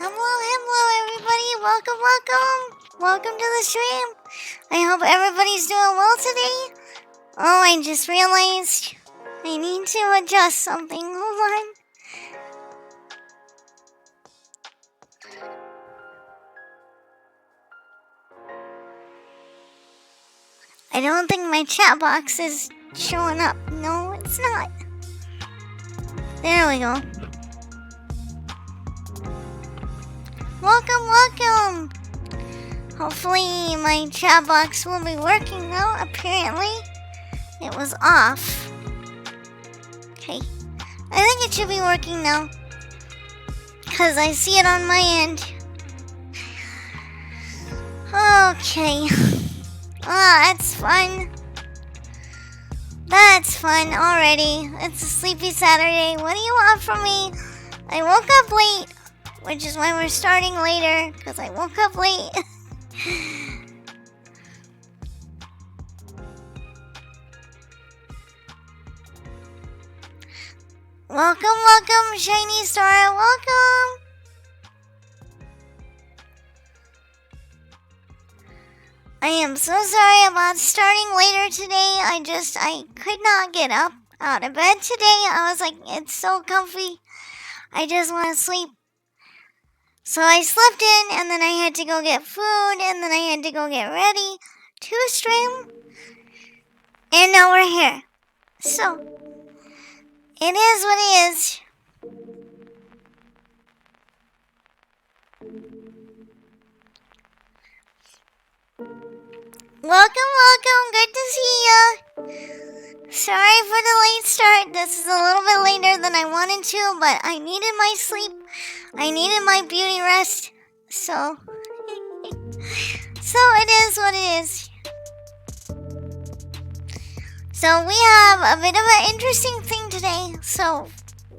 Hello everybody, welcome to the stream. I hope everybody's doing well today. Oh, I just realized I need to adjust something, hold on. I don't think my chat box is showing up, no it's not. There we go. Welcome! Hopefully my chat box will be working now. Apparently, it was off. Okay. I think it should be working now. Because I see it on my end. Okay. That's fun. That's fun already. It's a sleepy Saturday. What do you want from me? I woke up late. Which is why we're starting later, because I woke up late. Welcome, Shiny Star, welcome! I am so sorry about starting later today. I could not get up out of bed today. I was like, it's so comfy. I just want to sleep. So I slept in, and then I had to go get food, and then I had to go get ready to stream. And now we're here. So, it is what it is. Welcome, good to see ya. Sorry for the late start. This is a little bit later than I wanted to, but I needed my sleep. I needed my beauty rest, so it is what it is. So we have a bit of an interesting thing today. So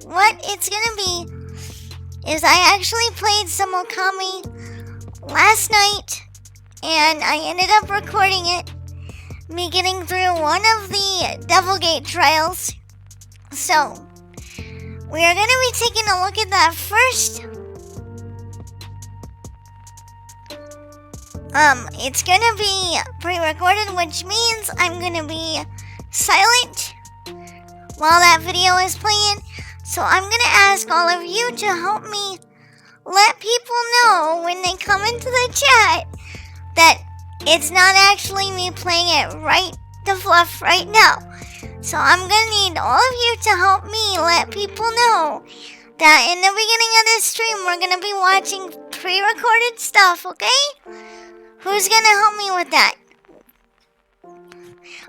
what it's gonna be is I actually played some Okami last night, and I ended up recording it, me getting through one of the Devil Gate trials. So we are going to be taking a look at that first. It's going to be pre-recorded, which means I'm going to be silent while that video is playing. So I'm going to ask all of you to help me let people know when they come into the chat that it's not actually me playing it right to fluff right now. So I'm gonna need all of you to help me let people know that in the beginning of this stream we're gonna be watching pre-recorded stuff, okay? Who's gonna help me with that?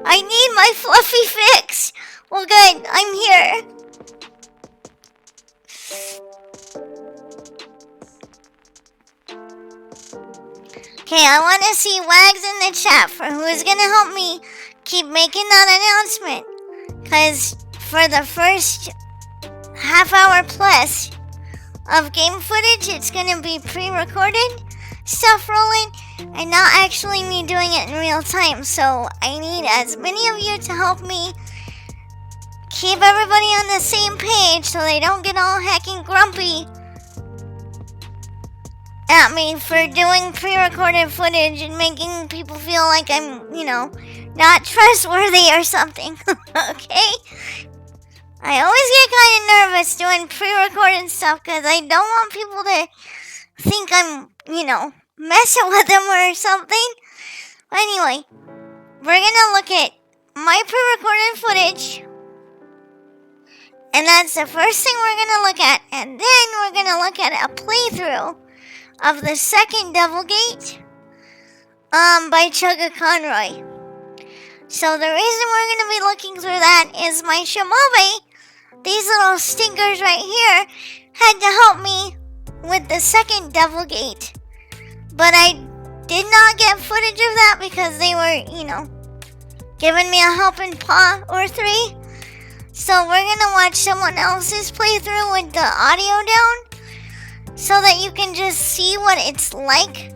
I need my fluffy fix. Well good, I'm here. Okay, I want to see Wags in the chat for who's gonna help me keep making that announcement. Because for the first half hour plus of game footage, it's going to be pre-recorded stuff rolling and not actually me doing it in real time. So I need as many of you to help me keep everybody on the same page so they don't get all heckin' grumpy at me for doing pre-recorded footage and making people feel like I'm, not trustworthy or something. Okay? I always get kind of nervous doing pre-recorded stuff because I don't want people to think I'm, messing with them or something. Anyway, we're gonna look at my pre-recorded footage. And that's the first thing we're gonna look at. And then we're gonna look at a playthrough of the second Devil Gate by Chugga Conroy. So the reason we're going to be looking through that is my Shimobe these little stinkers right here had to help me with the second devil gate. But I did not get footage of that because they were, giving me a helping paw or three. So we're gonna watch someone else's playthrough with the audio down so that you can just see what it's like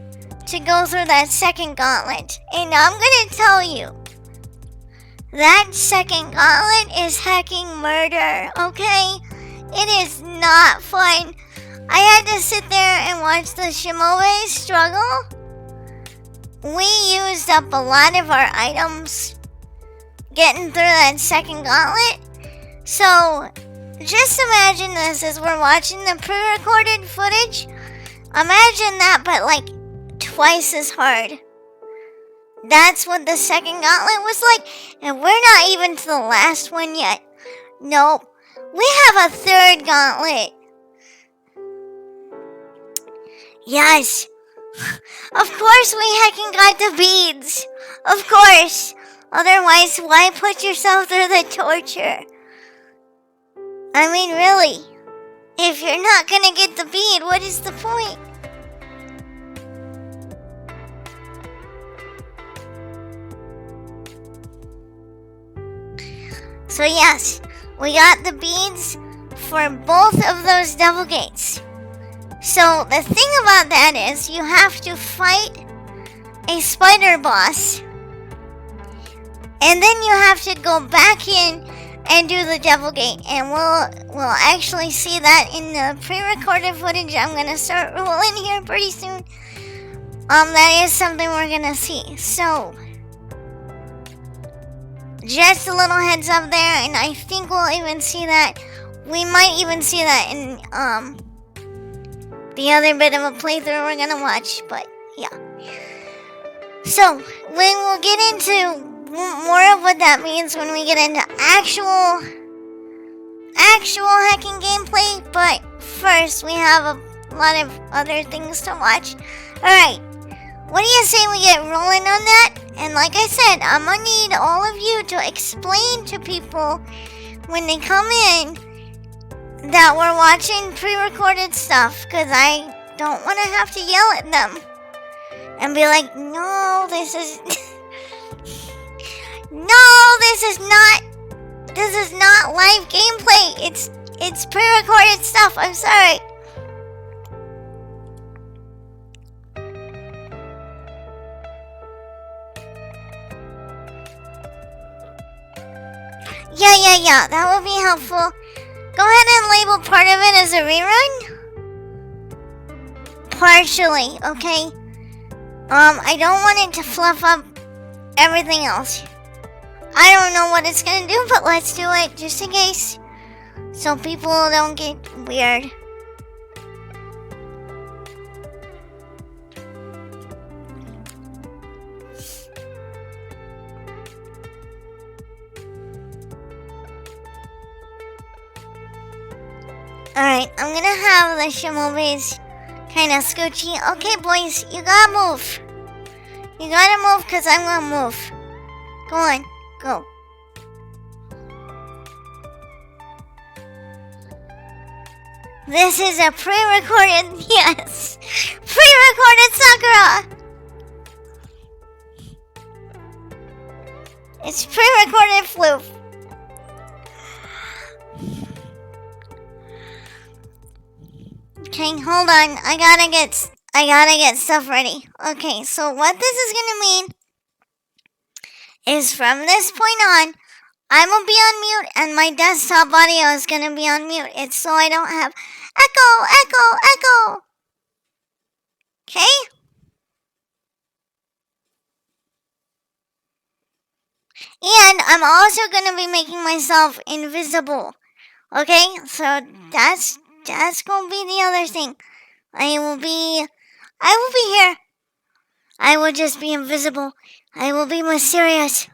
to go through that second gauntlet. And I'm gonna tell you, that second gauntlet is hecking murder, okay? It is not fun. I had to sit there and watch the Shimobe struggle. We used up a lot of our items getting through that second gauntlet. So, just imagine this as we're watching the pre-recorded footage. Imagine that, but like twice as hard. That's what the second gauntlet was like, and we're not even to the last one yet. Nope. We have a third gauntlet. Yes. Of course we heckin' got the beads. Of course. Otherwise, why put yourself through the torture? I mean, really. If you're not gonna get the bead, what is the point? So yes, we got the beads for both of those devil gates. So the thing about that is you have to fight a spider boss. And then you have to go back in and do the devil gate. And we'll actually see that in the pre-recorded footage. I'm going to start rolling here pretty soon. That is something we're going to see. So just a little heads up there, and I think we'll even see that. We might even see that in the other bit of a playthrough we're gonna watch, but yeah. So we'll get into more of what that means when we get into actual hacking gameplay. But first, we have a lot of other things to watch. All right. What do you say we get rolling on that? And like I said, I'm gonna need all of you to explain to people when they come in that we're watching pre-recorded stuff, because I don't want to have to yell at them and be like, no, this is not live gameplay. It's pre-recorded stuff. I'm sorry. Yeah, that would be helpful. Go ahead and label part of it as a rerun. Partially, okay? I don't want it to fluff up everything else. I don't know what it's gonna do, but let's do it just in case, so people don't get weird. Alright, I'm gonna have the Shimobes kind of scoochy. Okay, boys, you gotta move. You gotta move, because I'm gonna move. Go on, go. This is a pre-recorded, yes, pre-recorded Sakura. It's pre-recorded floof. Okay, hold on. I gotta get stuff ready. Okay, so what this is gonna mean is from this point on, I'm gonna be on mute and my desktop audio is gonna be on mute. It's so I don't have echo. Okay? And I'm also gonna be making myself invisible. Okay? So that's gonna be the other thing. I will be here. I will just be invisible. I will be mysterious.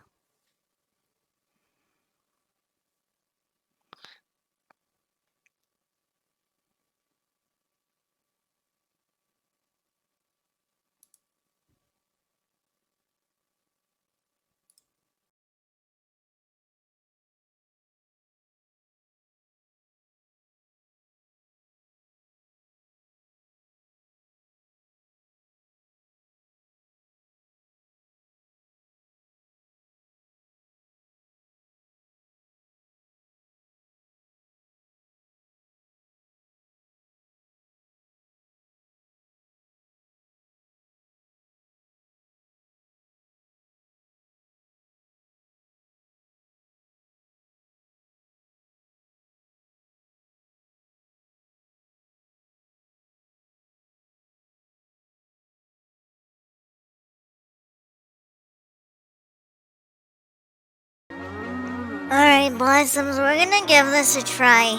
Alright, Blossoms, we're gonna give this a try.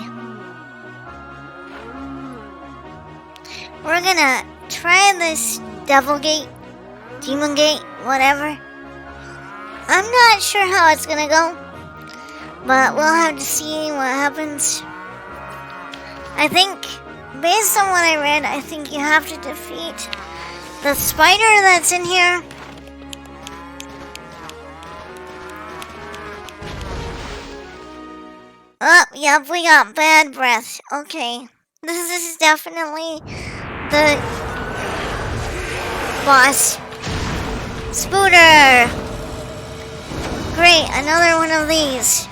We're gonna try this Devil Gate, Demon Gate, whatever. I'm not sure how it's gonna go, but we'll have to see what happens. I think, based on what I read, I think you have to defeat the spider that's in here. Oh, yep, we got bad breath. Okay, this is definitely the boss. Spooter! Great, another one of these.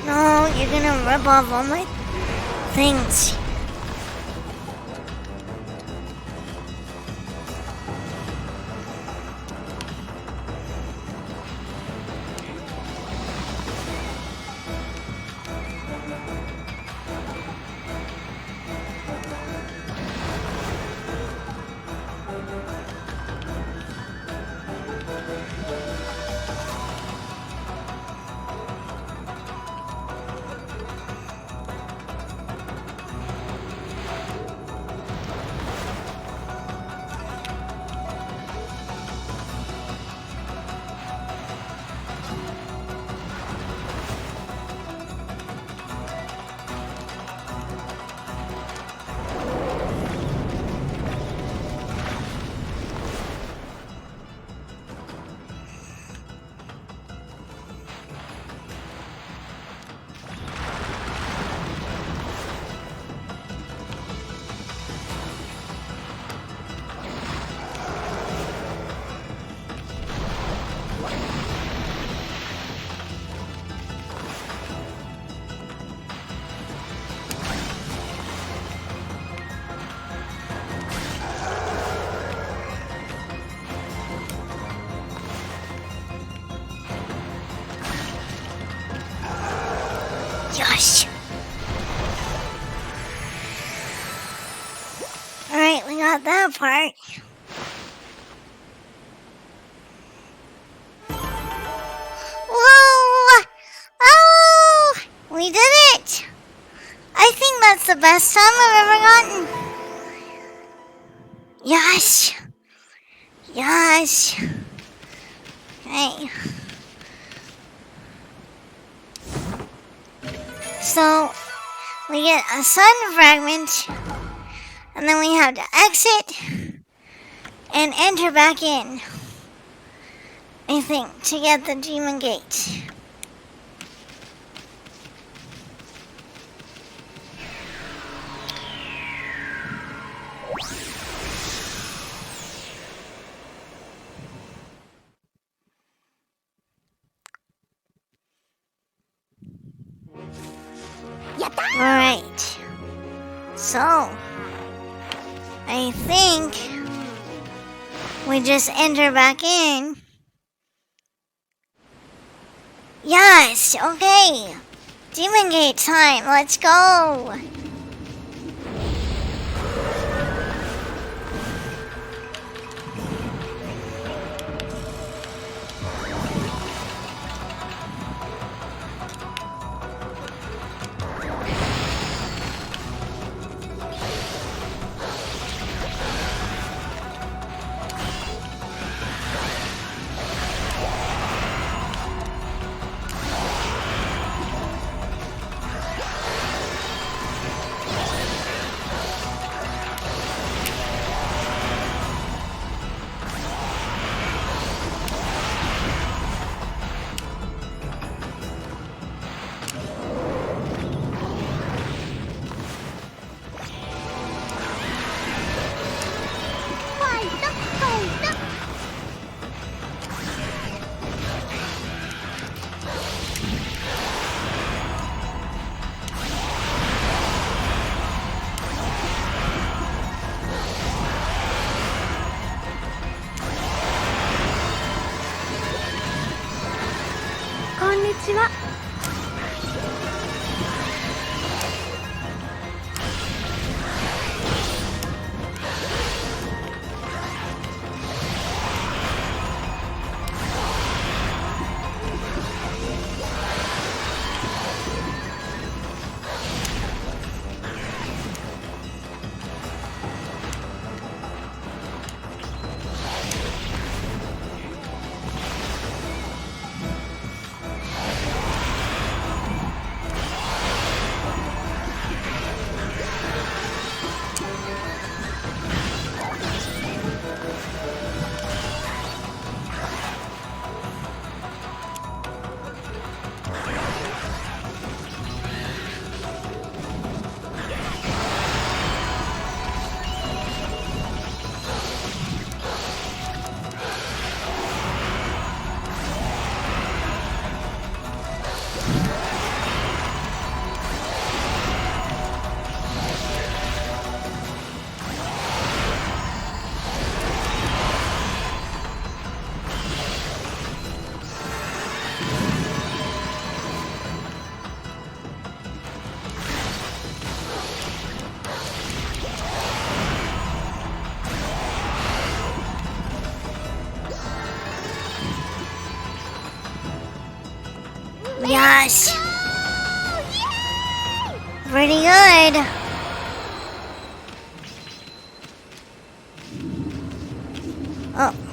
No, you're gonna rip off all my things. Gosh. Alright, we got that part. Whoa! Oh! We did it! I think that's the best time I've ever gotten. Yes! Yes! Okay. So, we get a sun fragment, and then we have to exit and enter back in, I think, to get the demon gate. Alright, so I think we just enter back in. Yes, okay. Demon Gate time, let's go. ちは。Yes. Pretty good. Oh.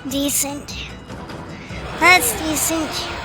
Decent. That's decent.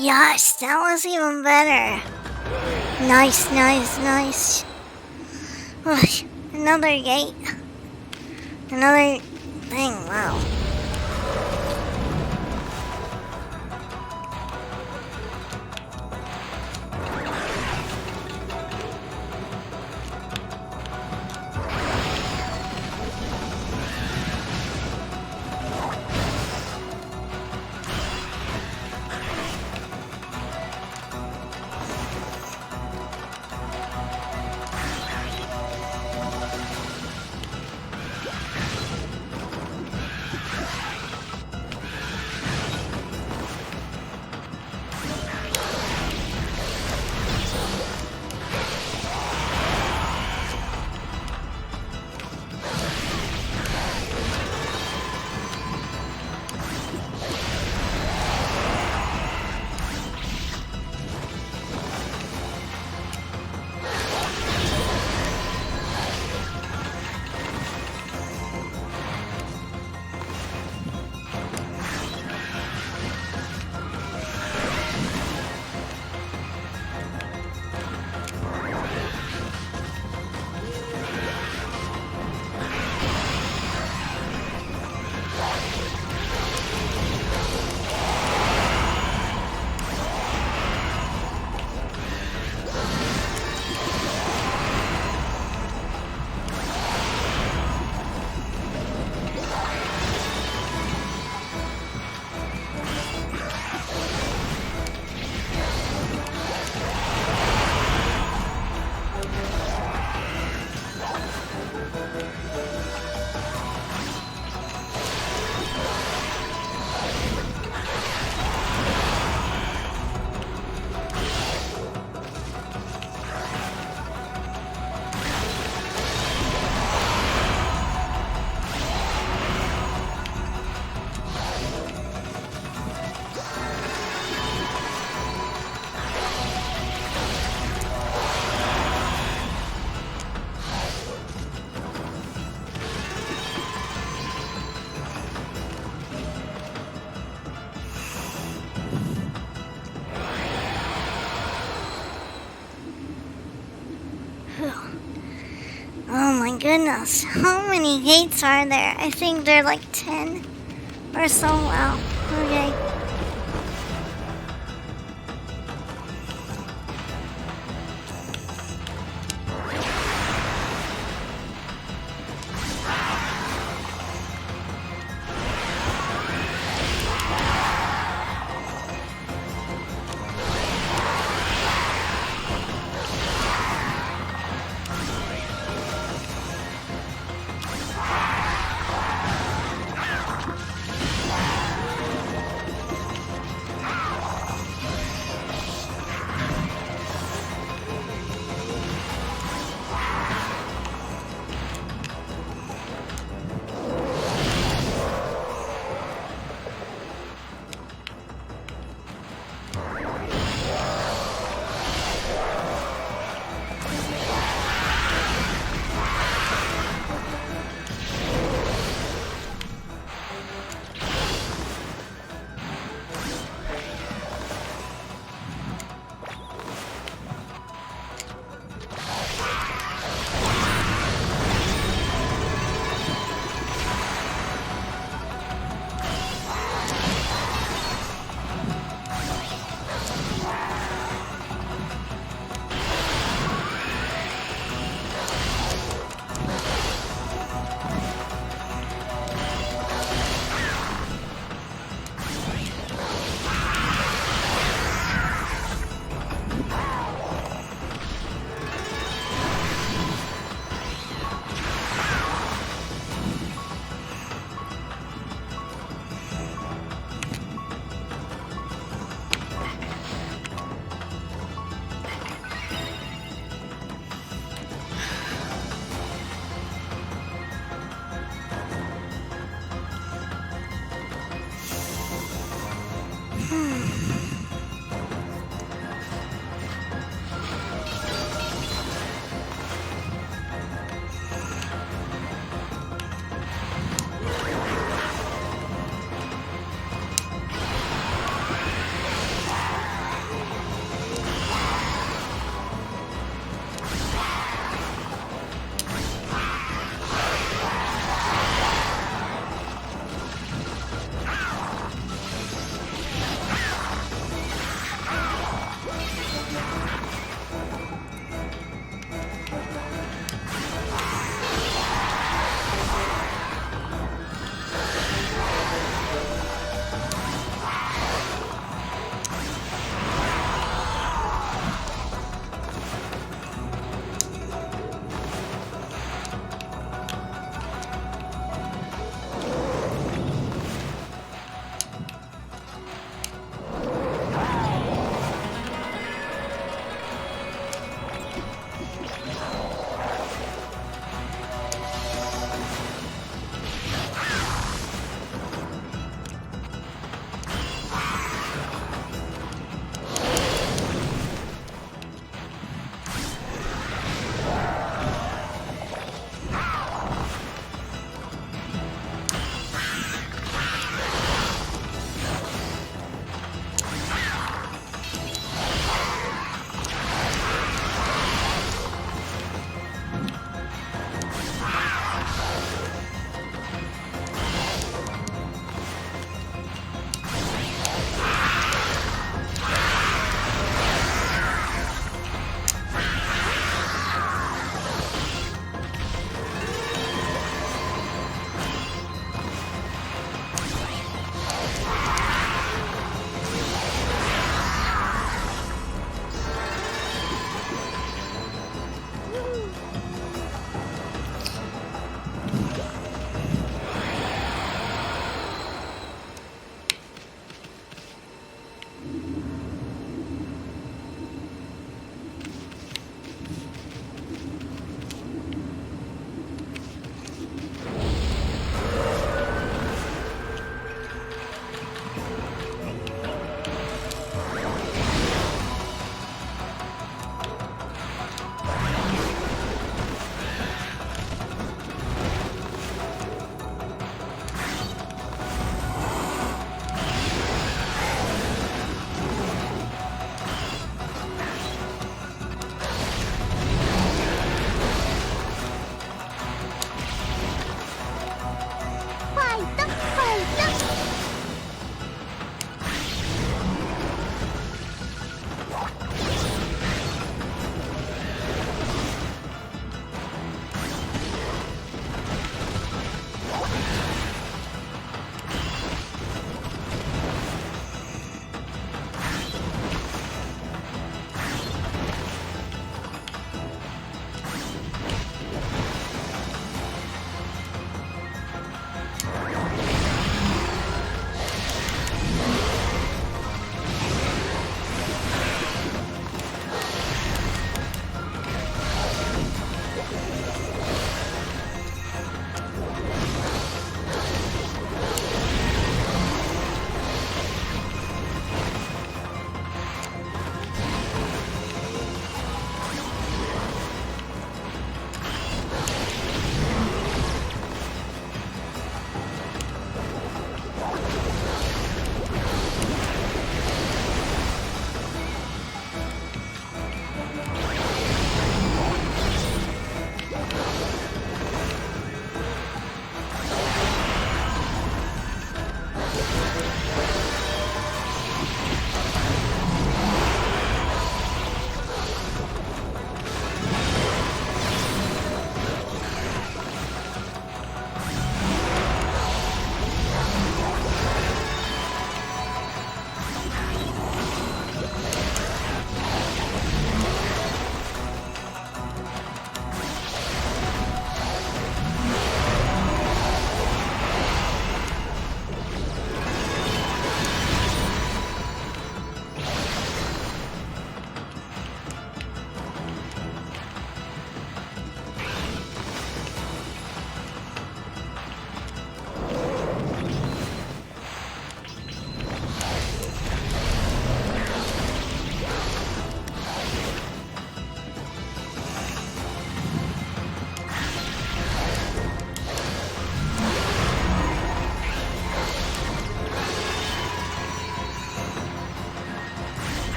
Yes, that was even better. Nice, nice, nice. Ugh, another gate. Another thing, wow. Oh my goodness, how many gates are there? I think there are like 10 or so. Wow, okay.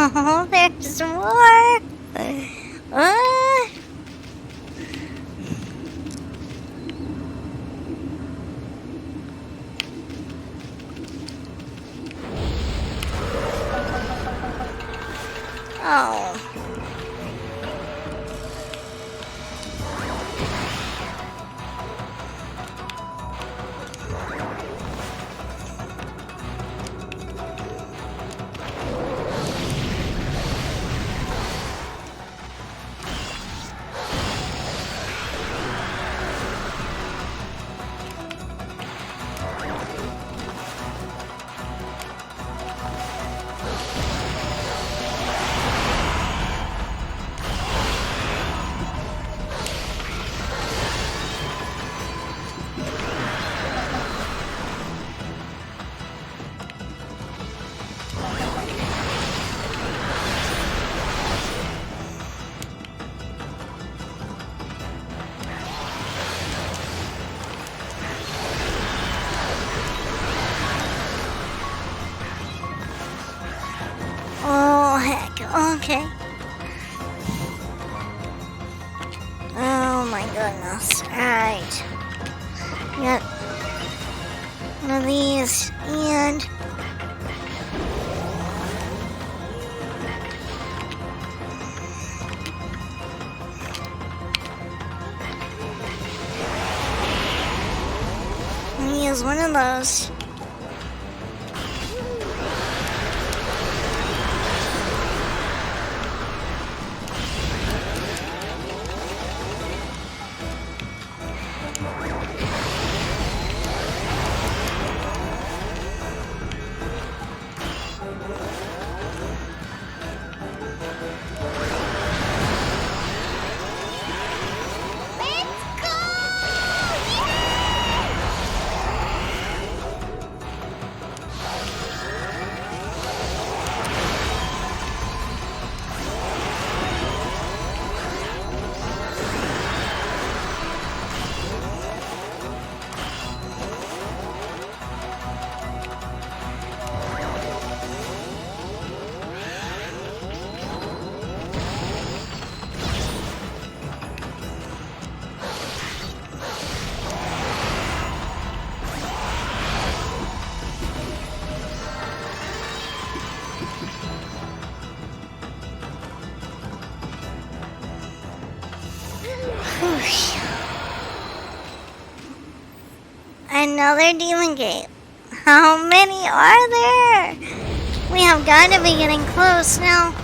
Oh, there's more. Uh, oh. Oh, heck. Okay. Oh, my goodness. Alright. Got one of these, and... use one of those. Another demon gate. How many are there? We have got to be getting close now.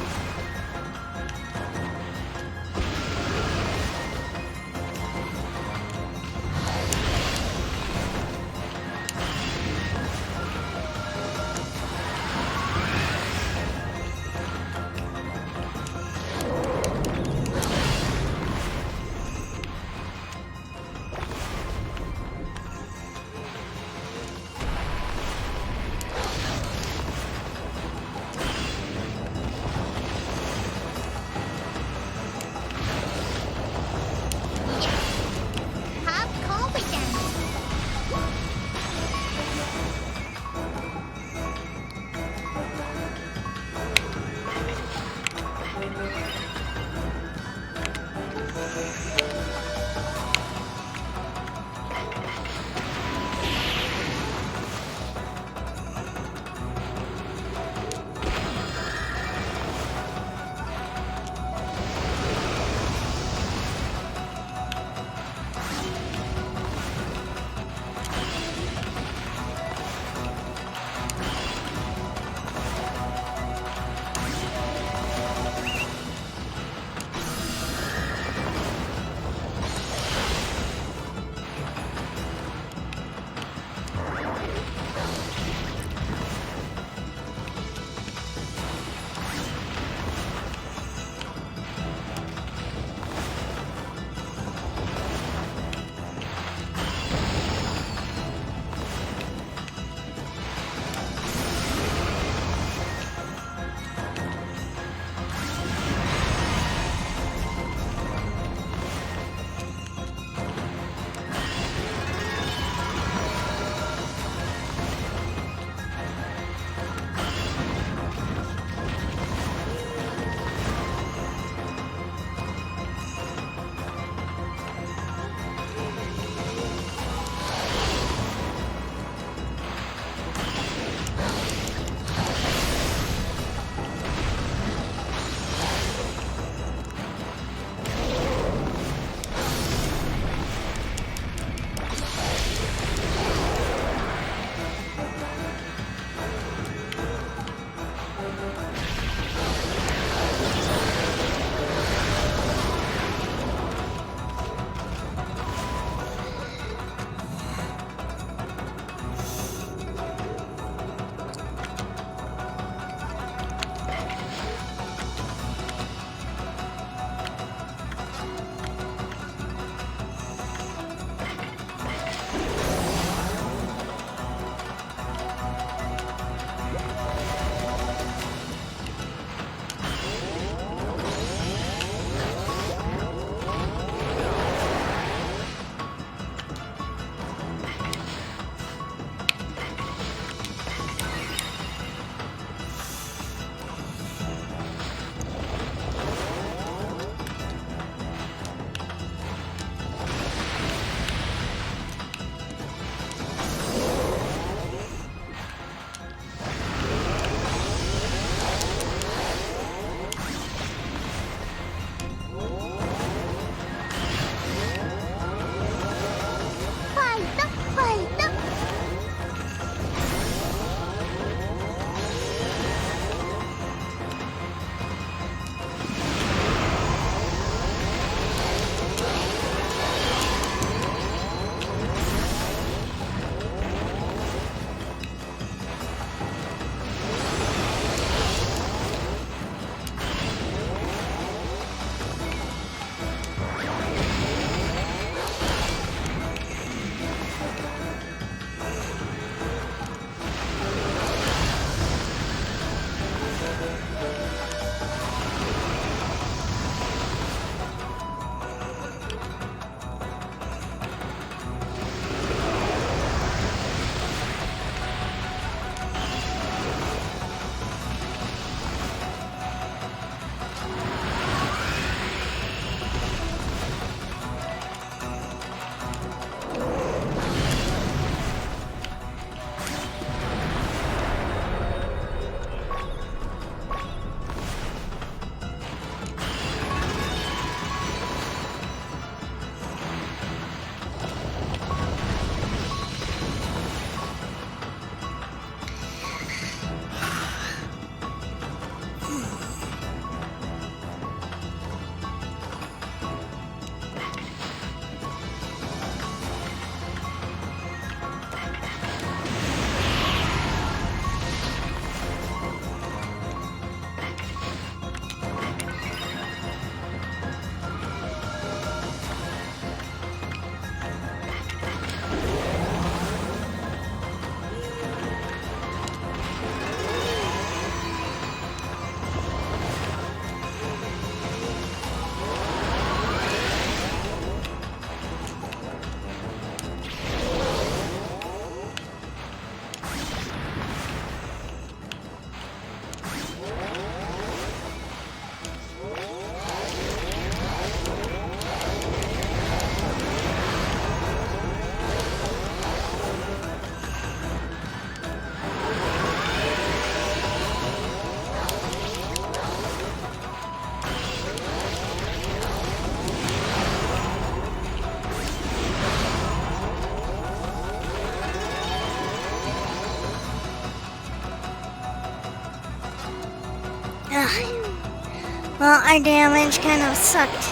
Well, our damage kind of sucked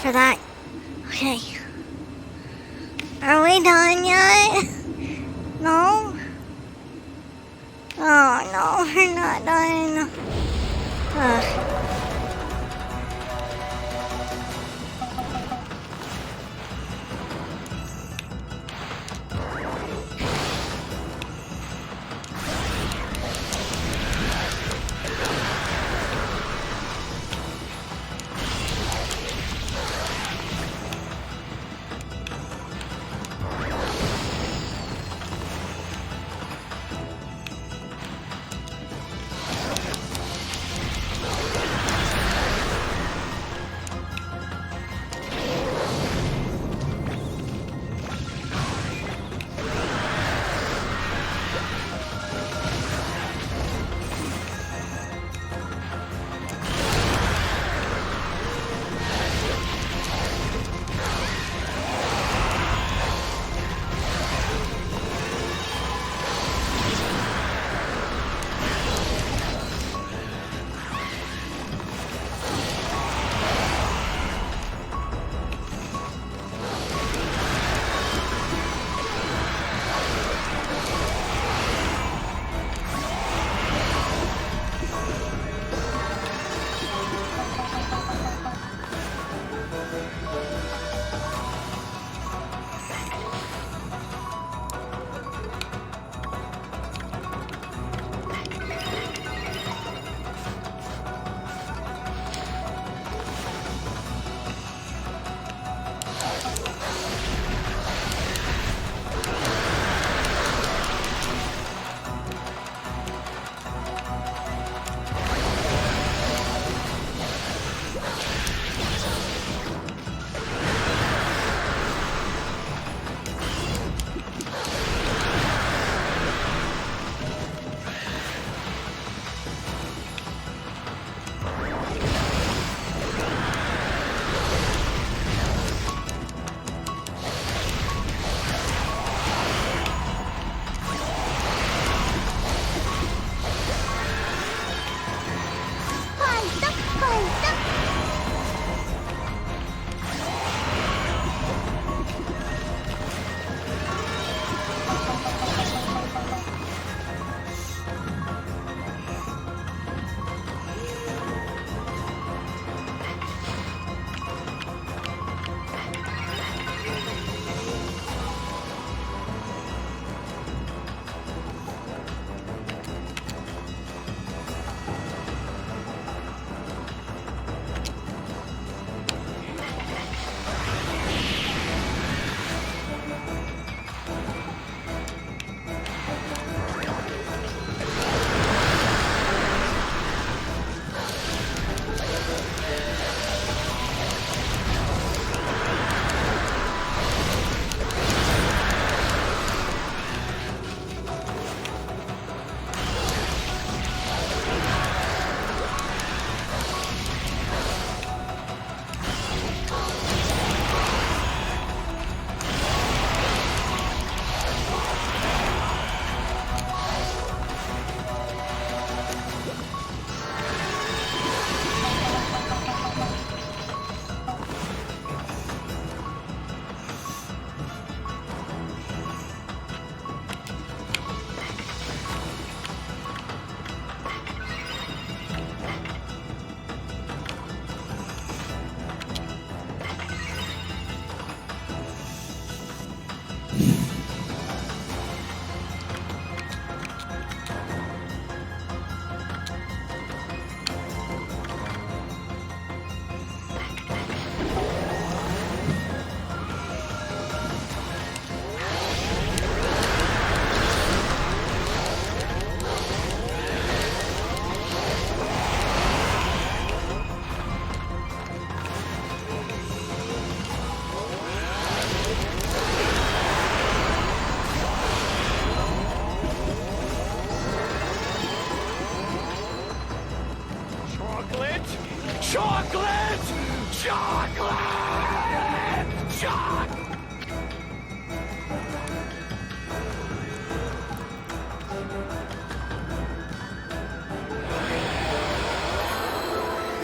for that. Okay. Are we done yet? No? Oh no, we're not done. Ugh.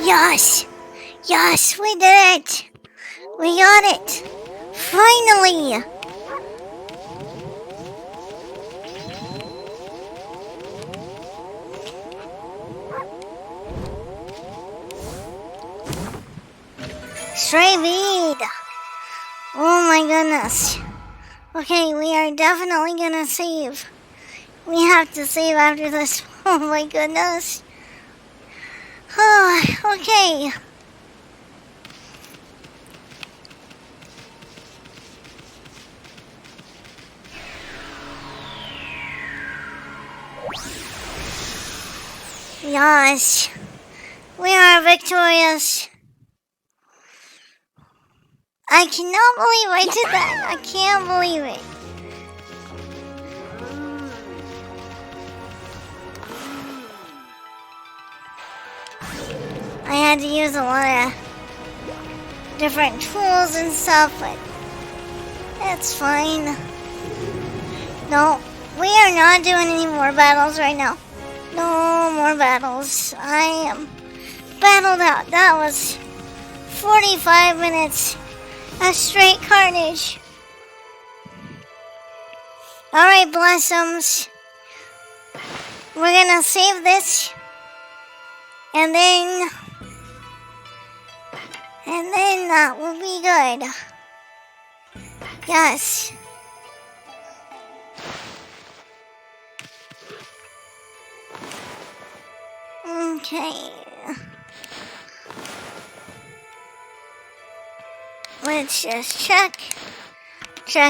Yes! Yes, we did it! We got it! Finally! Stray bead! Oh my goodness. Okay, we are definitely gonna save. We have to save after this. Oh my goodness. Oh, okay. Yes. We are victorious. I cannot believe I did that. I can't believe it. I had to use a lot of different tools and stuff, but it's fine. No, we are not doing any more battles right now. No more battles. I am battled out. That was 45 minutes of straight carnage. Alright, Blossoms. We're gonna save this. And then that will be good. Yes. Okay. Let's just check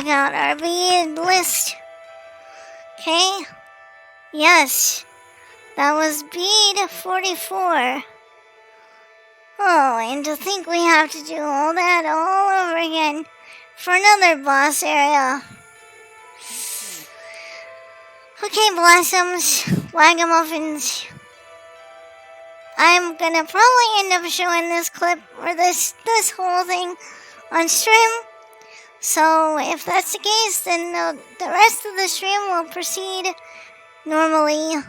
out our bead list. Okay. Yes. That was bead 44. Oh, and to think we have to do all that all over again for another boss area. Okay, Blossoms, Wagamuffins. I'm gonna probably end up showing this clip or this whole thing on stream. So if that's the case, then the rest of the stream will proceed normally.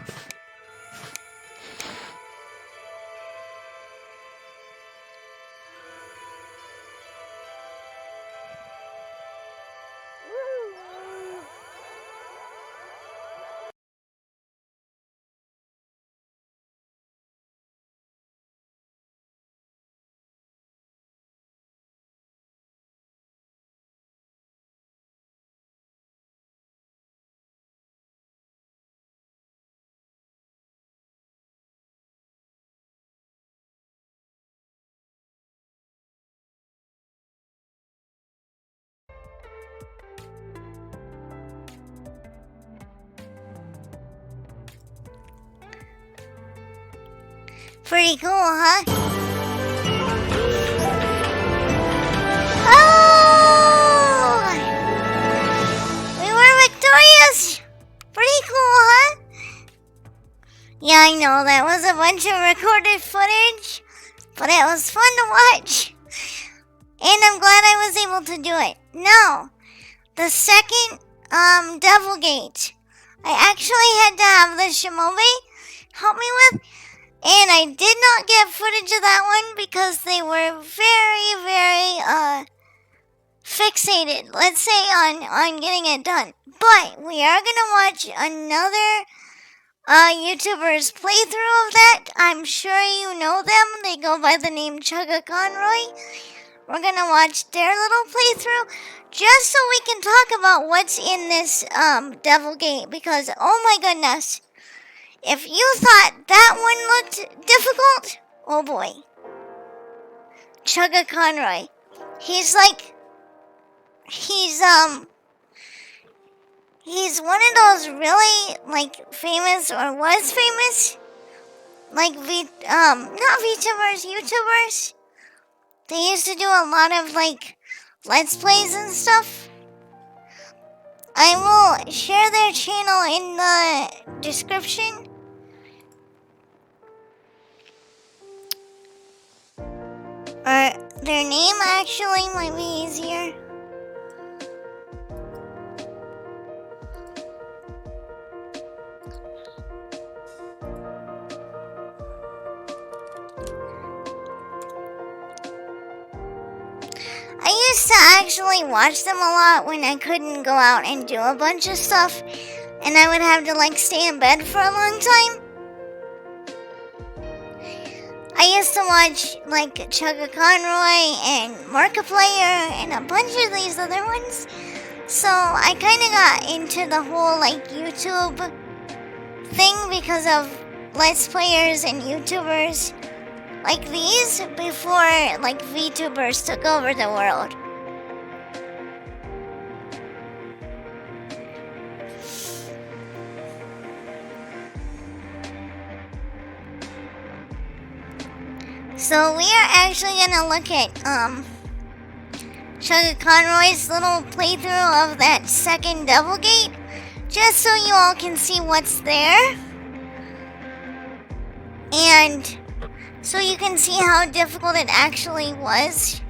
Pretty cool, huh? Oh! We were victorious! Pretty cool, huh? Yeah, I know, that was a bunch of recorded footage, but it was fun to watch. And I'm glad I was able to do it. Now, the second Devil Gate, I actually had to have the Shimobe help me with. And I did not get footage of that one because they were very, very fixated, let's say, on getting it done. But we are gonna watch another YouTuber's playthrough of that. I'm sure you know them. They go by the name Chugga Conroy. We're gonna watch their little playthrough just so we can talk about what's in this Devil Gate, because oh my goodness. If you thought that one looked difficult, oh boy. Chugga Conroy. He's one of those really, like, famous, or was famous, like, not VTubers, YouTubers. They used to do a lot of, like, Let's Plays and stuff. I will share their channel in the description. Or their name actually might be easier. actually watch them a lot when I couldn't go out and do a bunch of stuff, and I would have to like stay in bed for a long time. I used to watch like Chugga Conroy and Markiplier and a bunch of these other ones. So I kind of got into the whole like YouTube thing because of Let's Players and YouTubers like these before like VTubers took over the world. So we are actually gonna look at Chugga Conroy's little playthrough of that second Devil Gate, just so you all can see what's there, and so you can see how difficult it actually was.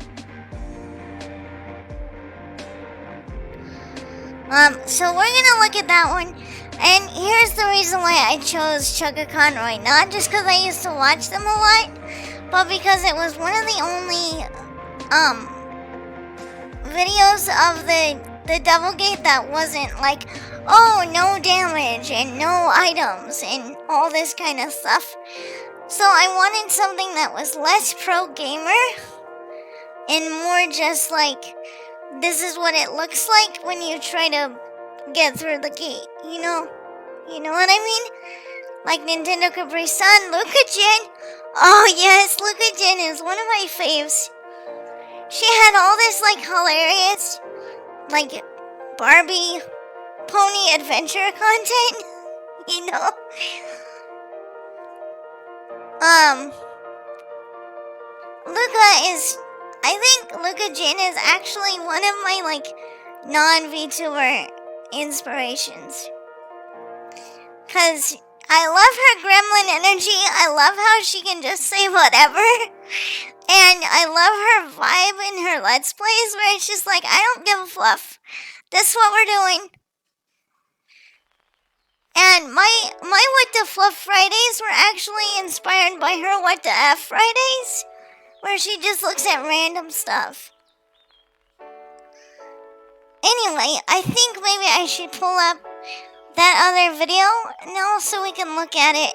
So we're gonna look at that one, and here's the reason why I chose Chugga Conroy. Not just because I used to watch them a lot, but because it was one of the only videos of the Devil Gate that wasn't like, oh, no damage and no items and all this kind of stuff. So I wanted something that was less pro gamer and more just like, this is what it looks like when you try to get through the gate, you know? You know what I mean? Like Nintendo Capri Sun, Luca Jin. Oh yes, Luca Jin is one of my faves. She had all this like hilarious, like Barbie pony adventure content, you know? I think Luca Jin is actually one of my like non-VTuber inspirations. Cause I love her gremlin energy. I love how she can just say whatever. And I love her vibe in her Let's Plays where it's just like, I don't give a fluff. This is what we're doing. And my What the Fluff Fridays were actually inspired by her What the F Fridays, where she just looks at random stuff. Anyway, I think maybe I should pull up that other video now so we can look at it.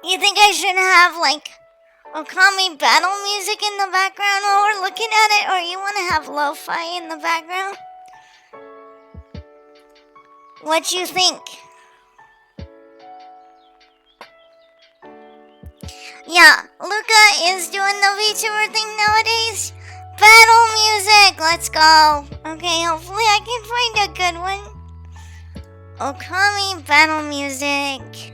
You think I should have like Okami battle music in the background while we're looking at it, or you want to have lo-fi in the background? What you think? Yeah, Luca is doing the VTuber thing nowadays. Battle music, let's go. Okay, hopefully I can find a good one. Okami battle music.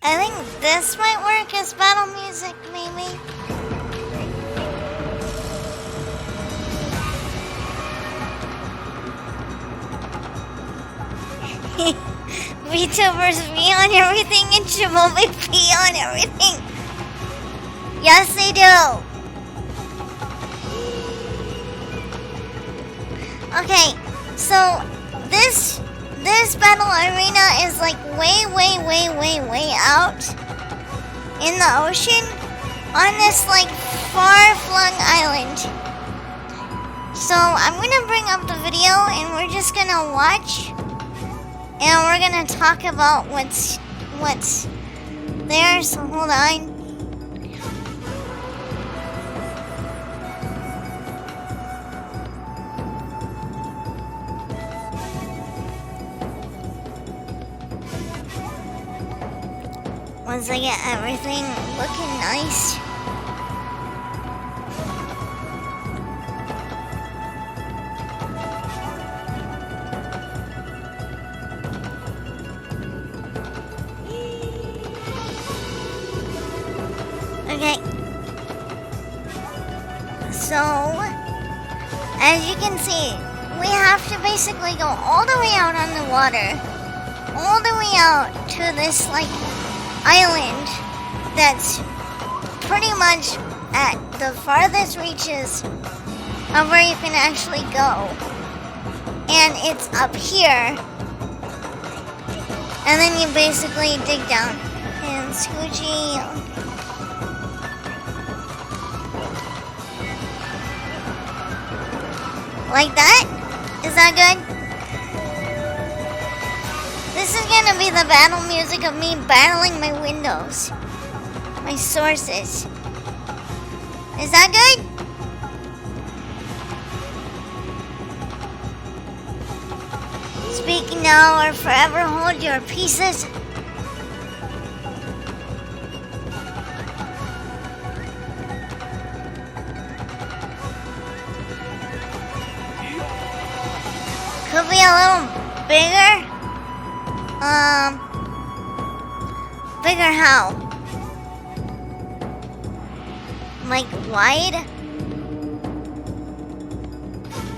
I think this might work as battle music, maybe. VTubers be on everything and Shimobi be on everything. Yes, they do. Okay, so this battle arena is like way out in the ocean on this like far-flung island. So I'm gonna bring up the video and we're just gonna watch and we're gonna talk about what's there. So hold on. Once I get everything looking nice. Okay. So, as you can see, we have to basically go all the way out on the water, all the way out to this like island that's pretty much at the farthest reaches of where you can actually go. And it's up here. And then you basically dig down. And Scoochie. Like that? Is that good? This is gonna be the battle music of me battling my windows. My sources. Is that good? Speak now or forever hold your pieces. Could be a little bigger. Bigger how? Like wide?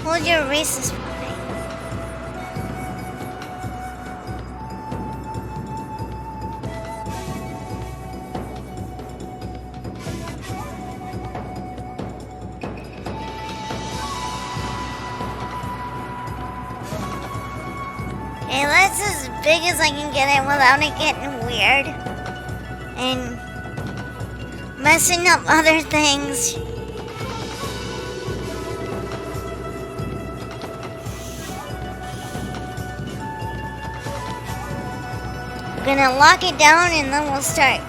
Hold your races. Okay, that's as big as I can get it without it getting weird and messing up other things. I'm gonna lock it down and then we'll start.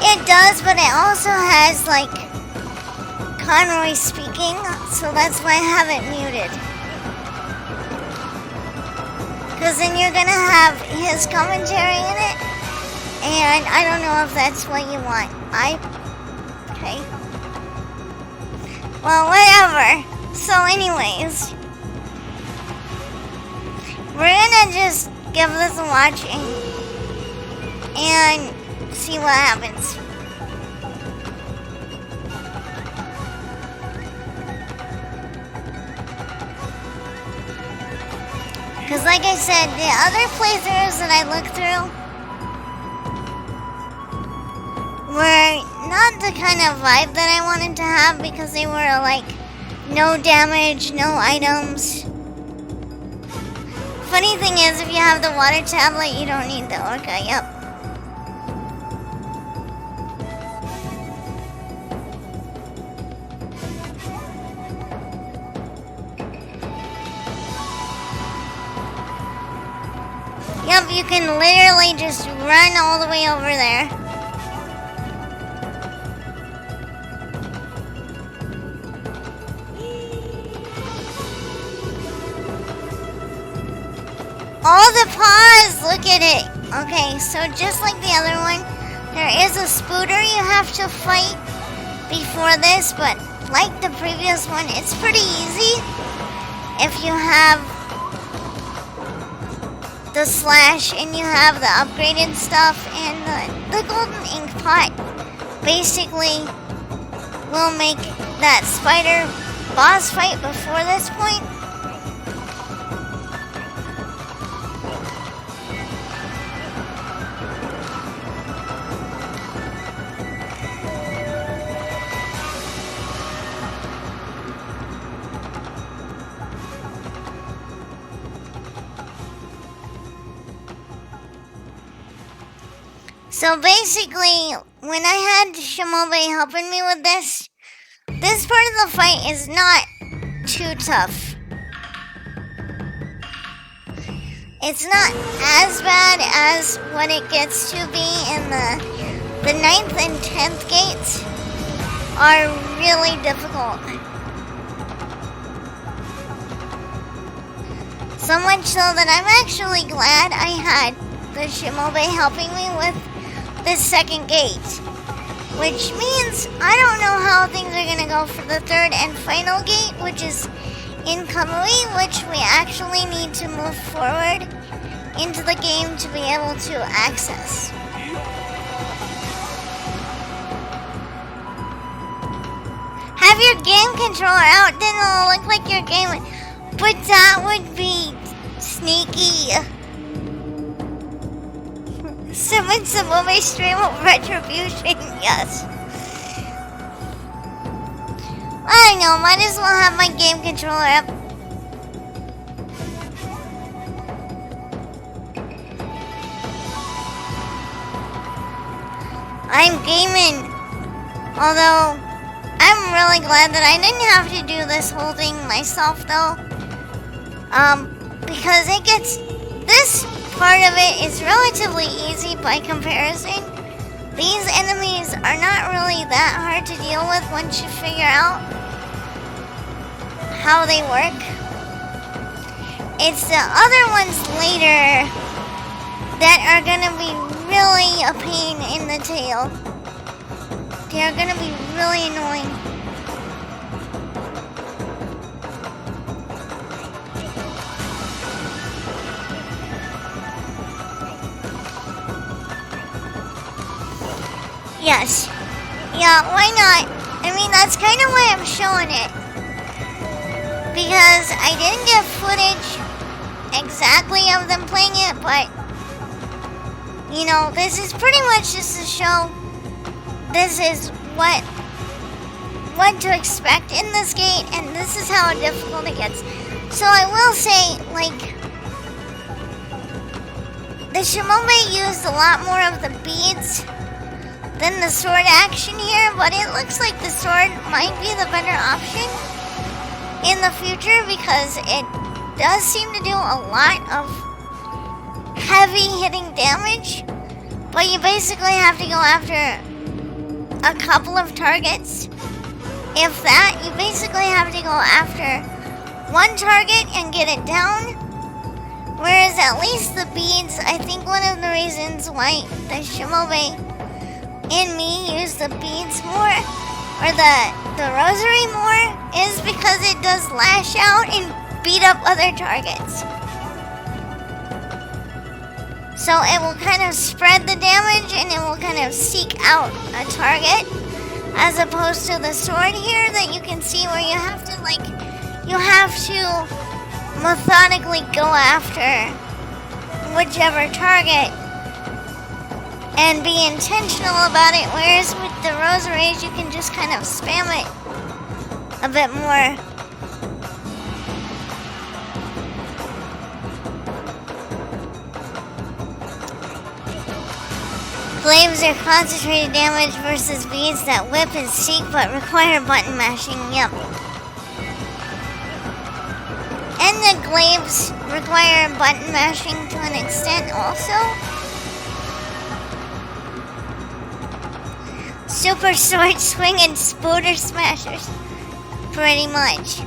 It does, but it also has like Conroy speaking, so that's why I have it muted. Because then you're gonna have his commentary in it, and I don't know if that's what you want. Okay. Well, whatever. So anyways, we're gonna just give this a watch and see what happens. Because like I said, the other playthroughs that I looked through were not the kind of vibe that I wanted to have, because they were like no damage, no items. Funny thing is, if you have the water tablet, you don't need the orca. Yep. Yep, you can literally just run all the way over there. All the paws! Look at it! Okay, so just like the other one, there is a spooter you have to fight before this, but like the previous one, it's pretty easy if you have the slash and you have the upgraded stuff, and the golden ink pot basically will make that spider boss fight before this point. So basically, when I had Shimobe helping me with this part of the fight is not too tough. It's not as bad as what it gets to be in the 9th and 10th gates are really difficult. So much so that I'm actually glad I had the Shimobe helping me with this second gate. which means I don't know how things are gonna go for the third and final gate, which is in Kamui, which we actually need to move forward into the game to be able to access. Have your game controller out, then it'll look like your game, but that would be sneaky. Summon some of my stream of retribution, yes. I know, might as well have my game controller up. I'm gaming, although I'm really glad that I didn't have to do this whole thing myself though, because this part of it is relatively easy by comparison. These enemies are not really that hard to deal with once you figure out how they work. It's the other ones later that are gonna be really a pain in the tail. They are gonna be really annoying. Yes. Yeah, why not? I mean, that's kind of why I'm showing it. Because I didn't get footage exactly of them playing it, but you know, this is pretty much just to show this is what to expect in this gate, and this is how difficult it gets. So I will say, like, the Shimobe used a lot more of the beads than the sword action here, but it looks like the sword might be the better option in the future because it does seem to do a lot of heavy hitting damage, but you basically have to go after a couple of targets. If that, you basically have to go after one target and get it down. Whereas at least the beads, I think one of the reasons why the Shimobe in me use the beads more, or the rosary more, is because it does lash out and beat up other targets. So it will kind of spread the damage and it will kind of seek out a target, as opposed to the sword here that you can see where you have to methodically go after whichever target and be intentional about it, whereas with the rosaries you can just kind of spam it a bit more. Glaives are concentrated damage versus beads that whip and seek but require button mashing, yep. And the glaives require button mashing to an extent also. Super sword swing and spooter smashers, pretty much.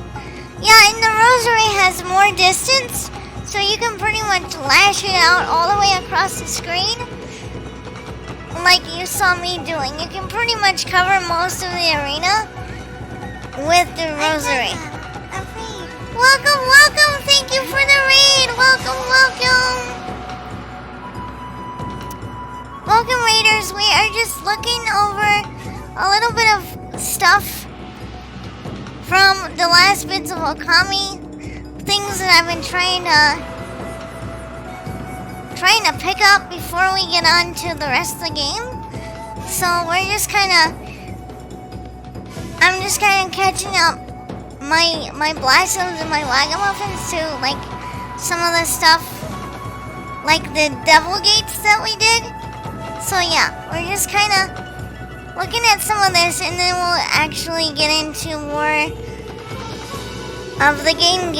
Yeah, and the rosary has more distance, so you can pretty much lash it out all the way across the screen. Like you saw me doing. You can pretty much cover most of the arena with the rosary. Welcome, welcome! Thank you for the raid! Welcome, welcome! Welcome, raiders. We are just looking over a little bit of stuff from the last bits of Okami. Things that I've been trying to pick up before we get on to the rest of the game. So we're just I'm just kind of catching up my blossoms and my wagamuffins to like some of the stuff, like the devil gates that we did. So yeah, we're just kind of looking at some of this, and then we'll actually get into more of the game,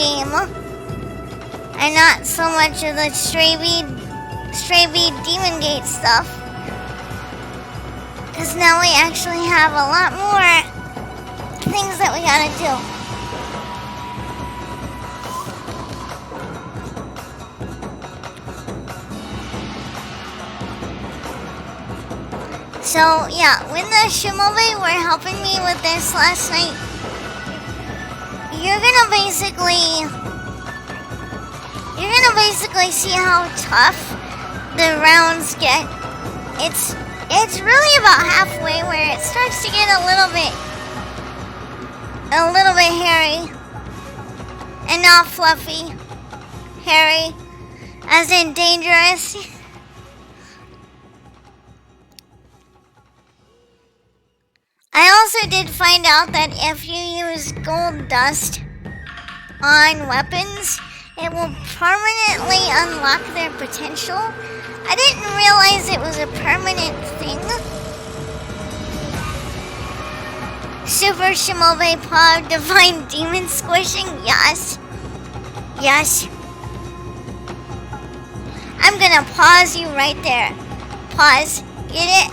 and not so much of the stray bead demon gate stuff, because now we actually have a lot more things that we gotta do. So yeah, when the Shimobi were helping me with this last night, you're gonna basically see how tough the rounds get. It's really about halfway where it starts to get a little bit hairy. And not fluffy. Hairy. As in dangerous. I also did find out that if you use gold dust on weapons, it will permanently unlock their potential. I didn't realize it was a permanent thing. Super Shimobe Paw, Divine Demon Squishing, yes. Yes. I'm gonna pause you right there. Pause. Get it?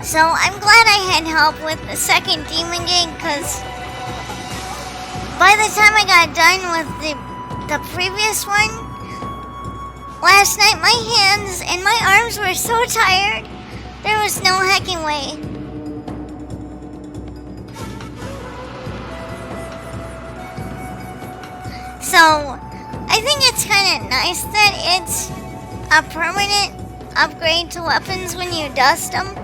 So I'm glad I had help with the second demon gig, because by the time I got done with the previous one, last night my hands and my arms were so tired, there was no hecking way. So I think it's kind of nice that it's a permanent upgrade to weapons when you dust them.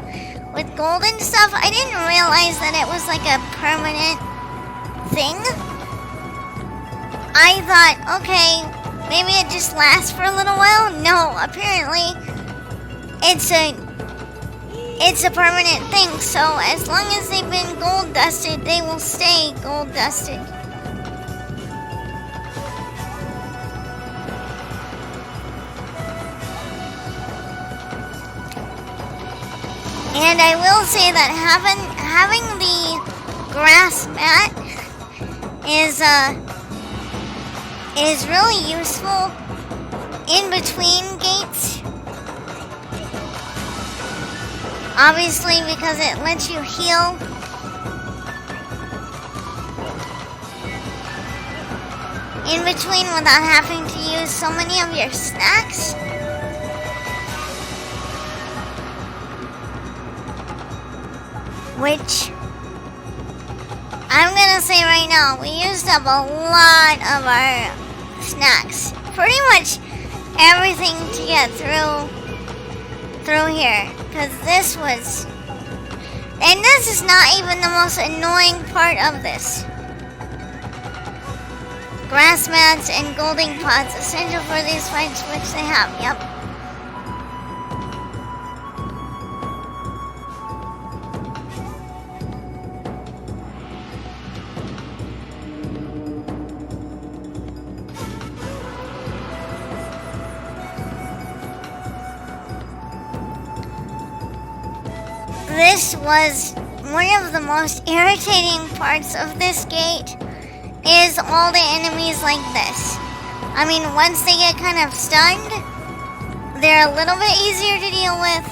With gold and stuff, I didn't realize that it was like a permanent thing. I thought, okay, maybe it just lasts for a little while. No, apparently it's a permanent thing. So as long as they've been gold dusted, they will stay gold dusted. And I will say that having the grass mat is really useful in between gates. Obviously, because it lets you heal. In between without having to use so many of your snacks. Which, I'm gonna say right now, we used up a lot of our snacks. Pretty much everything to get through here. Because this was, and this is not even the most annoying part of this. Grass mats and golden pots, essential for these fights, which they have, yep. This was one of the most irritating parts of this gate, is all the enemies like this. I mean, once they get kind of stunned, they're a little bit easier to deal with.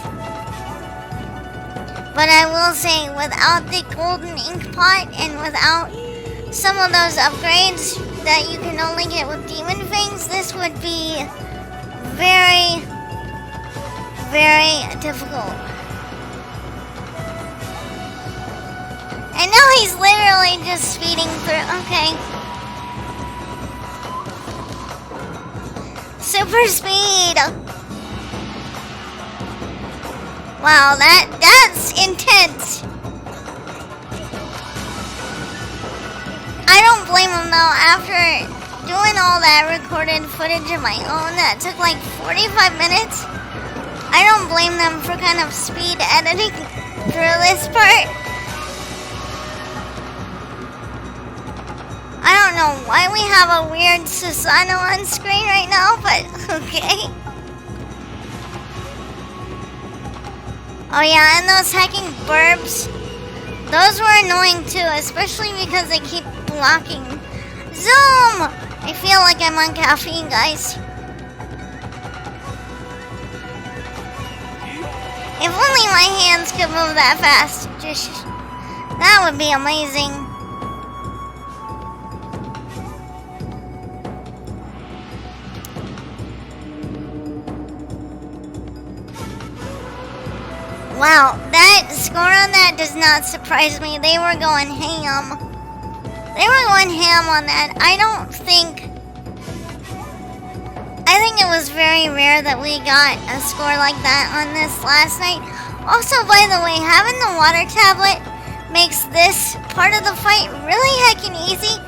But I will say, without the golden ink pot and without some of those upgrades that you can only get with demon fangs, this would be very, very difficult. And now he's literally just speeding through. Okay. Super speed. Wow, that's intense. I don't blame him though. After doing all that recorded footage of my own that took like 45 minutes, I don't blame them for kind of speed editing through this part. I don't know why we have a weird Susano on screen right now, but okay. Oh yeah, and those hacking burbs, those were annoying too, especially because they keep blocking. Zoom! I feel like I'm on caffeine, guys. If only my hands could move that fast. That would be amazing. Wow, that score on that does not surprise me. They were going ham. They were going ham on that. I think it was very rare that we got a score like that on this last night. Also, by the way, having the water tablet makes this part of the fight really heckin' easy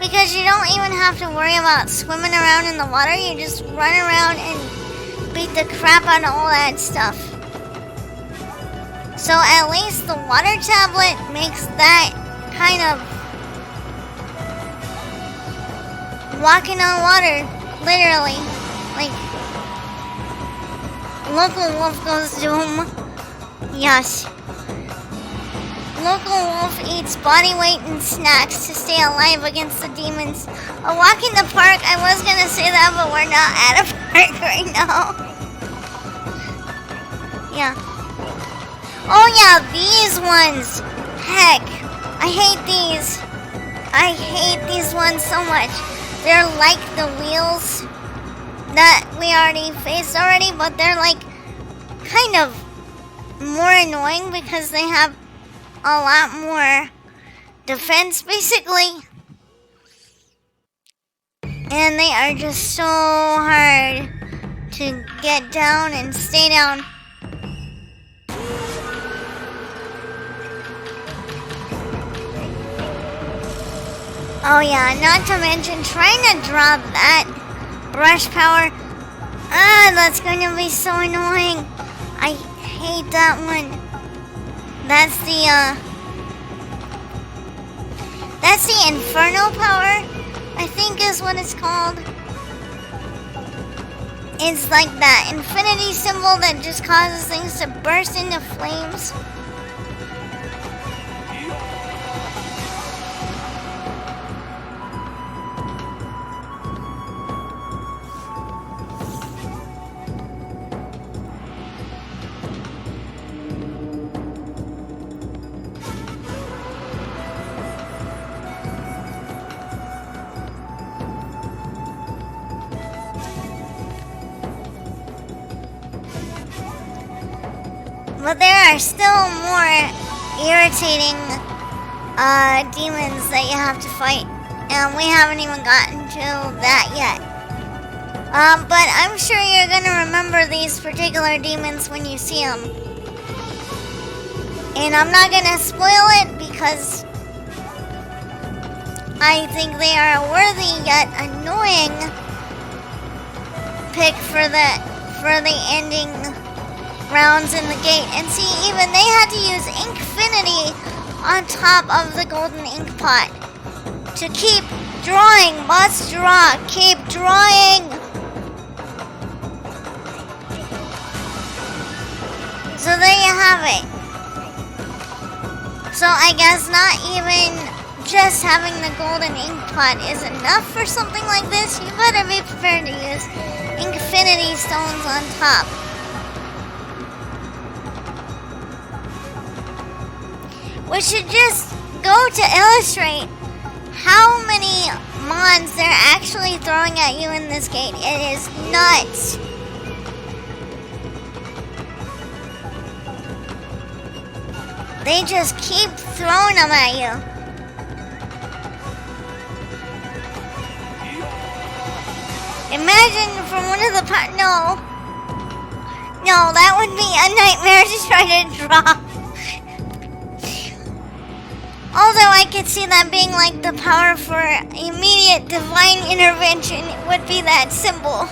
because you don't even have to worry about swimming around in the water. You just run around and beat the crap out of all that stuff. So at least the water tablet makes that kind of walking on water, literally. Like, local wolf goes doom. Yes. Local wolf eats body weight and snacks to stay alive against the demons. A walk in the park, I was gonna say that, but we're not at a park right now. Yeah. Oh yeah, these ones. Heck, I hate these. I hate these ones so much. They're like the wheels that we already faced already, but they're like kind of more annoying because they have a lot more defense basically. And they are just so hard to get down and stay down. Oh yeah, not to mention trying to drop that brush power. That's going to be so annoying. I hate that one. That's the Inferno power, I think is what it's called. It's like that infinity symbol that just causes things to burst into flames. But there are still more irritating demons that you have to fight, and we haven't even gotten to that yet. But I'm sure you're gonna remember these particular demons when you see them. And I'm not gonna spoil it because I think they are a worthy yet annoying pick for the ending rounds in the gate. And see, even they had to use Inkfinity on top of the golden ink pot to keep drawing. Must draw. Keep drawing. So there you have it. So I guess not even just having the golden ink pot is enough for something like this. You better be prepared to use Inkfinity stones on top. Which should just go to illustrate how many Mons they're actually throwing at you in this gate. It is nuts. They just keep throwing them at you. Imagine from one of the no, that would be a nightmare to try to drop. Although I could see that being like the power for immediate divine intervention would be that symbol.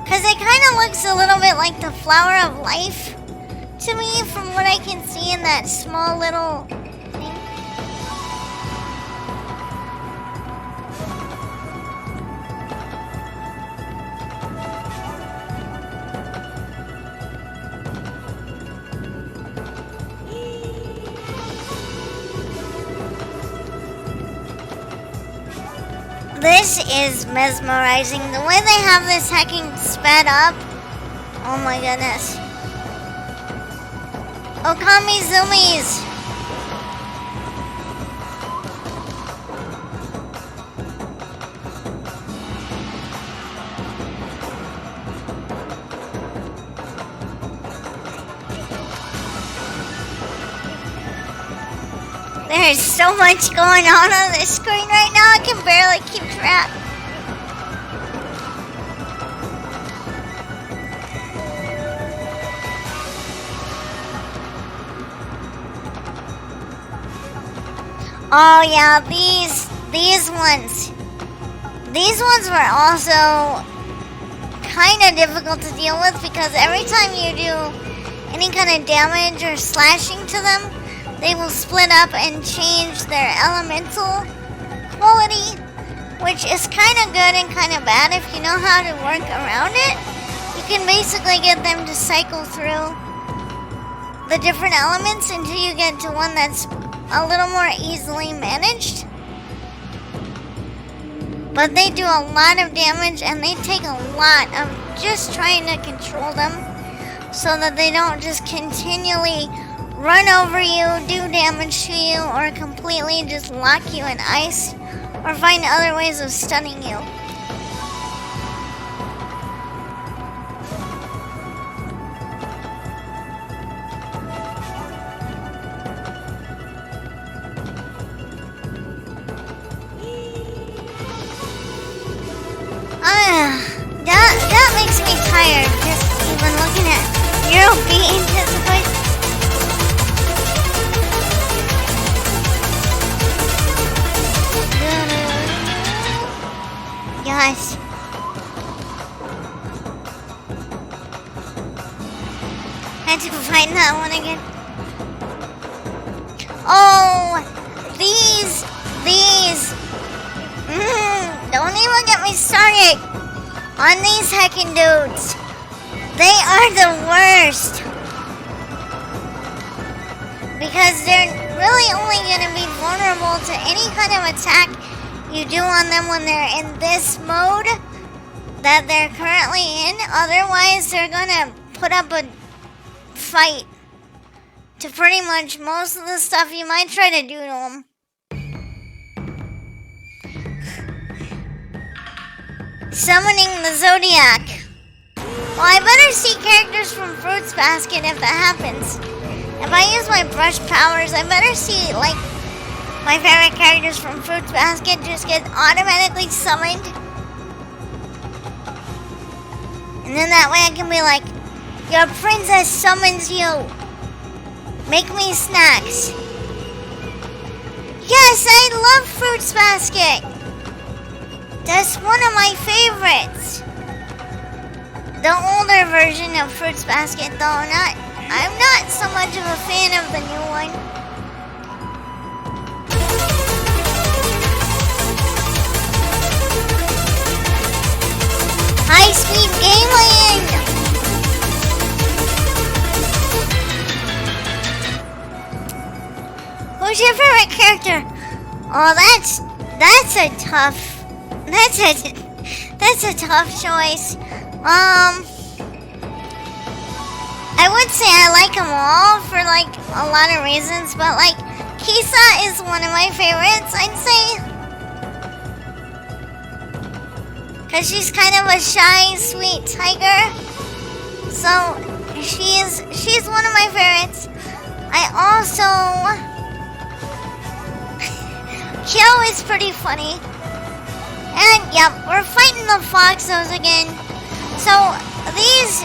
Because it kind of looks a little bit like the flower of life to me from what I can see in that small little thing. This is mesmerizing. The way they have this hacking sped up. Oh my goodness. Okami zoomies. There's so much going on the screen right now, I can barely keep track. Oh yeah, these ones. These ones were also kind of difficult to deal with because every time you do any kind of damage or slashing to them, they will split up and change their elemental quality, which is kind of good and kind of bad if you know how to work around it. You can basically get them to cycle through the different elements until you get to one that's a little more easily managed. But they do a lot of damage and they take a lot of just trying to control them so that they don't just continually run over you, do damage to you, or completely just lock you in ice or find other ways of stunning you. That makes me tired, just even looking at Euro being disappointed. Gosh. I had to go find that one again. Oh, these. Don't even get me started on these heckin' dudes. They are the worst. Because they're really only going to be vulnerable to any kind of attack you do on them when they're in this mode that they're currently in. Otherwise, they're going to put up a fight to pretty much most of the stuff you might try to do to them. Summoning the Zodiac. Well, I better see characters from Fruits Basket if that happens. If I use my brush powers, I better see, like, my favorite characters from Fruits Basket just get automatically summoned. And then that way I can be like, your princess summons you. Make me snacks. Yes, I love Fruits Basket. That's one of my favorites. The older version of Fruits Basket, though, I'm not so much of a fan of the new one. High Speed Gangland! Who's your favorite character? Oh, that's a tough. That's a tough choice. I would say I like them all for like a lot of reasons, but like Kisa is one of my favorites, I'd say. Cause she's kind of a shy, sweet tiger. So she's one of my favorites. I also Kyo is pretty funny. And yep, we're fighting the Foxos again. So these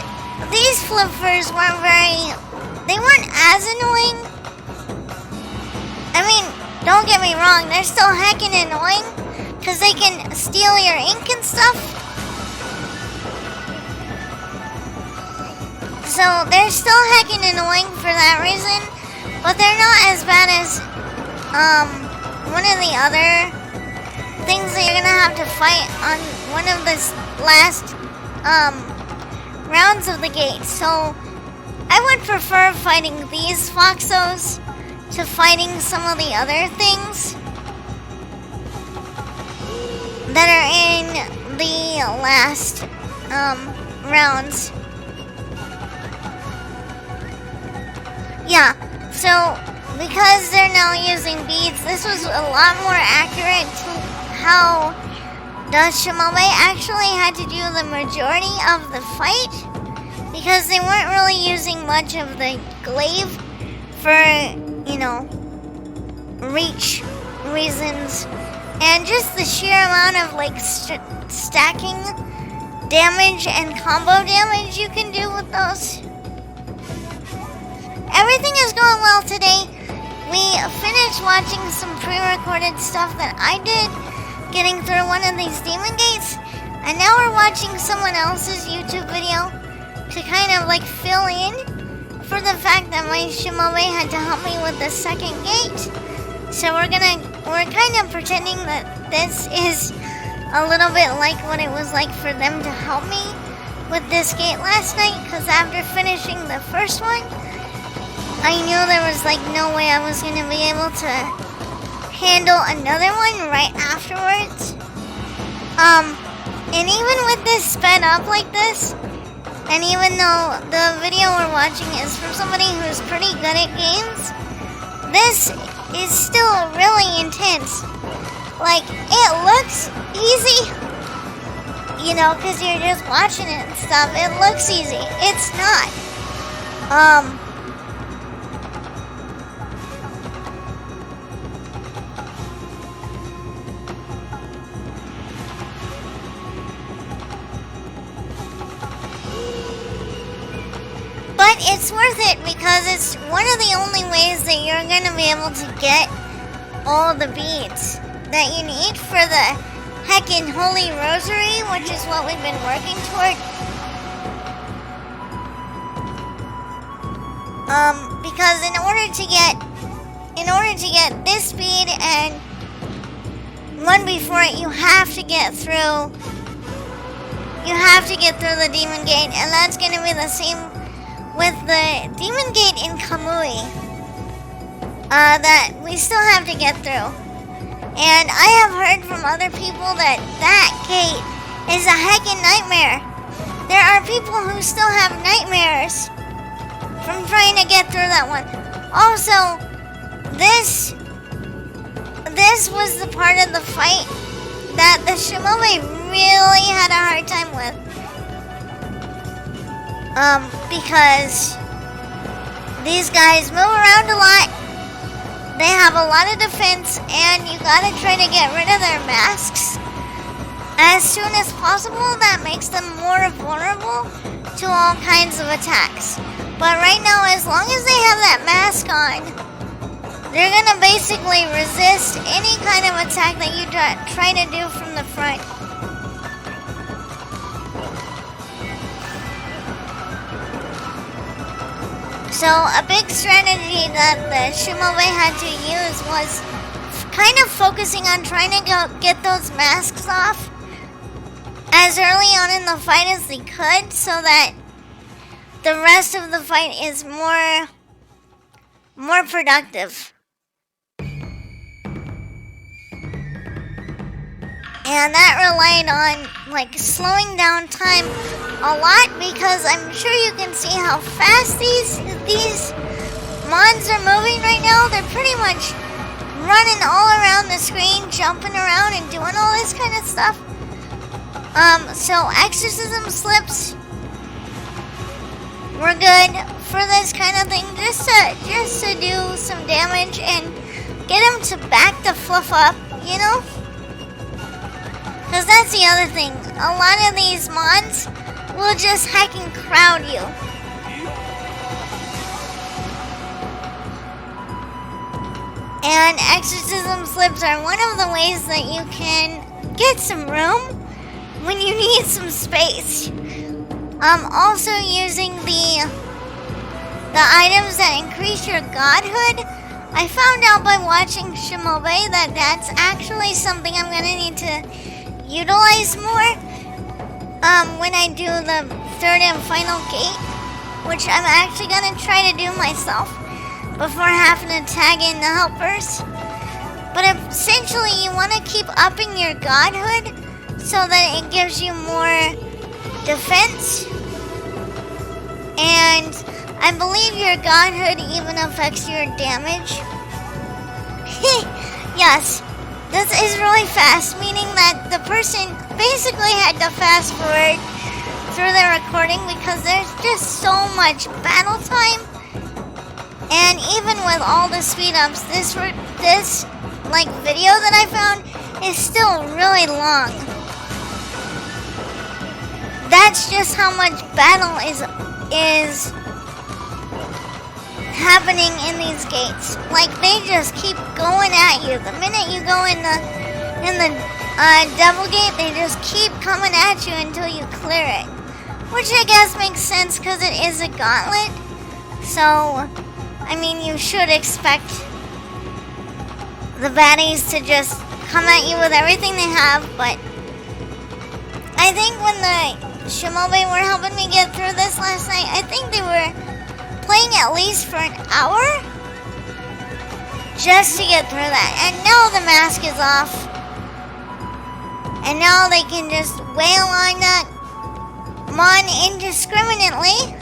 flippers weren't as annoying. I mean, don't get me wrong, they're still heckin' annoying because they can steal your ink and stuff. So they're still heckin' annoying for that reason, but they're not as bad as one of the other things that you're gonna have to fight on one of the last rounds of the gate. So I would prefer fighting these Foxos to fighting some of the other things that are in the last rounds. Yeah, so because they're now using beads, this was a lot more accurate to how the Shimobe actually had to do the majority of the fight, because they weren't really using much of the glaive for, you know, reach reasons, and just the sheer amount of like stacking damage and combo damage you can do with those. Everything is going well today. We finished watching some pre-recorded stuff that I did, getting through one of these demon gates, and now we're watching someone else's YouTube video to kind of like fill in for the fact that my Shimobe had to help me with the second gate. So we're kind of pretending that this is a little bit like what it was like for them to help me with this gate last night, because after finishing the first one, I knew there was like no way I was going to be able to handle another one right afterwards. And even with this sped up like this, and even though the video we're watching is from somebody who's pretty good at games, this is still really intense. Like, it looks easy, you know, because you're just watching it and stuff. It looks easy. It's not. But it's worth it because it's one of the only ways that you're going to be able to get all the beads that you need for the heckin' Holy Rosary, which is what we've been working toward. Because in order to get this bead and one before it, you have to get through the demon gate, and that's going to be the same with the demon gate in Kamui that we still have to get through. And I have heard from other people that that gate is a heckin' nightmare. There are people who still have nightmares from trying to get through that one. Also, this was the part of the fight that the Shimobe really had a hard time with. Because these guys move around a lot, they have a lot of defense, and you gotta try to get rid of their masks as soon as possible. That makes them more vulnerable to all kinds of attacks. But right now, as long as they have that mask on, they're gonna basically resist any kind of attack that you try to do from the front. So a big strategy that the Shimobe had to use was kind of focusing on trying to get those masks off as early on in the fight as they could, so that the rest of the fight is more productive. And that relied on like slowing down time a lot, because I'm sure you can see how fast these Mons are moving right now. They're pretty much running all around the screen, jumping around and doing all this kind of stuff. So exorcism slips were good for this kind of thing, just to do some damage and get them to back the fluff up, you know? Because that's the other thing. A lot of these Mons will just heckin' crowd you. And exorcism slips are one of the ways that you can get some room when you need some space. Also using the items that increase your godhood. I found out by watching Shimobe that that's actually something I'm gonna need to utilize more when I do the third and final gate, which I'm actually gonna try to do myself before having to tag in the helpers. But essentially you want to keep upping your godhood so that it gives you more defense, and I believe your godhood even affects your damage. Yes, this is really fast, meaning that the person basically had to fast forward through the recording because there's just so much battle time And even with all the speed ups, this like video that I found is still really long. That's just how much battle is happening in these gates. Like they just keep going at you. The minute you go in the devil gate, they just keep coming at you until you clear it. Which I guess makes sense because it is a gauntlet. So, I mean, you should expect the baddies to just come at you with everything they have, but I think when the Shimobi were helping me get through this last night, I think they were playing at least for an hour just to get through that. And now the mask is off. And now they can just wail on that Mon indiscriminately.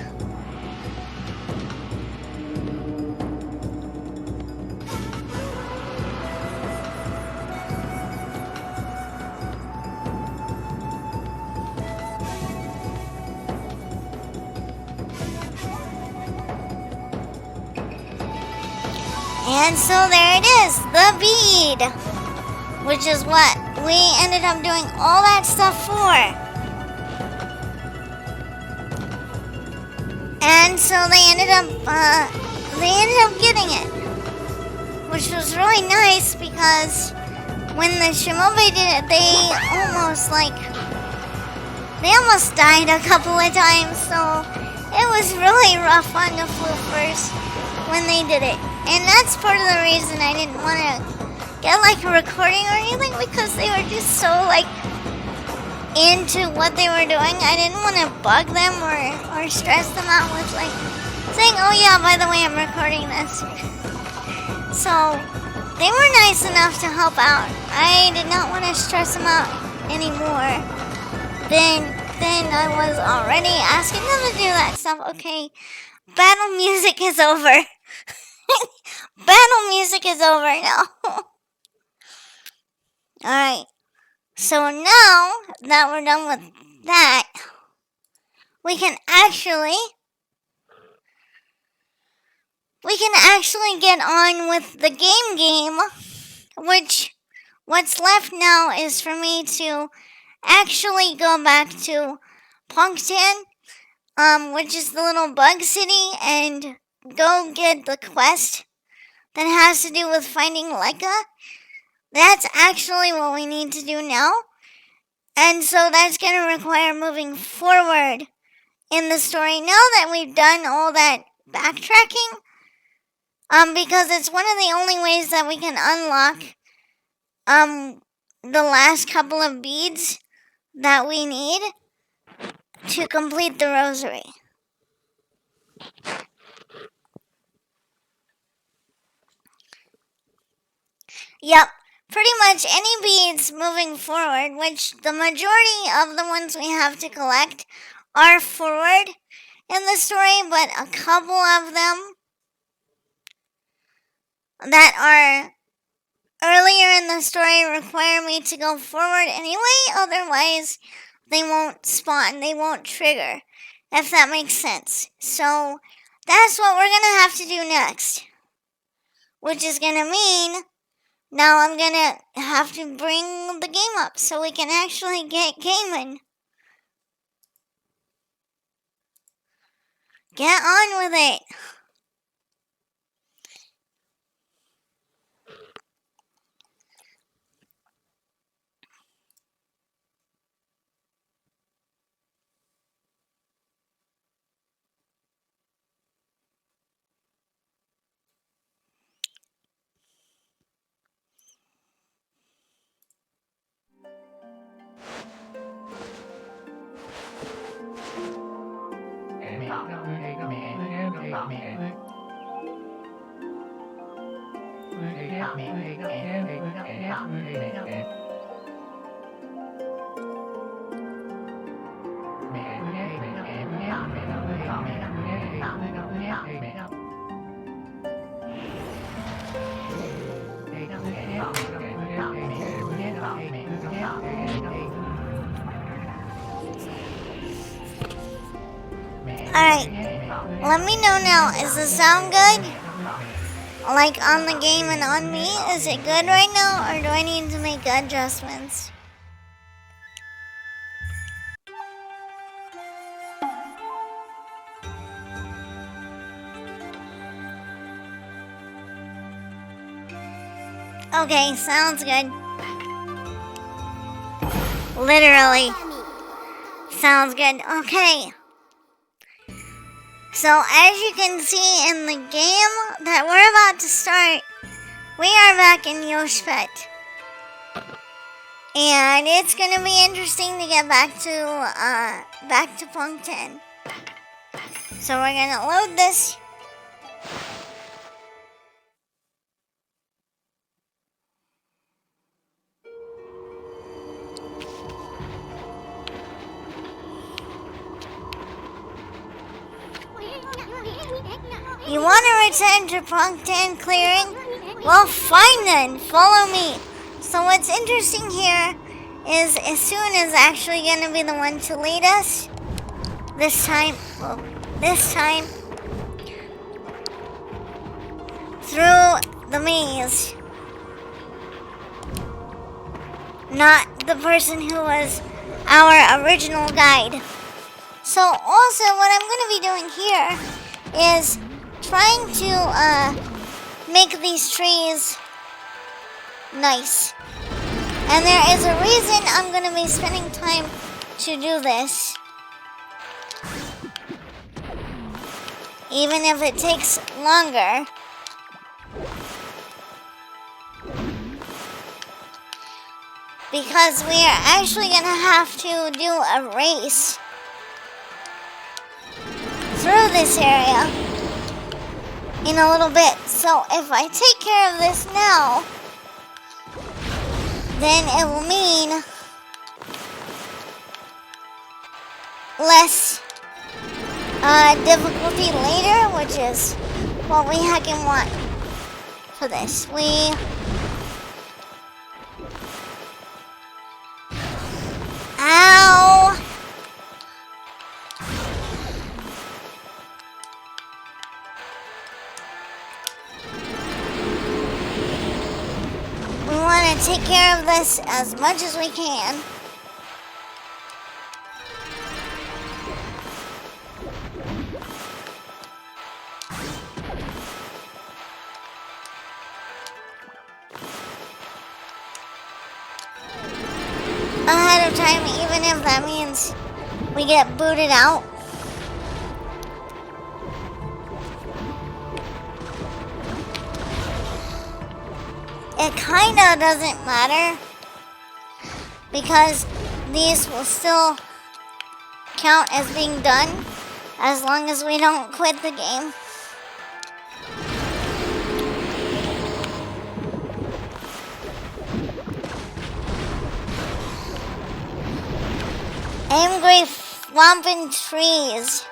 And so there it is, the bead, which is what we ended up doing all that stuff for. And so they ended up getting it, which was really nice because when the Shimobi did it, they almost died a couple of times. So it was really rough on the Floofers when they did it. And that's part of the reason I didn't want to get like a recording or anything, because they were just so like into what they were doing. I didn't want to bug them or stress them out with like saying, oh yeah, by the way, I'm recording this. So they were nice enough to help out. I did not want to stress them out anymore than I was already asking them to do that stuff. Okay, battle music is over. Battle music is over now. Alright. So now that we're done with that, we can actually get on with the game, which what's left now is for me to actually go back to Punkton, which is the little bug city, and go get the quest that has to do with finding Leica. That's actually what we need to do now. And so that's going to require moving forward in the story now that we've done all that backtracking. Because it's one of the only ways that we can unlock the last couple of beads that we need to complete the rosary. Yep, pretty much any beads moving forward, which the majority of the ones we have to collect are forward in the story, but a couple of them that are earlier in the story require me to go forward anyway, otherwise they won't spawn, they won't trigger, if that makes sense. So that's what we're going to have to do next, which is going to mean now I'm going to have to bring the game up so we can actually get gaming. Get on with it. Alright, let me know now, is the sound good? like on the game and on me? Is it good right now, or do I need to make adjustments? Okay, sounds good. Literally. Sounds good. Okay. So, as you can see in the game that we're about to start, we are back in Yoshpet. And it's gonna be interesting to get back to Punk 10. So we're gonna load this. You want to return to Punk 10 clearing? Well, fine then. Follow me. So what's interesting here is Isun is actually going to be the one to lead us. This time through the maze. Not the person who was our original guide. So also what I'm going to be doing here is trying to make these trees nice. And there is a reason I'm going to be spending time to do this. Even if it takes longer. Because we are actually going to have to do a race through this area in a little bit. So if I take care of this now, then it will mean less difficulty later, which is what we heckin' want for this. Ow! We want to take care of this as much as we can. Ahead of time, even if that means we get booted out. It kinda doesn't matter because these will still count as being done as long as we don't quit the game. Angry flomping trees.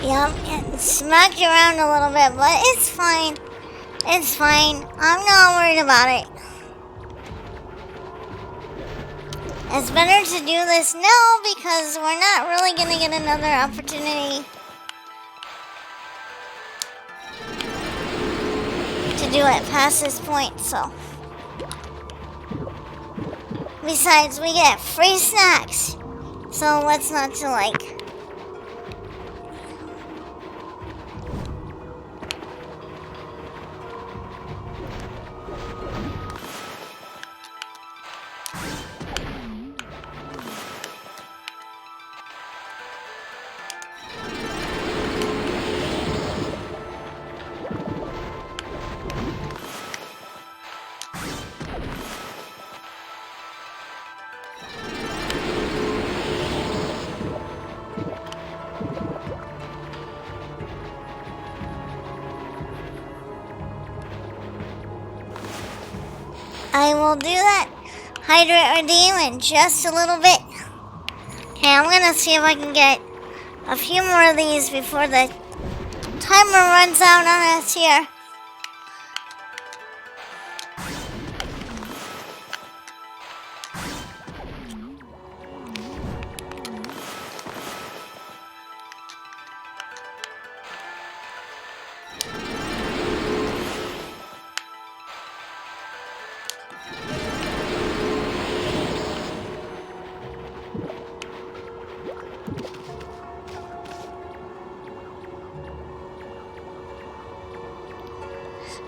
Yep, it smacked around a little bit, but it's fine. It's fine. I'm not worried about it. It's better to do this now because we're not really going to get another opportunity to do it past this point, so. Besides, we get free snacks. So what's not to like? I will do that. Hydrate redeem in just a little bit. Okay, I'm gonna see if I can get a few more of these before the timer runs out on us here.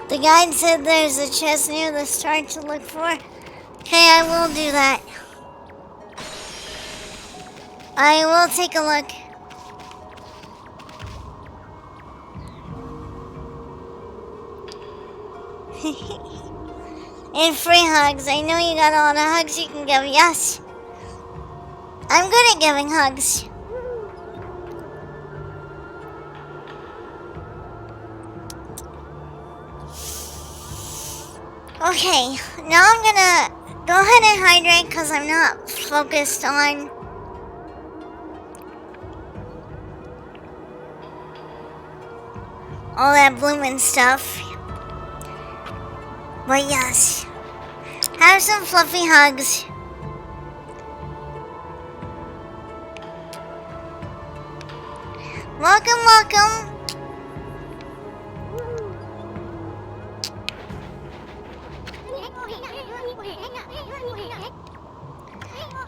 The guide said there's a chest near the start to look for. Okay, I will do that. I will take a look. And free hugs. I know you got all the hugs you can give. Yes. I'm good at giving hugs. Okay, now I'm gonna go ahead and hydrate because I'm not focused on all that blooming stuff. But yes, have some fluffy hugs. Welcome, welcome.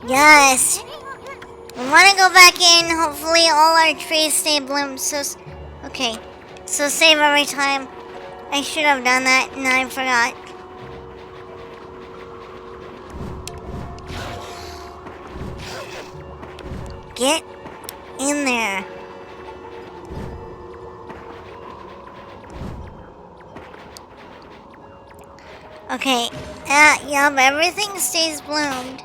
Yes. We want to go back in. Hopefully all our trees stay bloomed. So, okay. So save every time. I should have done that and I forgot. Get in there. Okay. Yup, everything stays bloomed.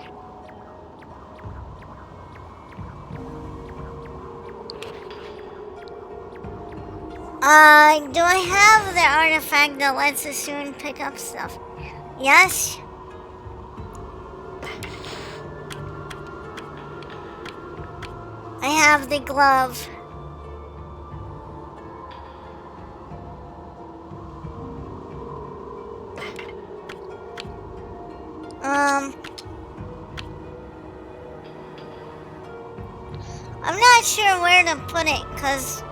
Do I have the artifact that lets us soon pick up stuff? Yes. I have the glove. I'm not sure where to put it, because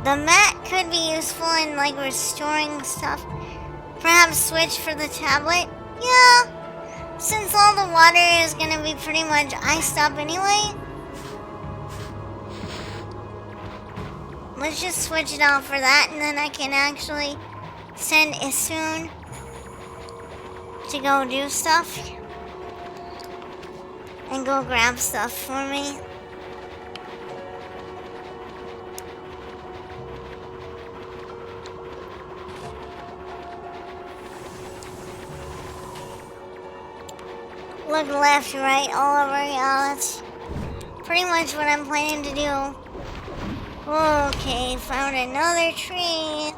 the mat could be useful in like restoring stuff. Perhaps switch for the tablet? Yeah, since all the water is gonna be pretty much iced up anyway. Let's just switch it out for that, and then I can actually send Isun to go do stuff and go grab stuff for me. Look left, right, all over. Yeah, that's pretty much what I'm planning to do. Okay, found another tree.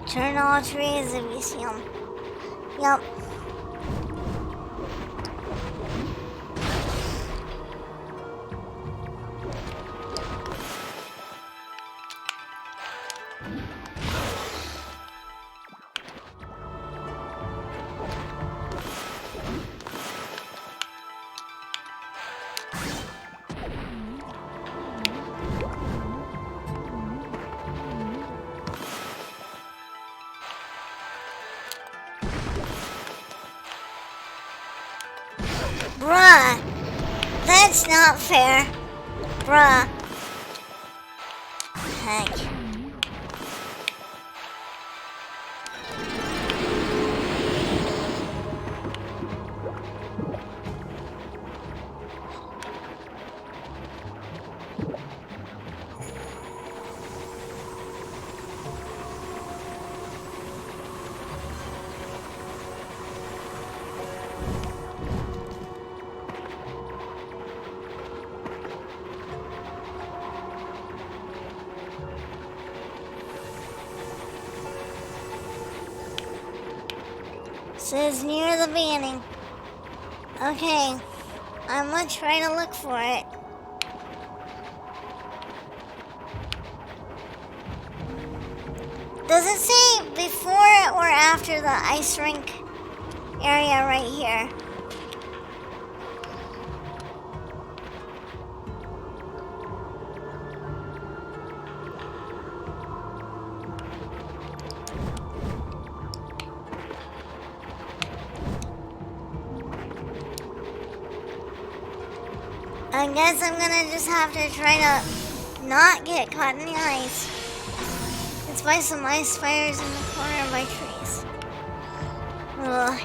Turn all trees if you see them. Yup. Bruh. That's not fair. Bruh. Heck. Says near the beginning. Okay, I'm gonna try to look for it. Does it say before or after the ice rink area right here? I guess I'm gonna just have to try to not get caught in the ice. It's by some ice fires in the corner by trees. Ugh.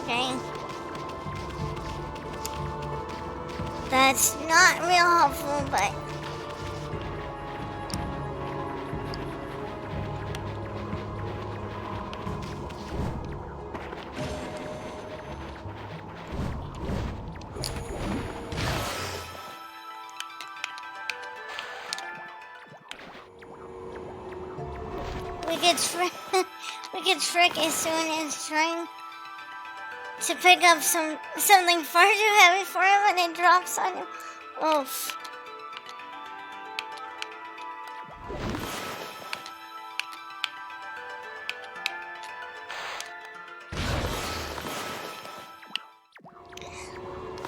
Okay. That's not real helpful, but... we could trick as soon as trying to pick up something far too heavy for him and it drops on him. Oof.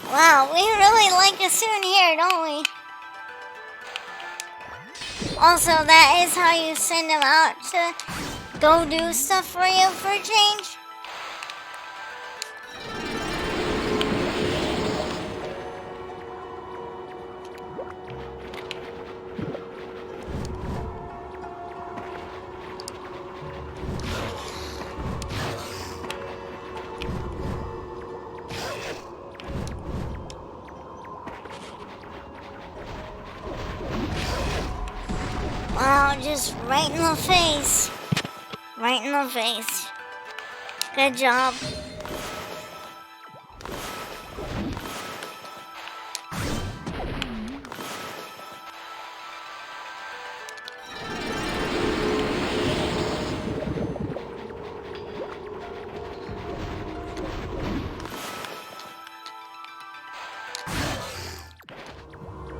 Wow, we really like Asun here, don't we? Also, that is how you send him out to go do stuff for you for a change. Wow, just right in the face. Right in the face. Good job.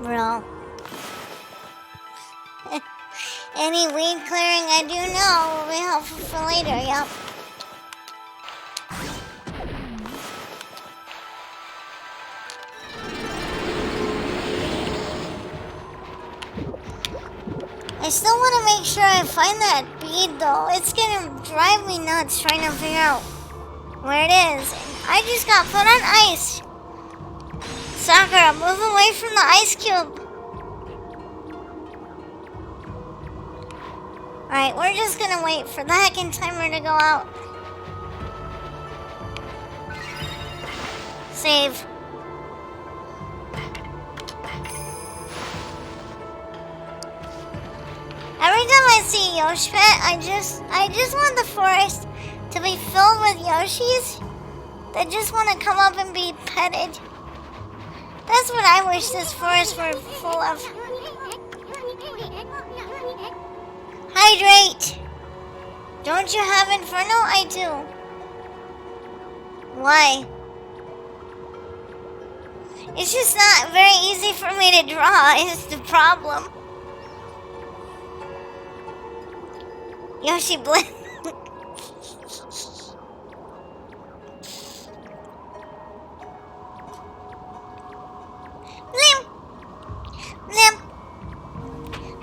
Bro. Any weed clearing I do know will be helpful for later, yup. I still want to make sure I find that bead though. It's gonna drive me nuts trying to figure out where it is. I just got put on ice. Sakura, move away from the ice cube. Alright, we're just gonna wait for the heckin' timer to go out. Save. Every time I see Yoshi Pet, I just want the forest to be filled with Yoshis that just want to come up and be petted. That's what I wish this forest were full of. Hydrate! Don't you have Inferno? I do. Why? It's just not very easy for me to draw, is the problem. Yoshi Blend.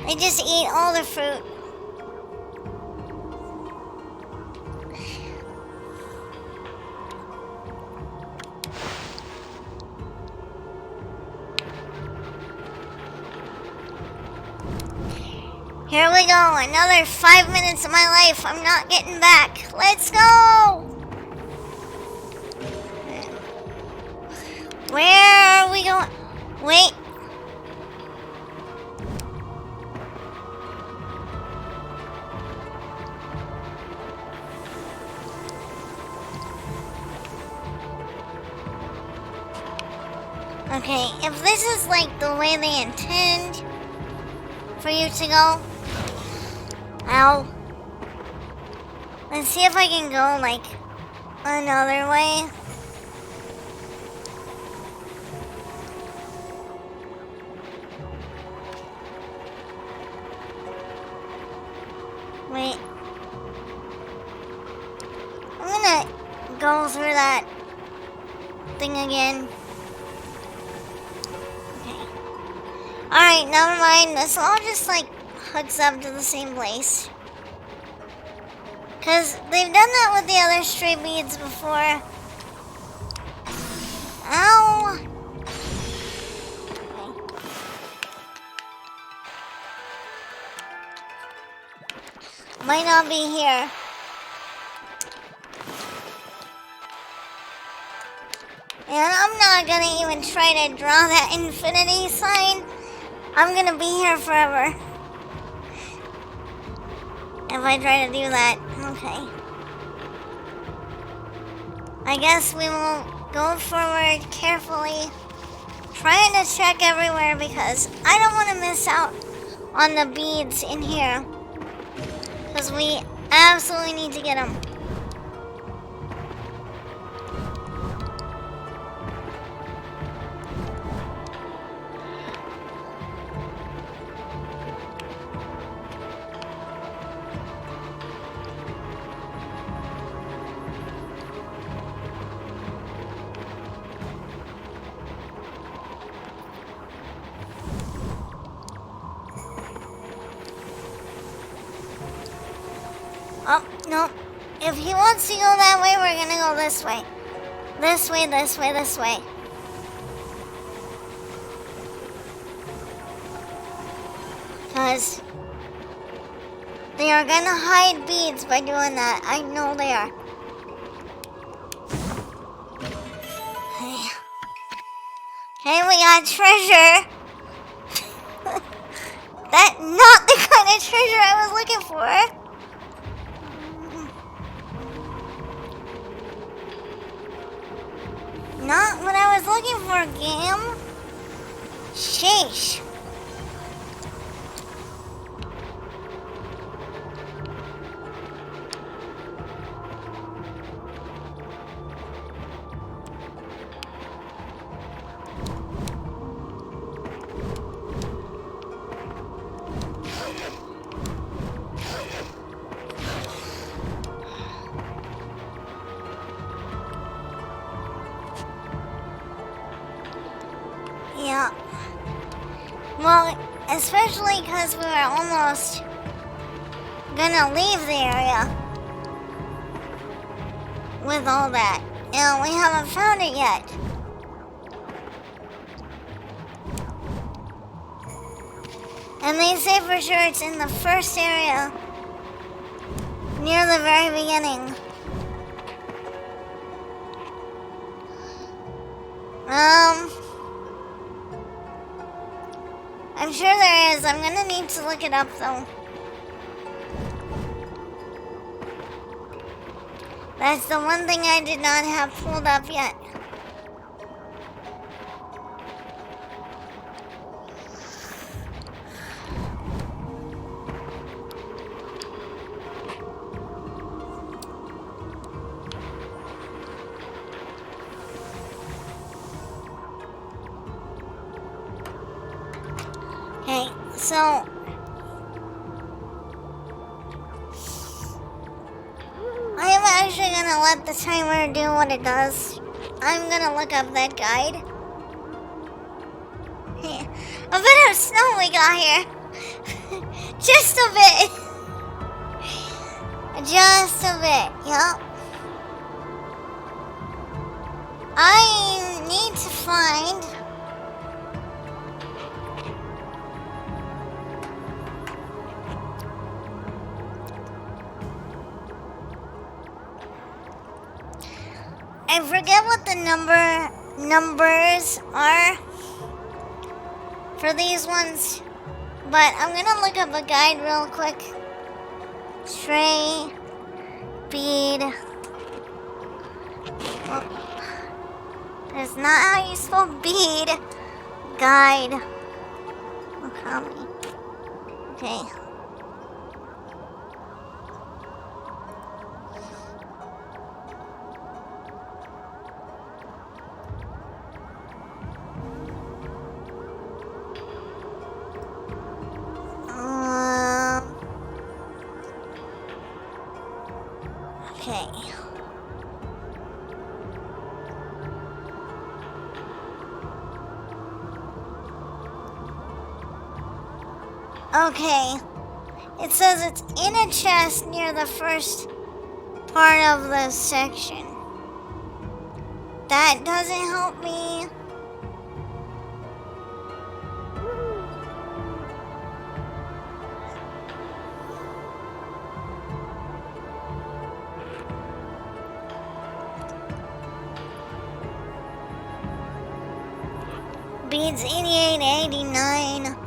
They just eat all the fruit. Here we go. Another 5 minutes of my life I'm not getting back. Let's go. Where are we going? Wait. Okay, if this is like the way they intend for you to go. Ow. Let's see if I can go like another way. Wait. I'm gonna go through that thing again. Okay. Alright, never mind. This all just like hooks up to the same place. Cause they've done that with the other stray beads before. Ow! Okay. Might not be here. And I'm not gonna even try to draw that infinity sign. I'm gonna be here forever. If I try to do that, okay. I guess we will go forward carefully, trying to check everywhere because I don't want to miss out on the beads in here. Because we absolutely need to get them. Oh, no. If he wants to go that way, we're gonna go this way. This way, this way, this way. Because they are gonna hide beads by doing that. I know they are. Okay, we got treasure. That's not the kind of treasure I was looking for. Not what I was looking for, game. Sheesh. Yeah. Well, especially because we were almost gonna leave the area with all that. And we haven't found it yet. And they say for sure it's in the first area near the very beginning. I'm sure there is. I'm gonna need to look it up though. That's the one thing I did not have pulled up yet. Okay, so I am actually gonna let the timer do what it does. I'm gonna look up that guide. A bit of snow we got here. Just a bit. Just a bit, yup. I need to find I forget what the numbers are for these ones, but I'm gonna look up a guide real quick. Stray bead. Oh, that's not how you spell bead. Guide. Okami. Okay. Okay. Okay. It says it's in a chest near the first part of the section. That doesn't help me. Beads 88, 89.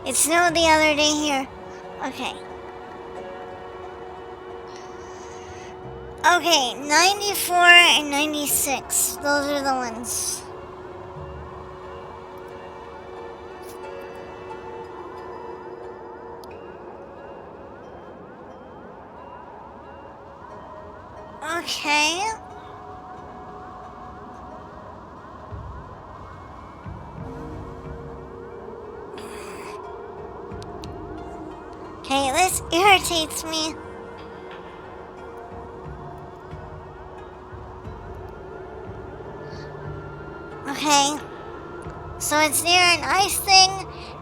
It snowed the other day here. Okay. Okay, 94 and 96. Those are the ones. Okay. Okay, this irritates me. Okay. So it's near an ice thing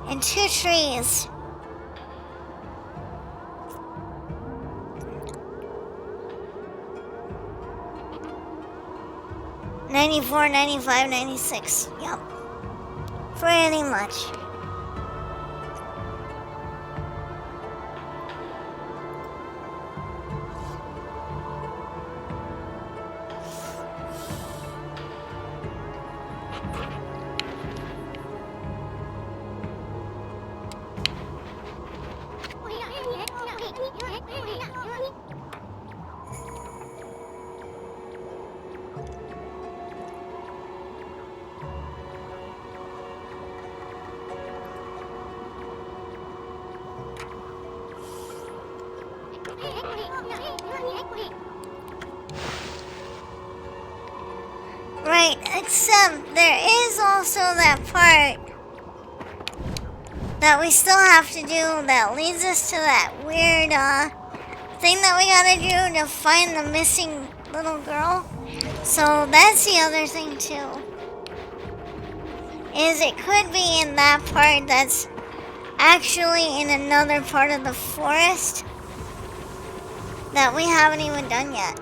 and 2 trees. '94, '95, '96. Yep. Pretty much. Right, except there is also that part that we still have to do that leads us to that weird thing that we gotta do to find the missing little girl. So that's the other thing too. Is it could be in that part that's actually in another part of the forest that we haven't even done yet.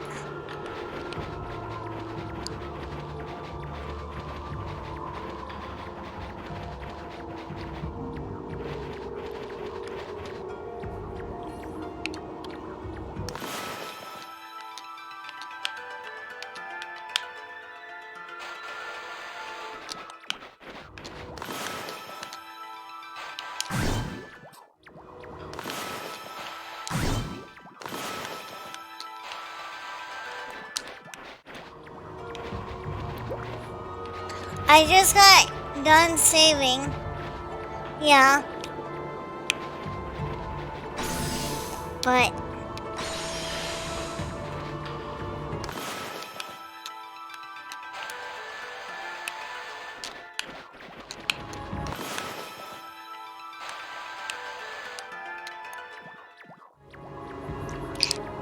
I just got done saving. Yeah. But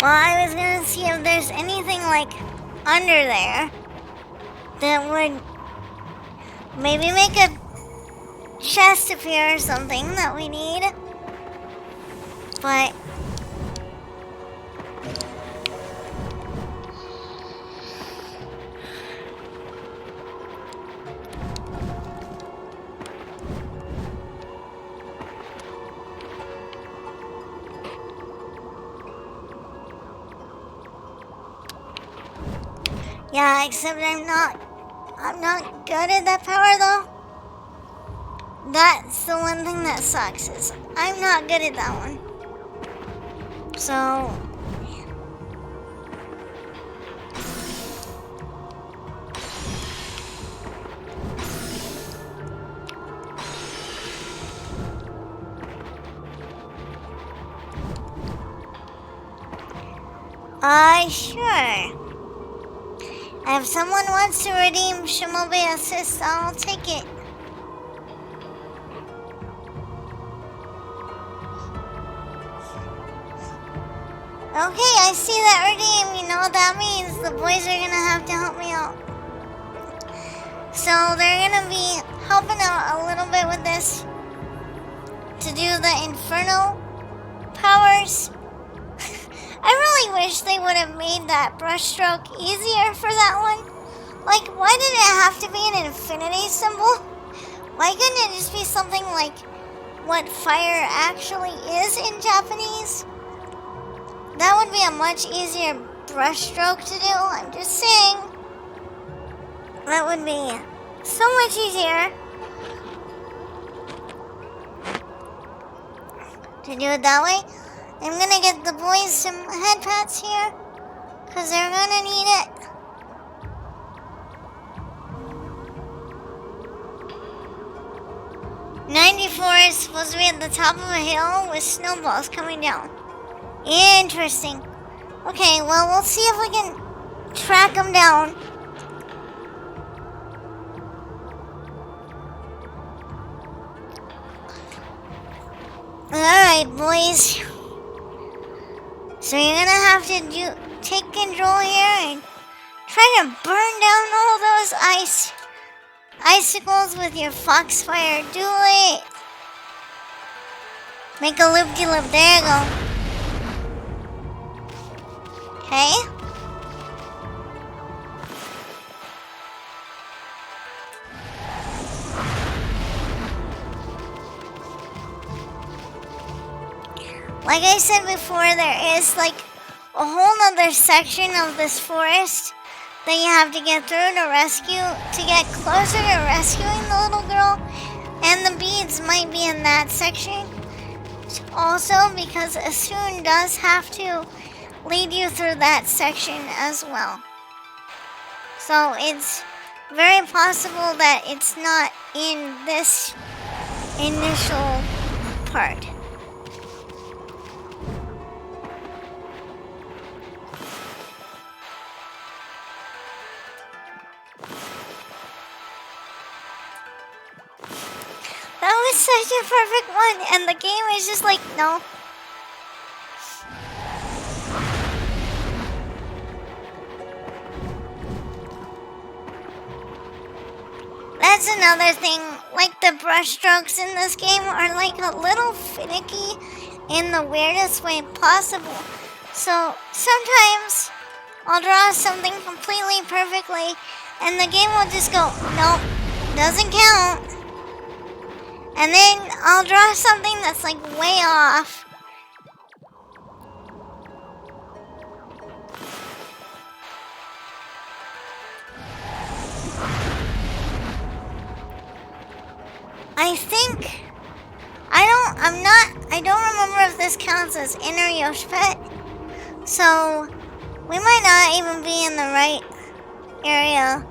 well, I was gonna see if there's anything like under there that would maybe make a chest appear or something that we need. But Yeah, except I'm not good at that power though. That's the one thing that sucks is I'm not good at that one. So sure. If someone wants to redeem Shimobe Assist, I'll take it. Okay, I see that redeem. You know what that means? The boys are gonna have to help me out. So they're gonna be helping out a little bit with this to do the Inferno powers. I really wish they would have made that brushstroke easier for that one. Like, why did it have to be an infinity symbol? Why couldn't it just be something like what fire actually is in Japanese? That would be a much easier brushstroke to do. I'm just saying. That would be so much easier to do it that way. I'm gonna get the boys some head pats here, because they're gonna need it. '94 is supposed to be at the top of a hill with snowballs coming down. Interesting. Okay, well, we'll see if we can track them down. Alright, boys. So you're gonna have to take control here and try to burn down all those icicles with your foxfire. Do it. Make a loop-de-loop. There you go. Okay. Like I said before, there is like a whole nother section of this forest that you have to get through to get closer to rescuing the little girl. And the beads might be in that section. Also, because Asun does have to lead you through that section as well. So it's very possible that it's not in this initial part. That was such a perfect one, and the game is just like, no. That's another thing, like the brush strokes in this game are like a little finicky in the weirdest way possible. So sometimes I'll draw something completely perfectly, and the game will just go, nope, doesn't count. And then I'll draw something that's like way off. I don't remember if this counts as inner Yoshpet. So we might not even be in the right area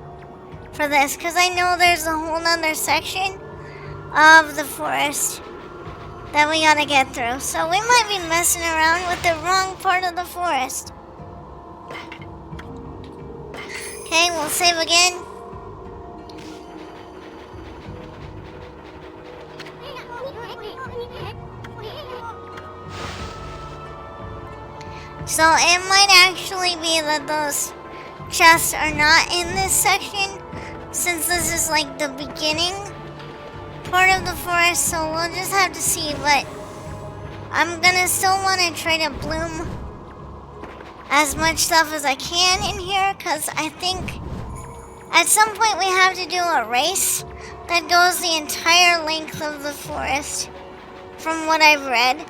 for this, because I know there's a whole nother section of the forest that we gotta get through. So we might be messing around with the wrong part of the forest. Okay, we'll save again. So it might actually be that those chests are not in this section, since this is like the beginning part of the forest, so we'll just have to see. But I'm gonna still want to try to bloom as much stuff as I can in here, because I think at some point we have to do a race that goes the entire length of the forest, from what I've read.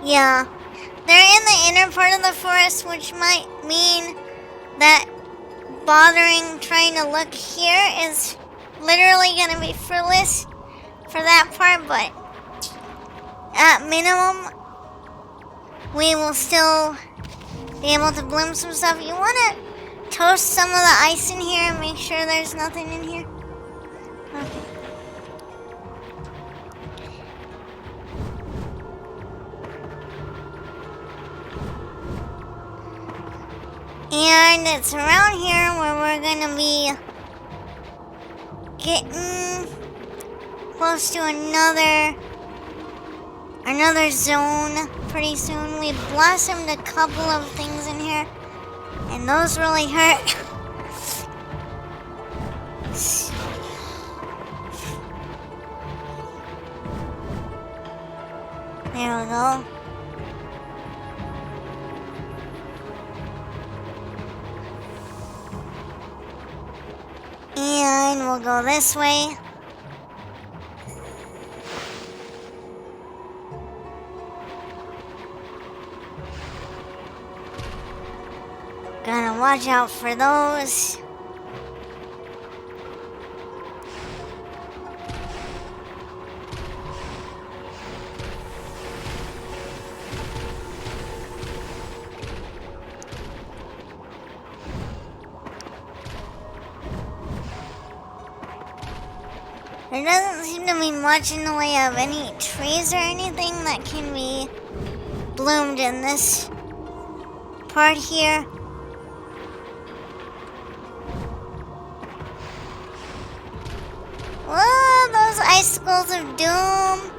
Yeah. They're in the inner part of the forest, which might mean that bothering trying to look here is literally going to be fruitless for that part, but at minimum, we will still be able to bloom some stuff. You want to toast some of the ice in here and make sure there's nothing in here? Okay. And it's around here where we're gonna be getting close to another zone pretty soon. We blossomed a couple of things in here, and those really hurt. There we go. And we'll go this way. Gotta watch out for those. There doesn't seem to be much in the way of any trees or anything that can be bloomed in this part here. Whoa, those icicles of doom.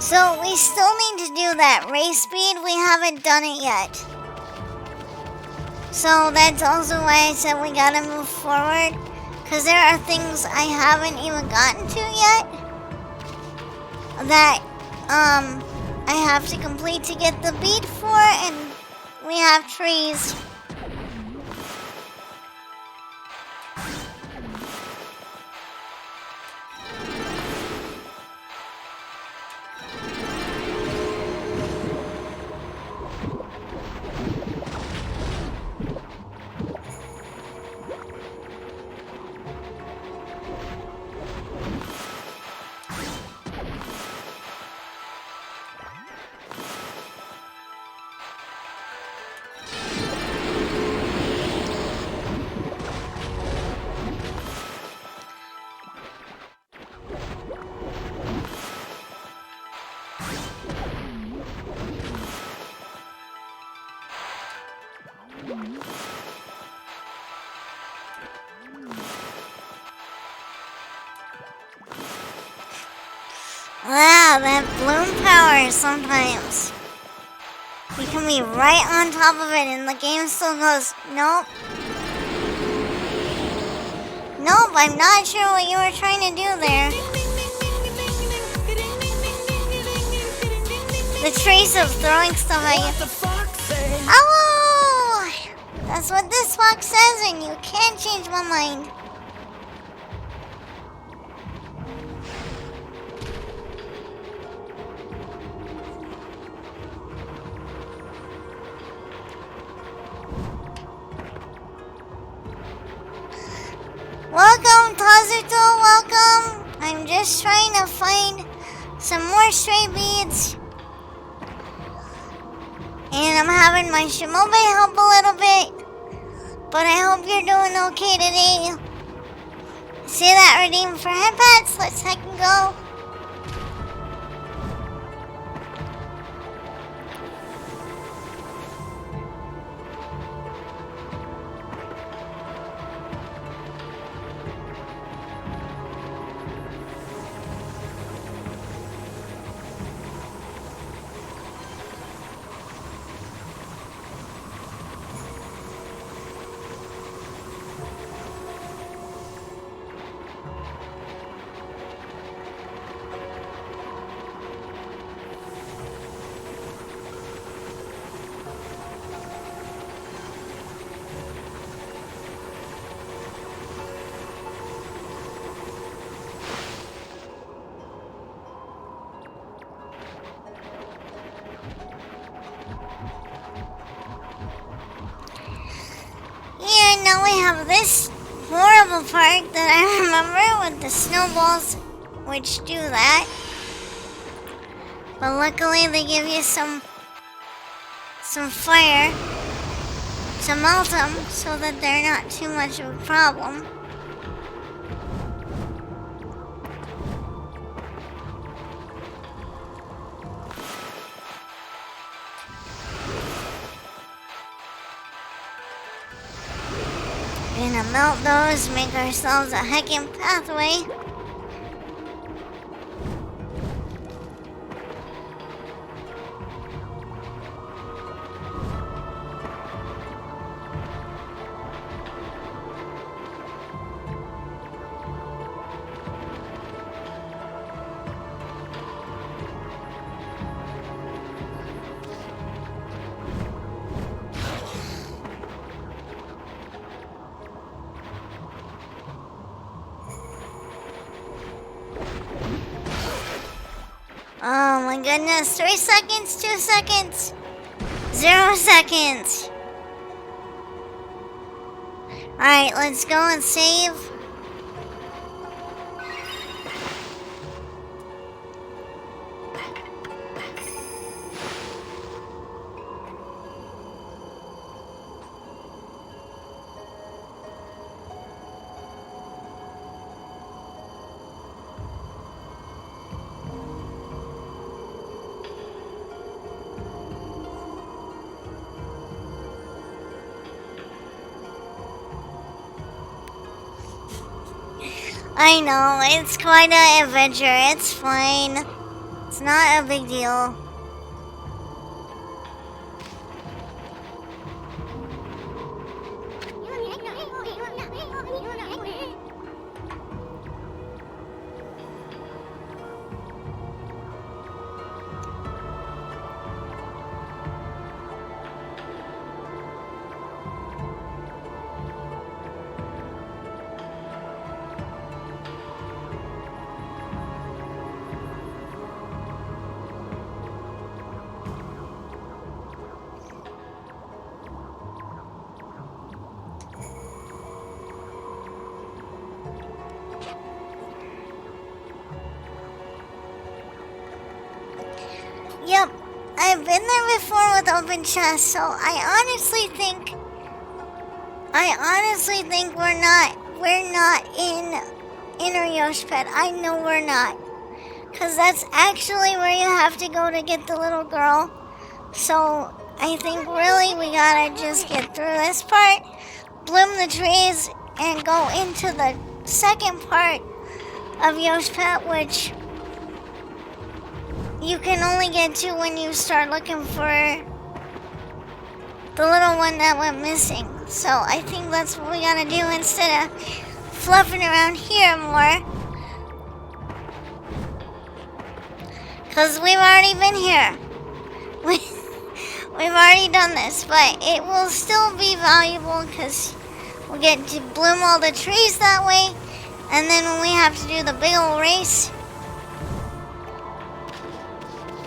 So we still need to do that race speed. We haven't done it yet. So that's also why I said we gotta move forward. Because there are things I haven't even gotten to yet. That I have to complete to get the bead for. And we have trees. Wow, that bloom power sometimes. You can be right on top of it and the game still goes, nope. Nope, I'm not sure what you were trying to do there. The trace of throwing stuff at you. Oh! That's what this box says and you can't change my mind. Welcome, Tazuto, welcome. I'm just trying to find some more stray beads. And I'm having my Shimobe help a little bit. But I hope you're doing okay today. See that redeem for head pats? Let's heck and go. have this horrible part that I remember with the snowballs, which do that. But luckily they give you some fire to melt them so that they're not too much of a problem. We're gonna melt those, make ourselves a heckin' pathway. Oh my goodness, 3 seconds, 2 seconds, 0 seconds. Alright, let's go and save. I know, it's quite an adventure. It's fine. It's not a big deal. Yep, I've been there before with open chests, so I honestly think we're not in Inner Yosh Pet. I know we're not, cause that's actually where you have to go to get the little girl. So I think really we gotta just get through this part, bloom the trees, and go into the second part of Yosh Pet, which you can only get to when you start looking for the little one that went missing. So I think that's what we gotta do instead of fluffing around here more. Cause we've already been here. We've already done this, but it will still be valuable because we'll get to bloom all the trees that way. And then when we have to do the big old race,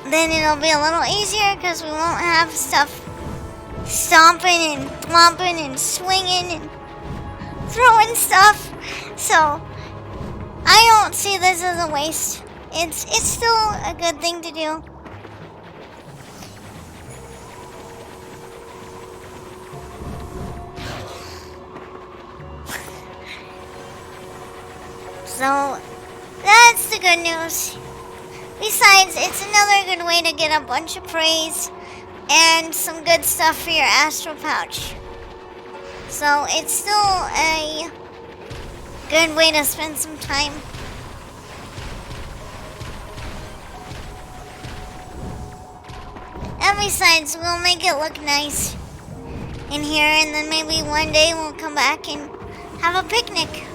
then it'll be a little easier because we won't have stuff stomping and thwomping and swinging and throwing stuff. So I don't see this as a waste. It's still a good thing to do. So that's the good news. Besides, it's another good way to get a bunch of praise and some good stuff for your astral pouch. So it's still a good way to spend some time. And besides, we'll make it look nice in here, and then maybe one day we'll come back and have a picnic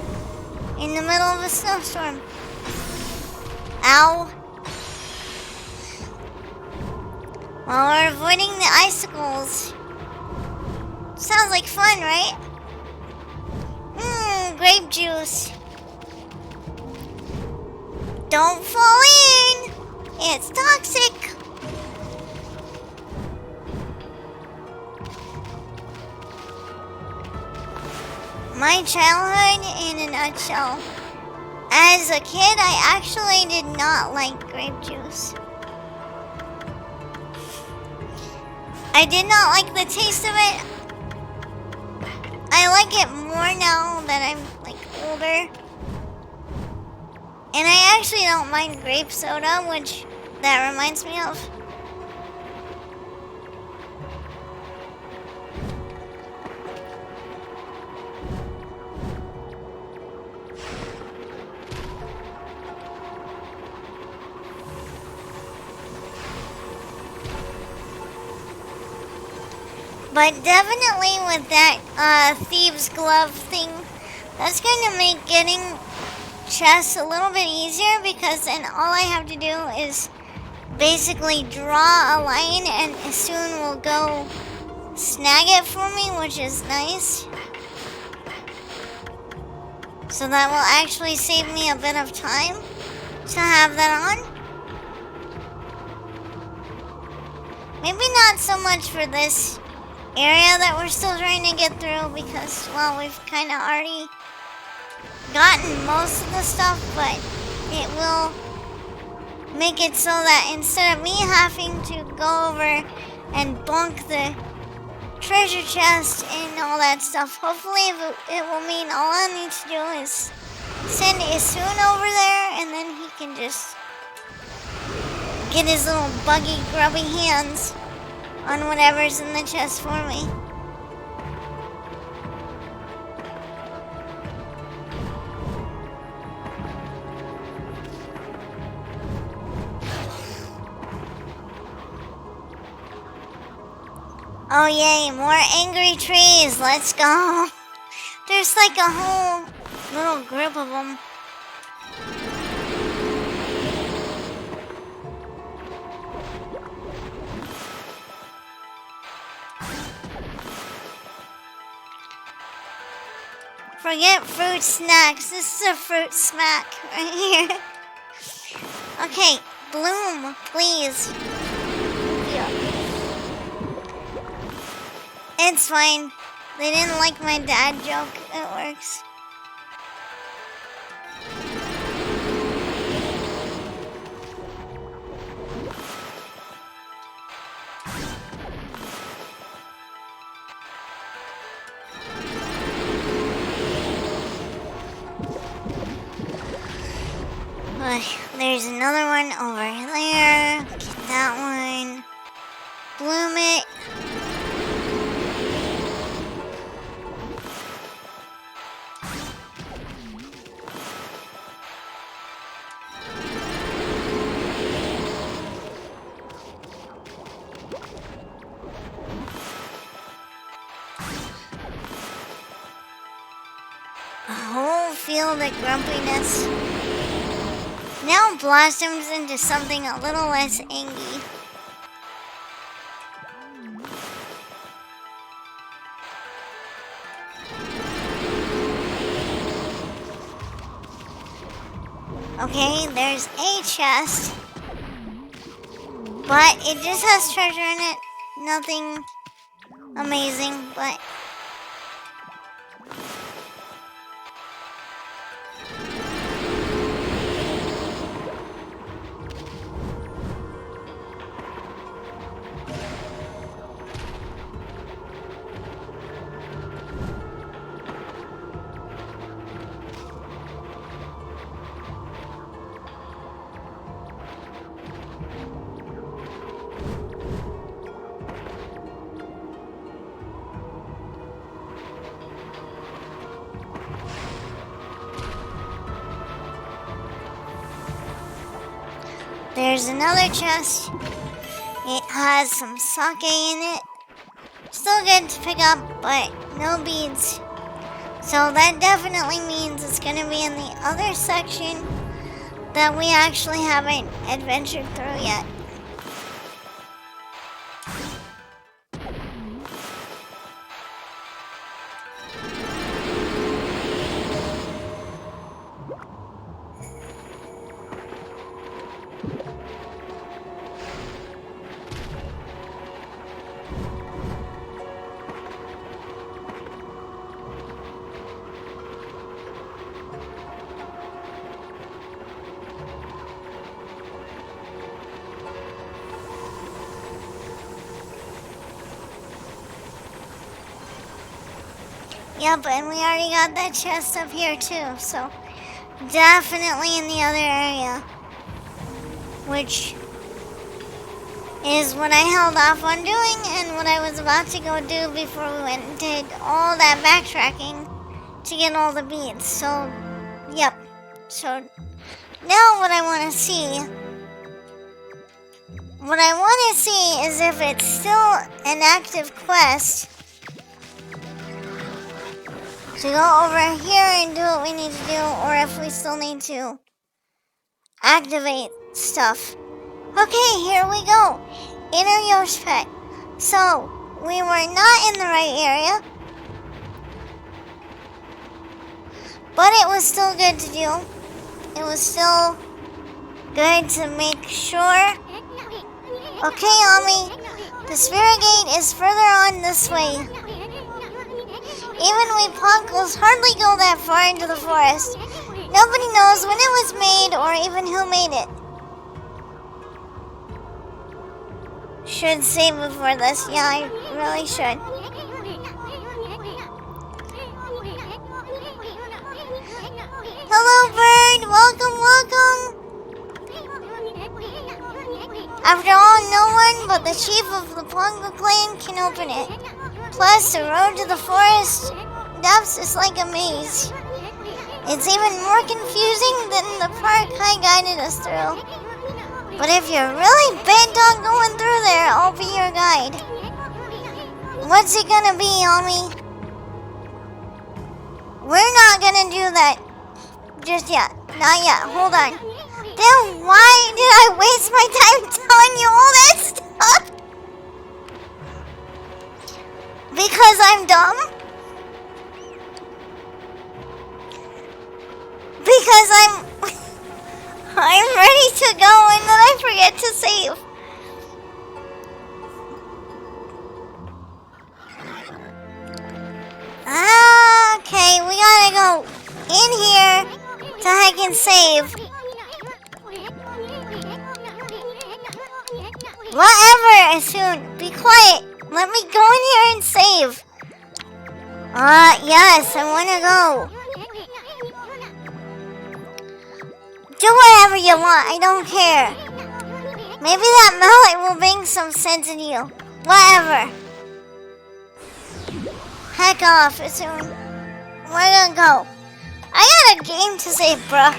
in the middle of a snowstorm. Ow. While we're avoiding the icicles. Sounds like fun, right? Grape juice. Don't fall in. It's toxic. my childhood in a nutshell. As a kid, I actually did not like grape juice. I did not like the taste of it. I like it more now that I'm like older. And I actually don't mind grape soda, which that reminds me of. But definitely with that thieves glove thing, that's going to make getting chests a little bit easier, because then all I have to do is basically draw a line and it soon will go snag it for me, which is nice. So that will actually save me a bit of time to have that on. Maybe not so much for this area that we're still trying to get through, because, well, we've kind of already gotten most of the stuff, but it will make it so that instead of me having to go over and bonk the treasure chest and all that stuff, hopefully it will mean all I need to do is send Isun over there, and then he can just get his little buggy grubby hands on whatever's in the chest for me. Oh yay, more angry trees, let's go. There's like a whole little group of them. Forget fruit snacks, this is a fruit smack right here. Okay, bloom, please. It's fine. They didn't like my dad joke. It works. There's another one over there. Get that one. Bloom it. A whole field of grumpiness. Now blossoms into something a little less angry. Okay, there's a chest, but it just has treasure in it. Nothing amazing, but there's another chest. It has some sake in it. Still good to pick up, but no beads. So that definitely means it's going to be in the other section that we actually haven't adventured through yet. Yep, and we already got that chest up here too, so definitely in the other area. Which is what I held off on doing and what I was about to go do before we went and did all that backtracking to get all the beads. So, yep. So, now what I want to see... What I want to see is if it's still an active quest to go over here and do what we need to do, or if we still need to activate stuff. Okay, here we go. Inner Yosh Pet. So, we were not in the right area, but it was still good to do. It was still good to make sure. Okay, Ami, the spirit gate is further on this way. Even we punkles hardly go that far into the forest. Nobody knows when it was made or even who made it. Should save before this. Yeah, I really should. Hello, bird. Welcome, welcome. After all, no one but the chief of the Pongo clan can open it. Plus, the road to the forest depths is like a maze. It's even more confusing than the park Kai guided us through. But if you're really bent on going through there, I'll be your guide. What's it gonna be, Ami? We're not gonna do that just yet. Not yet. Hold on. Then why did I waste my time telling you all that stuff? Because I'm dumb? Because I'm ready to go and then I forget to save. Okay, we gotta go in here so I can save. Whatever, soon. Be quiet. Let me go in here and save. Yes, I wanna go. Do whatever you want, I don't care. Maybe that mallet will bring some sense in you. Whatever. Heck off, soon. We're gonna go. I got a game to save, bruh.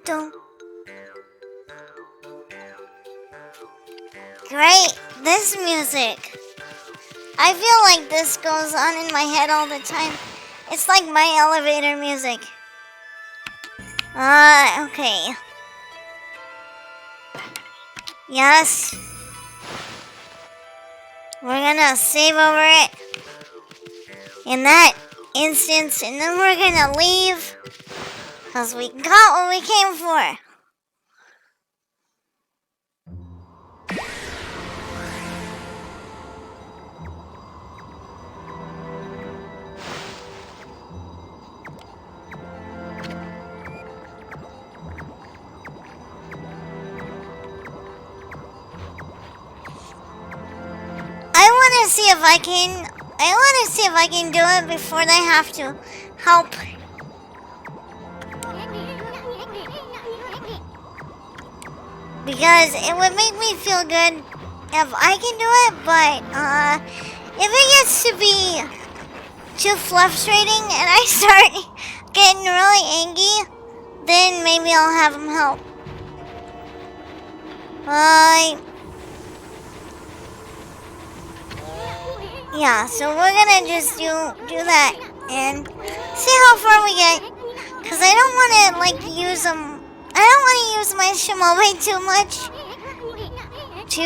Do. Great, this music. I feel like this goes on in my head all the time. It's like my elevator music. Okay. Yes. We're gonna save over it in that instance, and then we're gonna leave. Because we got what we came for. I want to see if I can do it before they have to help. Because it would make me feel good if I can do it, but if it gets to be too frustrating and I start getting really angry, then maybe I'll have him help. Yeah, so we're gonna just do that and see how far we get. Cause I don't wanna use them. I don't want to use my shimobe too much to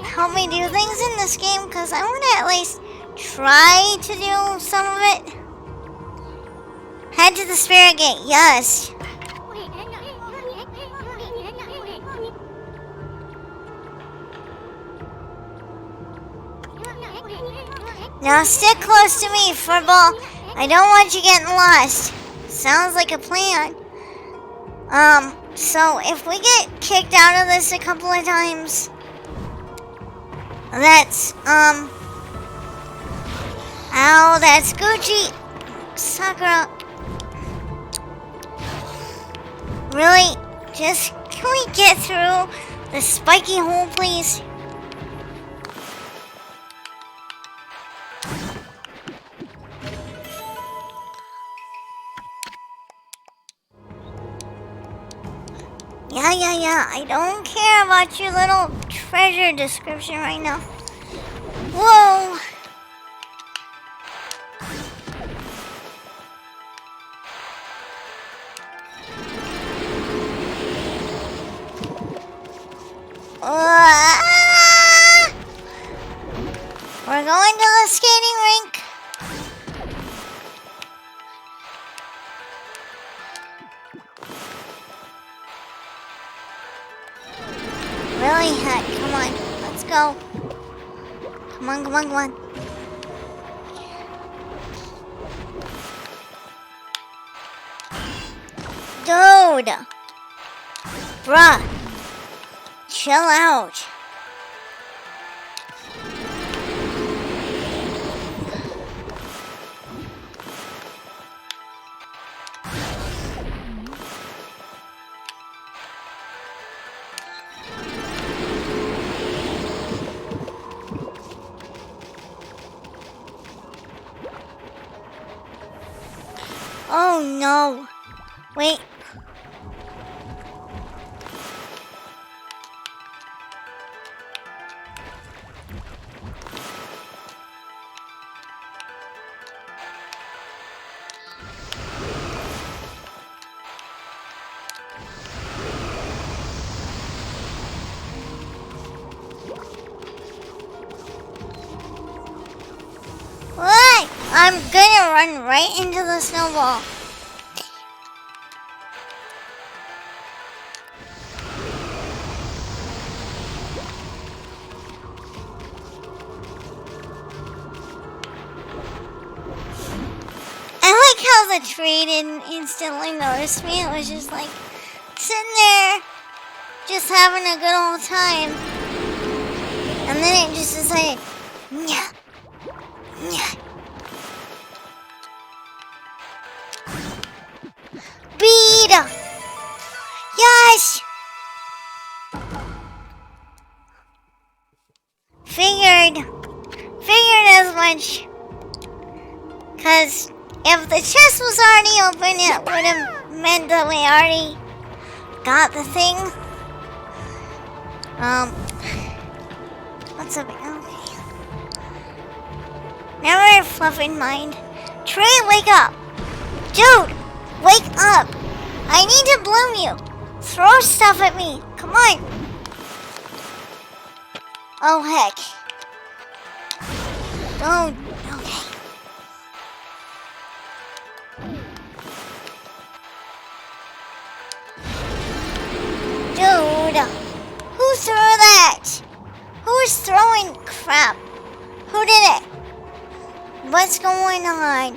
help me do things in this game, because I want to at least try to do some of it. Head to the spirit gate, yes. Now stick close to me, furball, I don't want you getting lost. Sounds like a plan. So if we get kicked out of this a couple of times, that's, ow, that's Gucci. Sakura. Really? Just, can we get through the spiky hole, please? Yeah. I don't care about your little treasure description right now. Whoa! We're going to the skating rink. Really? Heck, come on. Let's go. Come on. Dude. Bruh. Chill out. Oh no. Wait. What? I'm gonna run right into the snowball. I like how the tree didn't instantly notice me. It was just like sitting there, just having a good old time. And then it just decided, nyah. Beat! Yes! Figured as much. Cause if the chest was already open, it would have meant that we already got the thing. What's up? Okay. Never fluffing mind. Trey, wake up! Dude, wake up! I need to bloom you. Throw stuff at me. Come on. Oh heck. Oh, okay. Dude, who threw that? Who's throwing crap? Who did it? What's going on?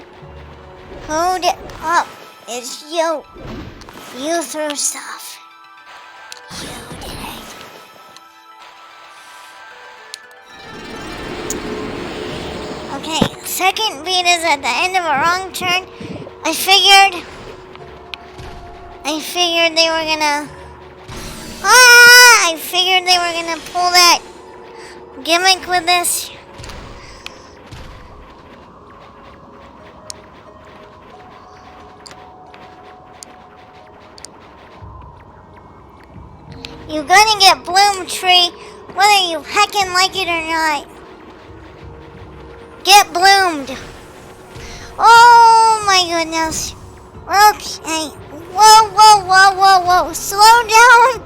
Who did? Oh, it's you. You threw stuff. You did it. Okay, second beat is at the end of a wrong turn. I figured they were gonna. I figured they were gonna pull that gimmick with this. You're gonna get bloom, Tree, whether you heckin' like it or not. Get bloomed. Oh my goodness. Okay. Whoa. Slow down.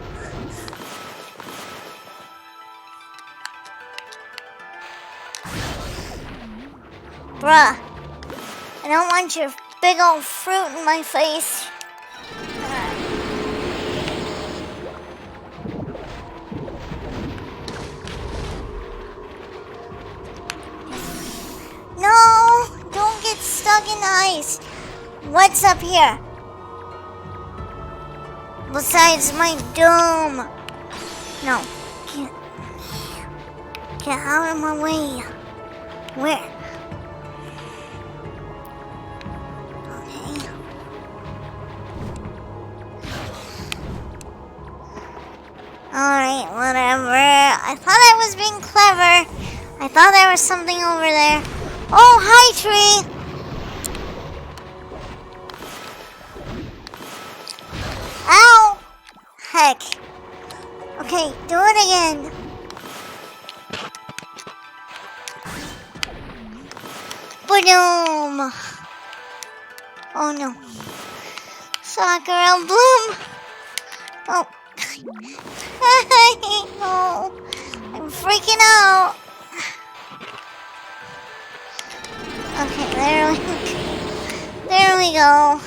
Bruh. I don't want your big old fruit in my face. No, don't get stuck fucking nice. What's up here? Besides my dome. No. Get out of my way. Where? Okay. Alright, whatever. I thought I was being clever. I thought there was something over there. Oh, hi, tree. Ow! Heck. Okay, do it again. Boom! Oh no. Sakura Bloom! Oh. No. I'm freaking out. Okay, there we go.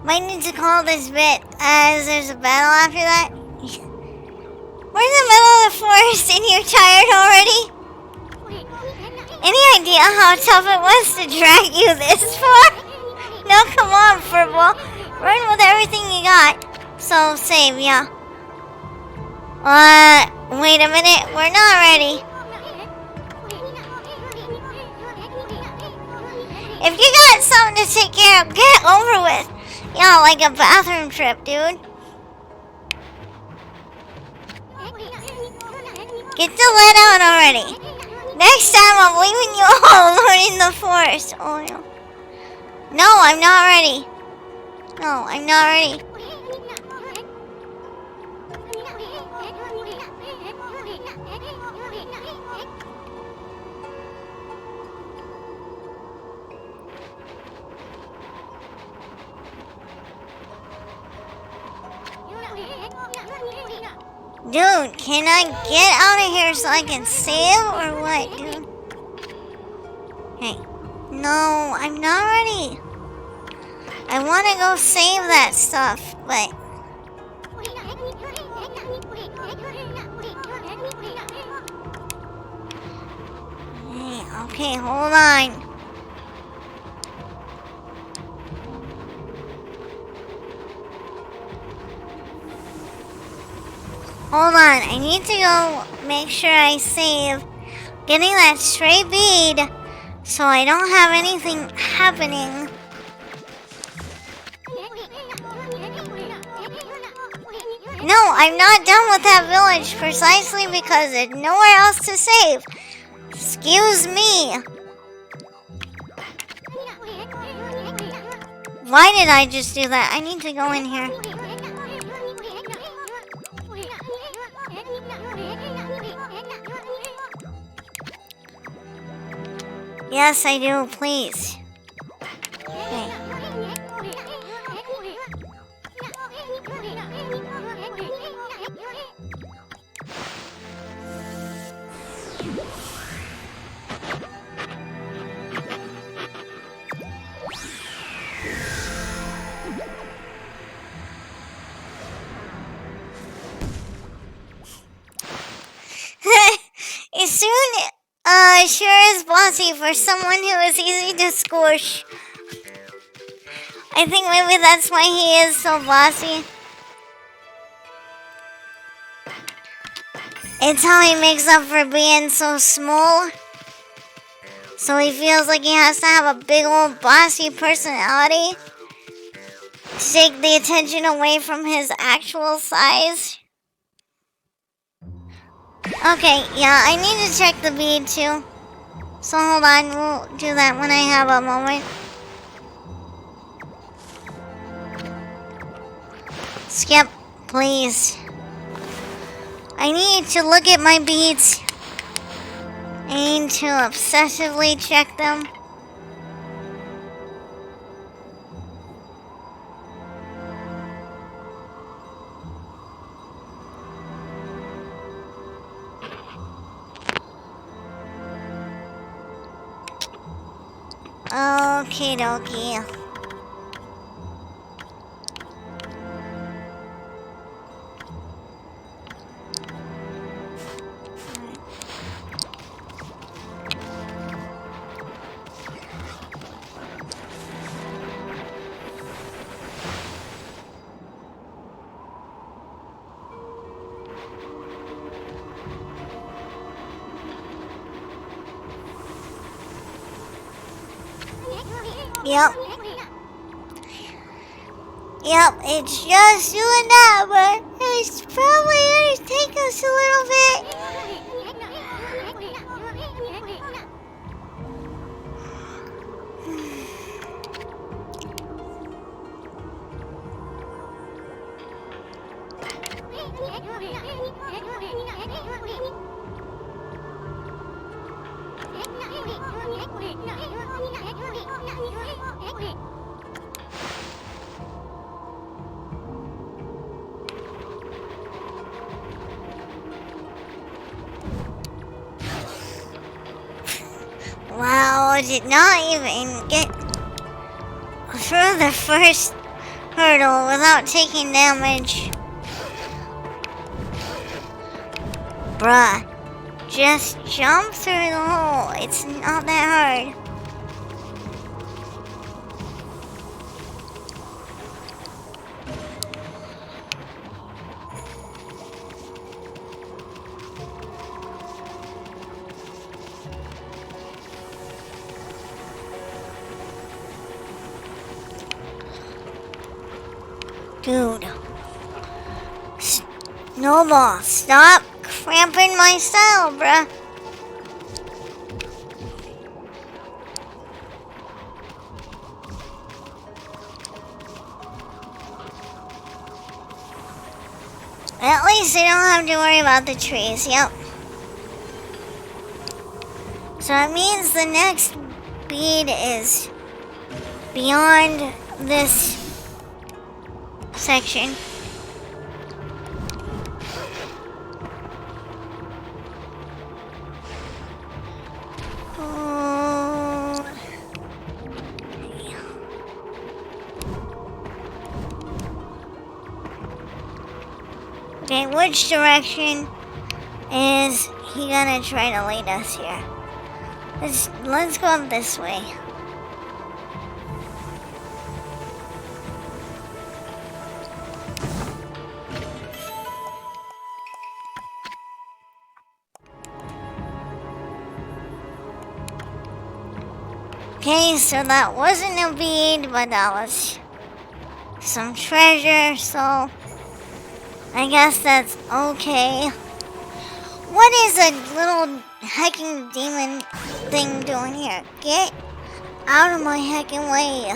Might need to call this bit as there's a battle after that. We're in the middle of the forest and you're tired already? Any idea how tough it was to drag you this far? No, come on, Furball. Run with everything you got. So, save, yeah. Wait a minute. We're not ready. If you got something to take care of, get over with. Yeah, like a bathroom trip, dude. Get the lead out already. Next time I'm leaving you all alone in the forest. Oh no. No, I'm not ready. No, I'm not ready. Dude, can I get out of here so I can save or what, dude? Hey. No, I'm not ready. I want to go save that stuff, but... Hey, okay, hold on. Hold on, I need to go make sure I save getting that stray bead so I don't have anything happening. No, I'm not done with that village precisely because there's nowhere else to save. Excuse me. Why did I just do that? I need to go in here. Yes, I do, please. Okay. It sure is bossy for someone who is easy to squish. I think maybe that's why he is so bossy. It's how he makes up for being so small. So he feels like he has to have a big old bossy personality to take the attention away from his actual size. Okay, yeah, I need to check the bead too. So hold on, we'll do that when I have a moment. Skip, please. I need to look at my beads. I need to obsessively check them. Okie dokie. Yep. Yep, it's just doing that, but it's probably gonna take us a little bit. Wow, I did not even get through the first hurdle without taking damage. Bruh, just jump through the hole. It's not that hard. Dude. Snowball, stop cramping my style, bruh. At least I don't have to worry about the trees, yep. So that means the next bead is beyond this section. Okay, which direction is he gonna try to lead us here? Let's go up this way. Okay, so that wasn't a bead, but that was some treasure, so I guess that's okay. What is a little hecking demon thing doing here? Get out of my hecking way.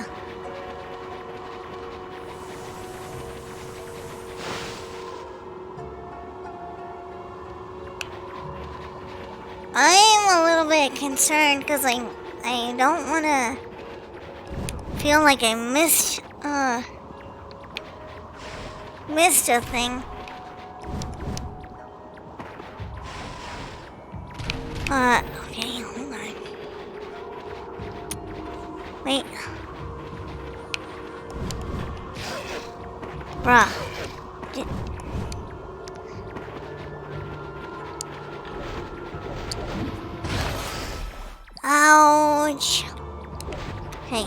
I'm a little bit concerned because I don't want to feel like I missed a thing. Okay, hold on. Wait. Bruh. Ouch. Hey.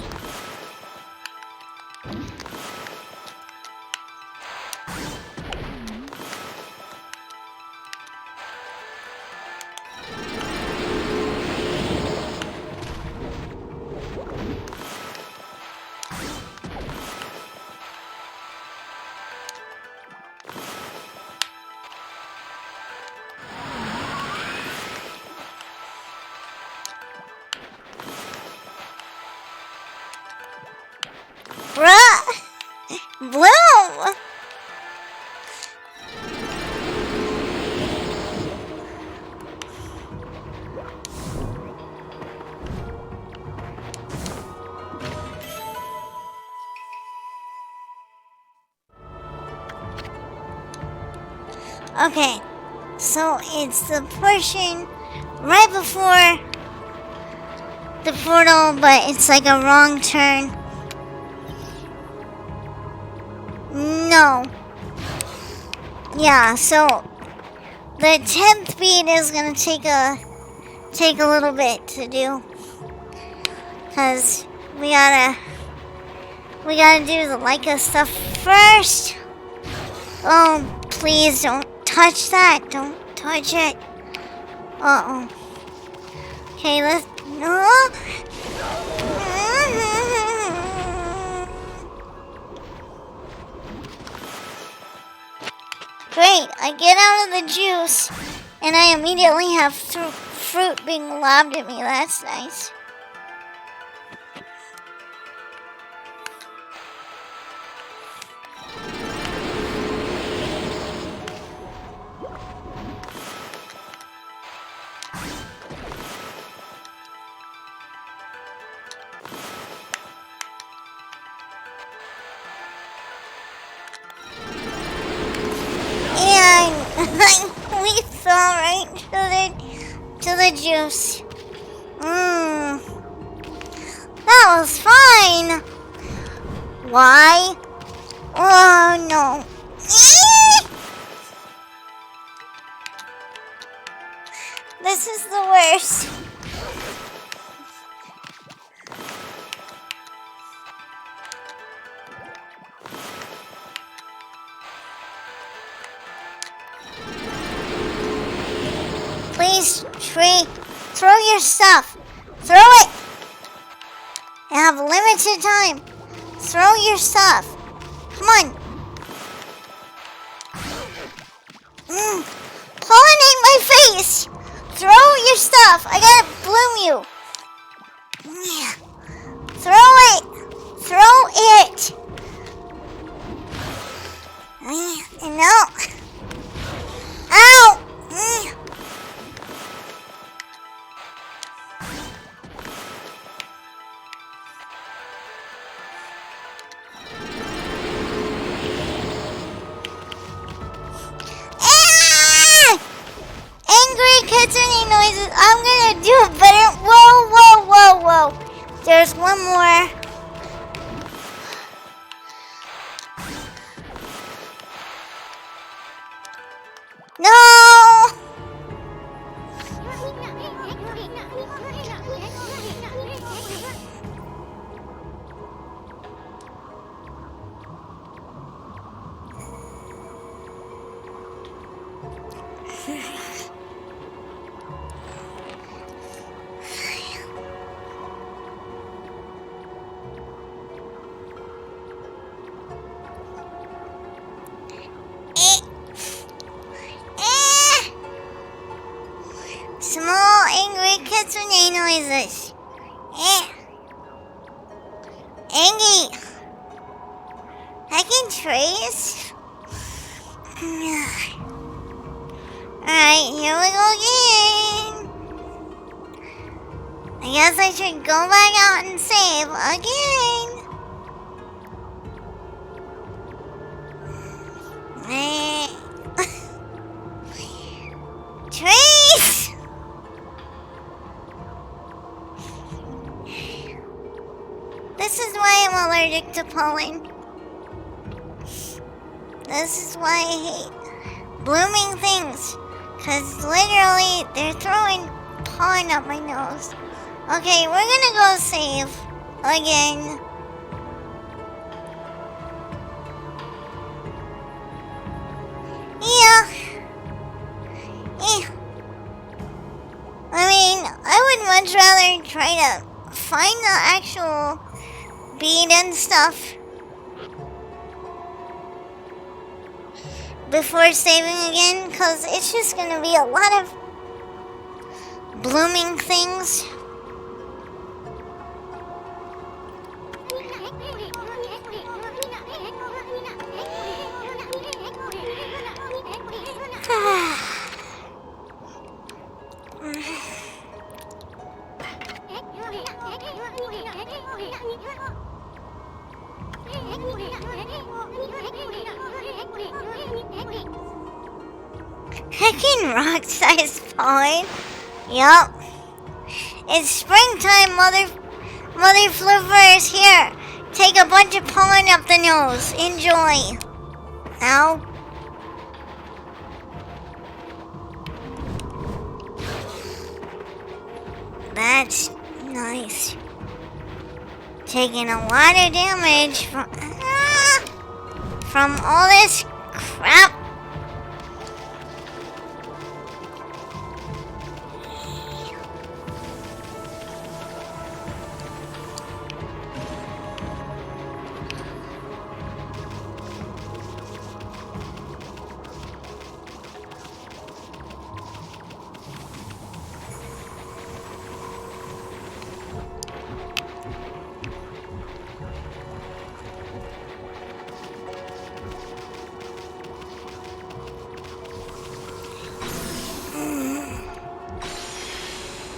Okay, so it's the portion right before the portal, but it's like a wrong turn. No. Yeah, so the 10th beat is gonna take a little bit to do, cause we gotta do the Leica stuff first. Oh, please don't touch that. Don't touch it. Uh-oh. Okay, let's... No. Great, I get out of the juice, and I immediately have fruit being lobbed at me. That's nice. And we fell right to the juice. That was fine. Why? Oh no. This is the worst. Please, tree, throw your stuff. Throw it. I have limited time. Throw your stuff. Come on. Pollinate my face. Throw your stuff. I gotta bloom you. Throw it. Throw it. No. Ow. Angry kitsune noises. I'm gonna do it better. Whoa, whoa, whoa, whoa. There's one more. No! Small angry kitsune noises. Angie, I can trace. Alright, here we go again. I guess I should go back out and save again. Trace! This is why I'm allergic to pollen. This is why I hate blooming things. Cause literally, they're throwing pollen up my nose. Okay, we're gonna go save again. Yeah. I mean, I would much rather try to find the actual bead and stuff before saving again, because it's just going to be a lot of blooming things. Heckin' rock-sized pollen. Yup. It's springtime, Mother Flivers. Here, take a bunch of pollen up the nose. Enjoy. Ow. That's nice. Taking a lot of damage from all this crap.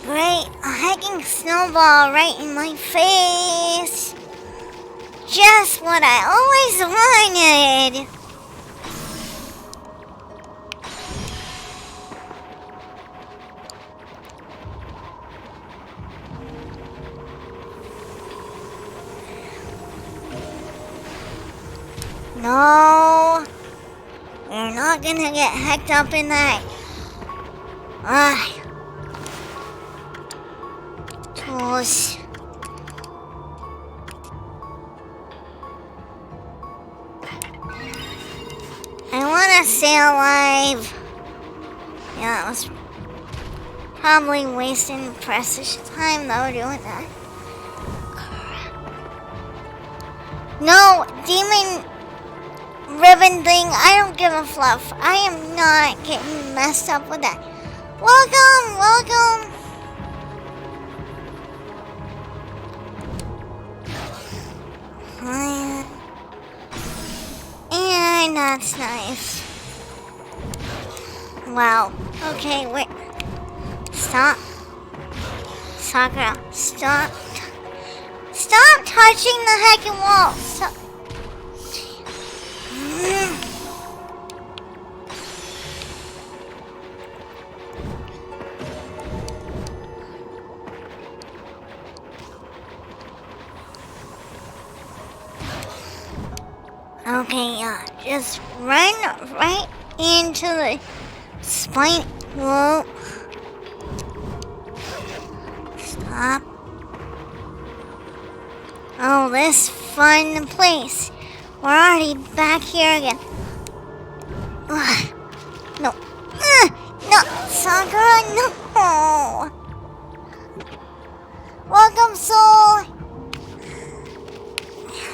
Great, a hecking snowball right in my face. Just what I always wanted. No, you're not gonna get hecked up in that. Tools. I wanna stay alive. Yeah, that was probably wasting precious time though doing that. No, demon ribbon thing, I don't give a fluff. I am not getting messed up with that. Welcome, welcome. And that's nice. Wow. Okay, wait. Stop. Sakura, stop. Stop touching the heckin' wall. Stop. Okay, yeah, just run right into the spine. Whoa. Stop. Oh, this fun place. We're already back here again. Ugh. No. No, Sakura, no. Welcome, soul.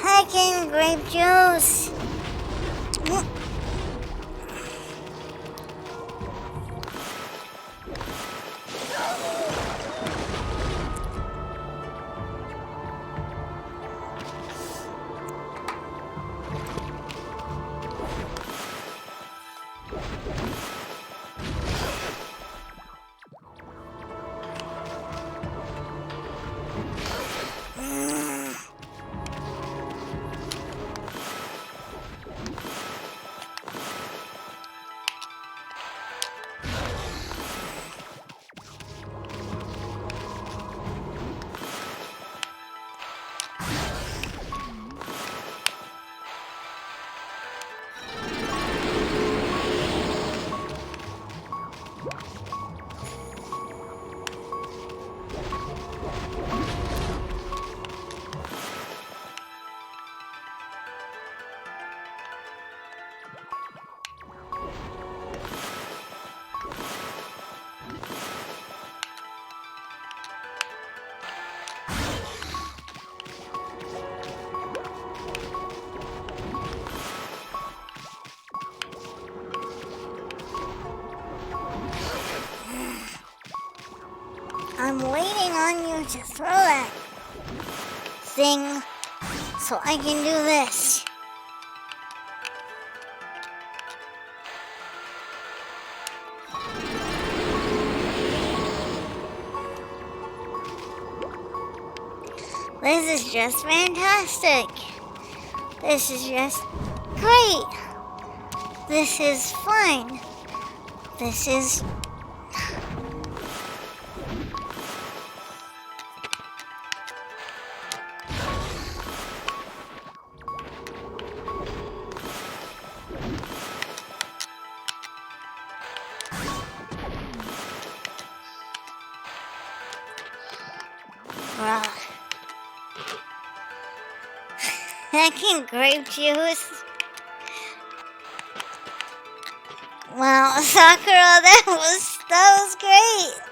Heckin' grape juice. I'm waiting on you to throw that thing so I can do this. This is just fantastic. This is just great. This is fun. This is... Hacking grape juice. Wow, Sakura, that was great.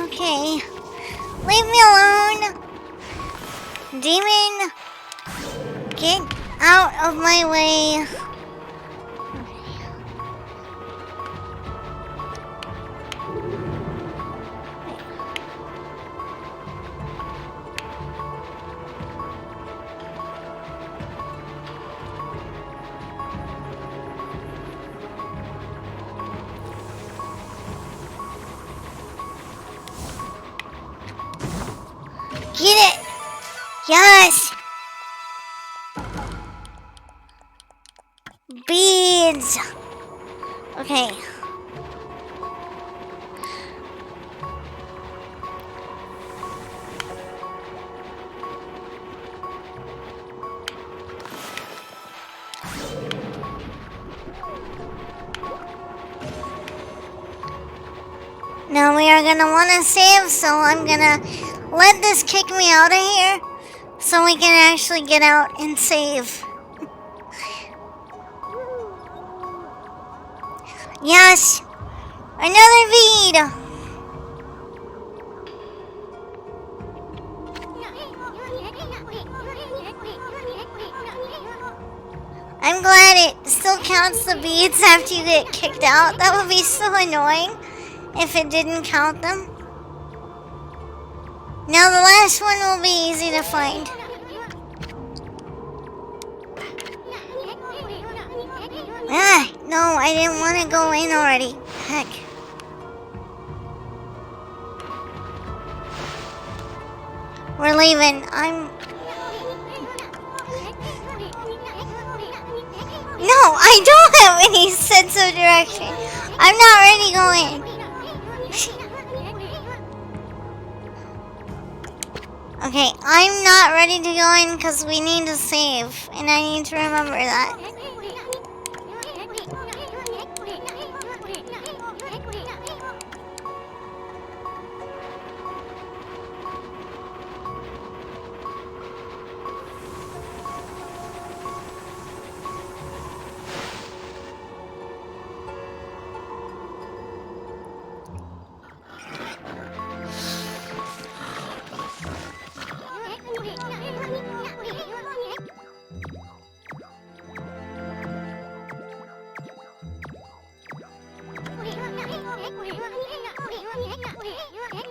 Okay. Leave me alone. Demon, get out of my way. Get it! Yes! Beads! Okay. Now we are gonna wanna save, so I'm gonna let this kick me out of here so we can actually get out and save. Yes! Another bead! I'm glad it still counts the beads after you get kicked out. That would be so annoying if it didn't count them. Now the last one will be easy to find. Ah, no, I didn't want to go in already. Heck. We're leaving. No, I don't have any sense of direction. I'm not ready to go in. Okay, I'm not ready to go in because we need to save. And I need to remember that.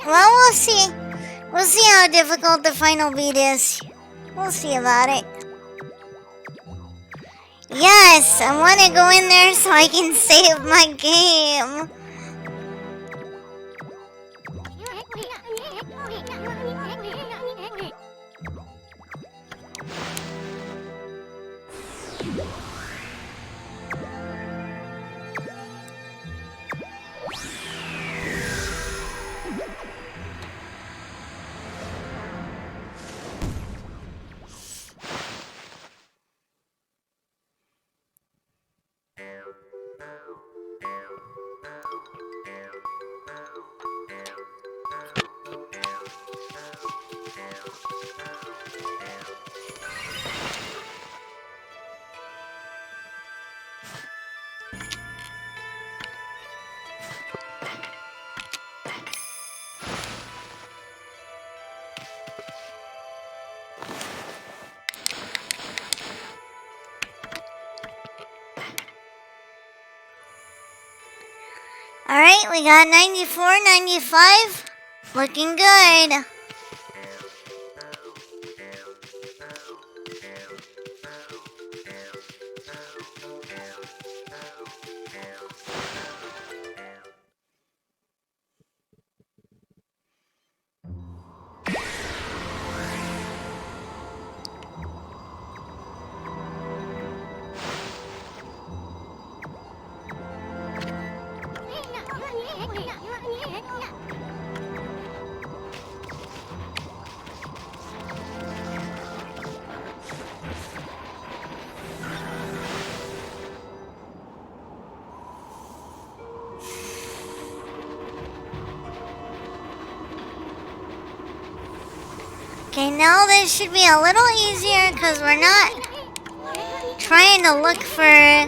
Well, we'll see. We'll see how difficult the final beat is. We'll see about it. Yes, I want to go in there so I can save my game. Alright, we got 94, 95. Looking good. Okay, now this should be a little easier because we're not trying to look for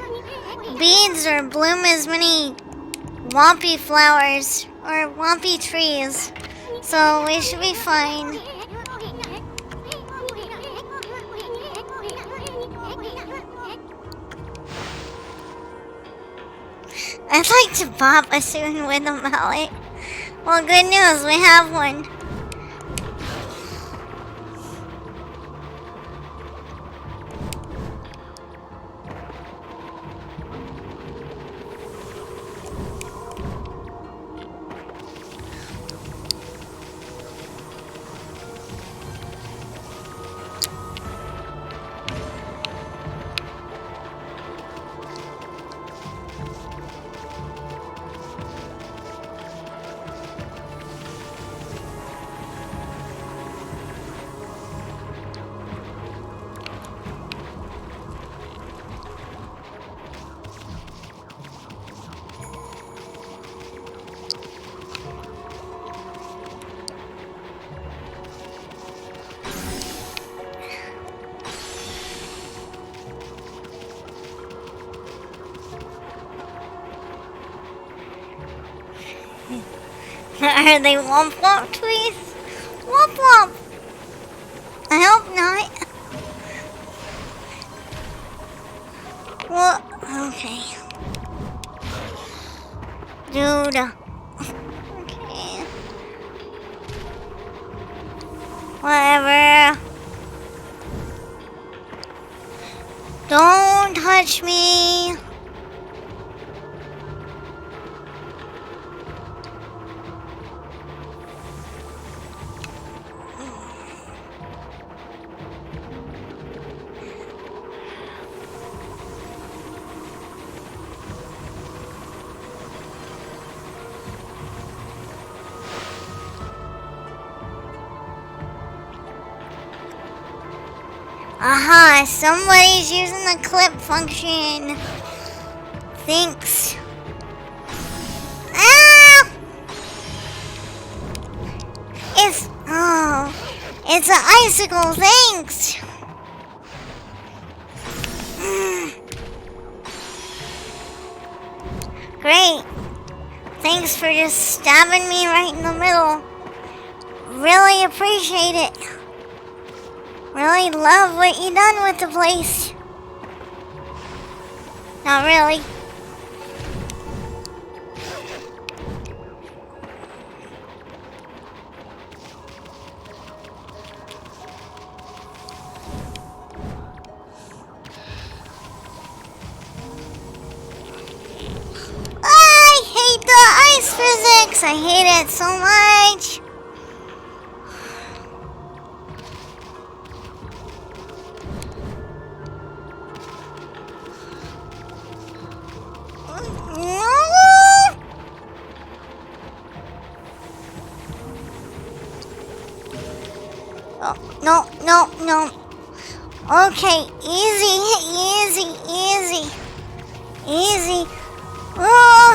beads or bloom as many wompy flowers or wompy trees. So we should be fine. I'd like to pop a soon with a mallet. Well, good news, we have one. Are they womp womp trees? Womp womp! I hope not. Well, okay. Dude. Okay. Whatever. Don't touch me. Aha, somebody's using the clip function. Thanks. Ah! It's an icicle, thanks. Great. Thanks for just stabbing me right in the middle. Really appreciate it. Really love what you done with the place. Not really. I hate the ice physics. I hate it so much. No. Okay, easy. Oh,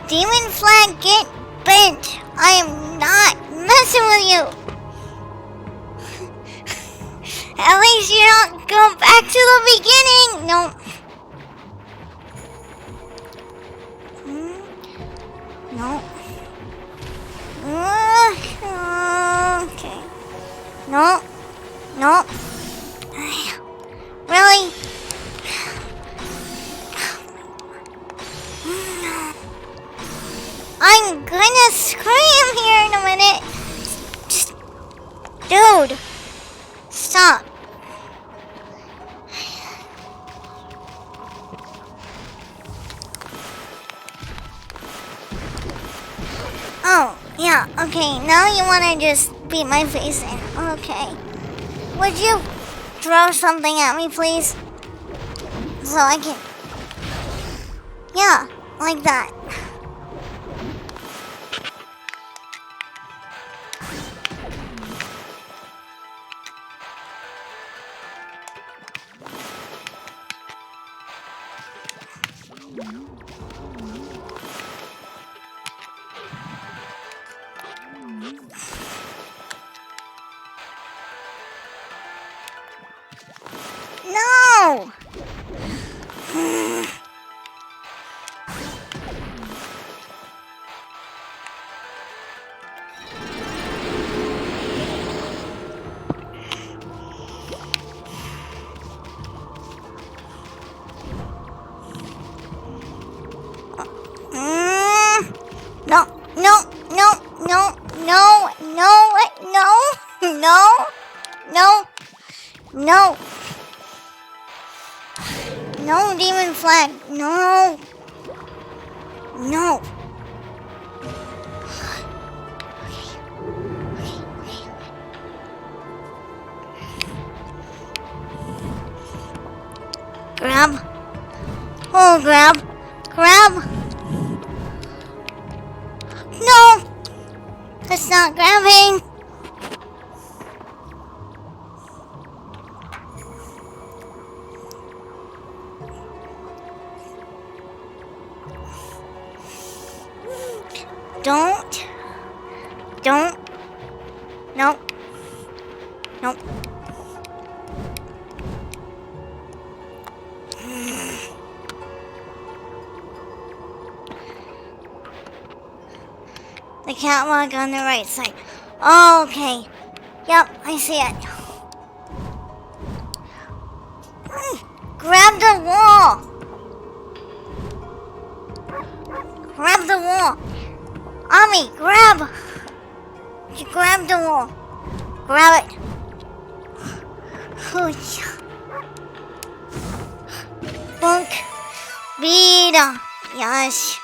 Demon flag, get bent. I am not messing with you. At least you don't go back to the beginning. No. No. Okay. No. Really? I'm gonna scream here in a minute. Just, dude, stop. Oh, yeah, okay, now you wanna just beat my face in. Okay. Would you throw something at me, please? So I can... Yeah, like that. No! No, no, no, no, no, no, no, no, no, no, demon flag, no, no. Grab. Oh, grab. Grab. No! That's not grabbing. Don't. Nope. Nope. The catwalk on the right side. Oh, okay. Yep, I see it. Grab the wall. Grab the wall. Ami, grab. You grab the wall. Grab it. Oh, yeah. Bunk. Vida. Yes.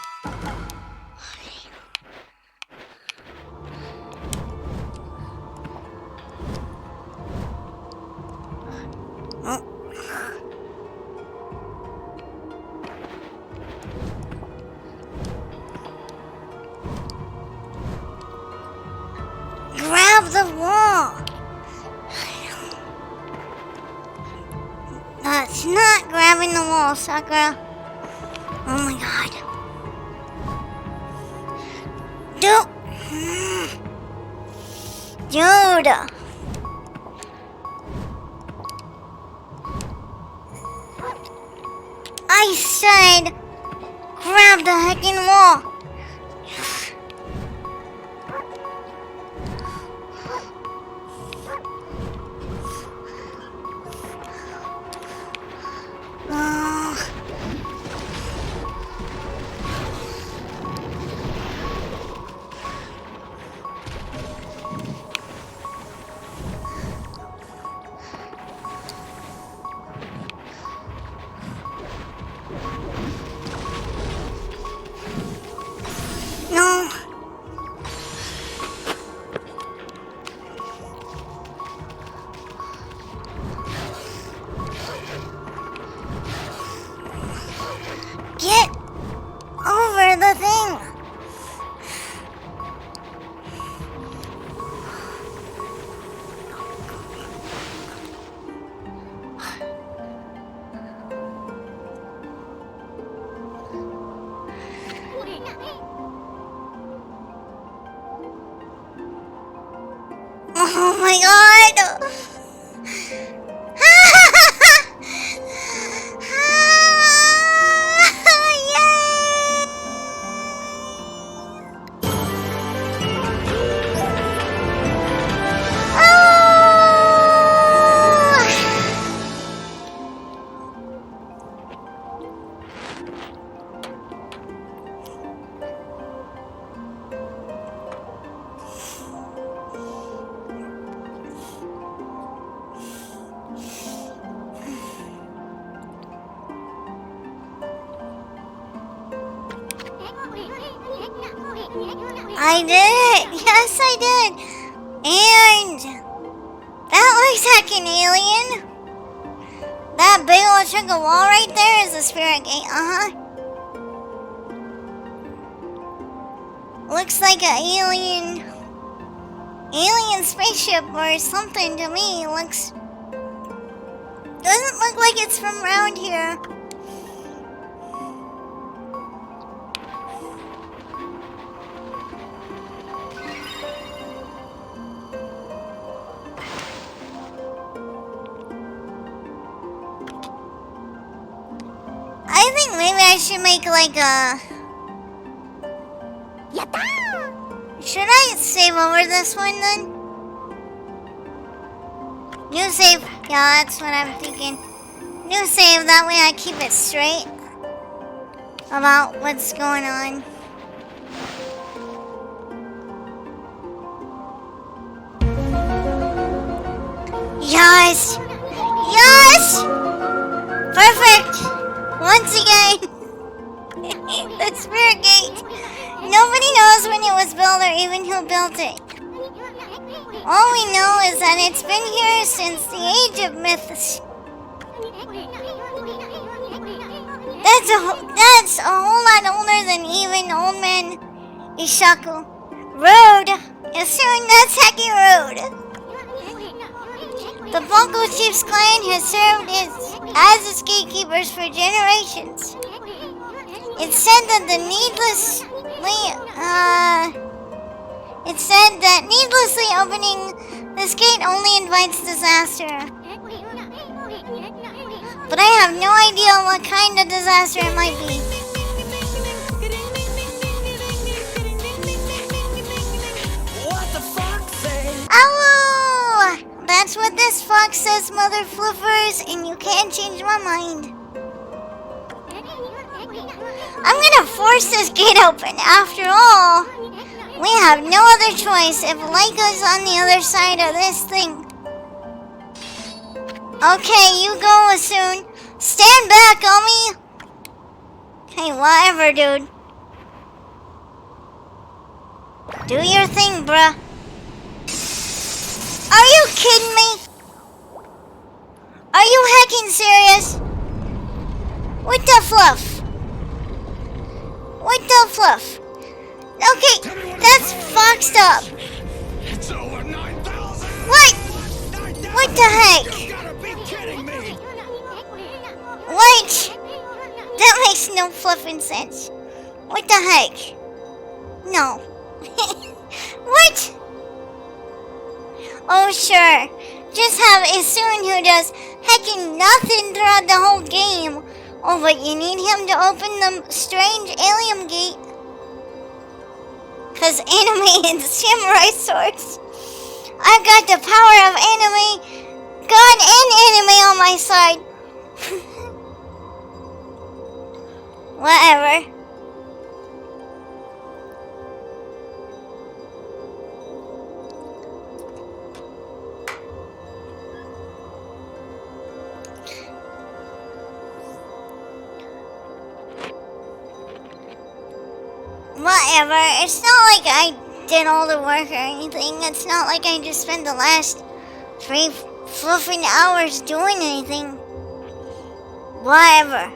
Grab the wall. That's not grabbing the wall, Sakura. Oh my god. Dude. I said grab the heckin' wall. I did it! Yes, I did! And that looks like an alien. That big old chunk of wall right there is a spirit gate. Looks like an alien spaceship or something to me. Doesn't look like it's from around here. I think maybe I should make like a... Should I save over this one then? New save. Yeah, that's what I'm thinking. New save, that way I keep it straight about what's going on. Yes! Yes! Perfect! Once again! The spirit gate! Nobody knows when it was built or even who built it. All we know is that it's been here since the age of myths. That's a whole lot older than even Old Man Ishaku. Road! Assume that's Heki Road. The Bunko Chief's clan has served as its gatekeepers for generations. It's said that needlessly opening this gate only invites disaster. But I have no idea what kind of disaster it might be. What the fox say? Ow! That's what this fox says, Mother Fluffers, and you can't change my mind. I'm gonna force this gate open. After all, we have no other choice if Leica's on the other side of this thing. Okay, you go soon. Stand back, Omi. Hey, whatever, dude. Do your thing, bruh. Are you kidding me? Are you heckin' serious? What the fluff? What the fluff? Okay, that's foxed up. It's over 9,000. What? What the heck? You gotta be kidding me. What? That makes no fluffing sense. What the heck? No. What? Oh, sure. Just have Isun who does heckin' nothing throughout the whole game. Oh, but you need him to open the strange alien gate. Cause anime and samurai swords. I've got the power of anime, God and anime on my side. Whatever. Whatever. It's not like I did all the work or anything. It's not like I just spent the last 3 fluffing hours doing anything. Whatever.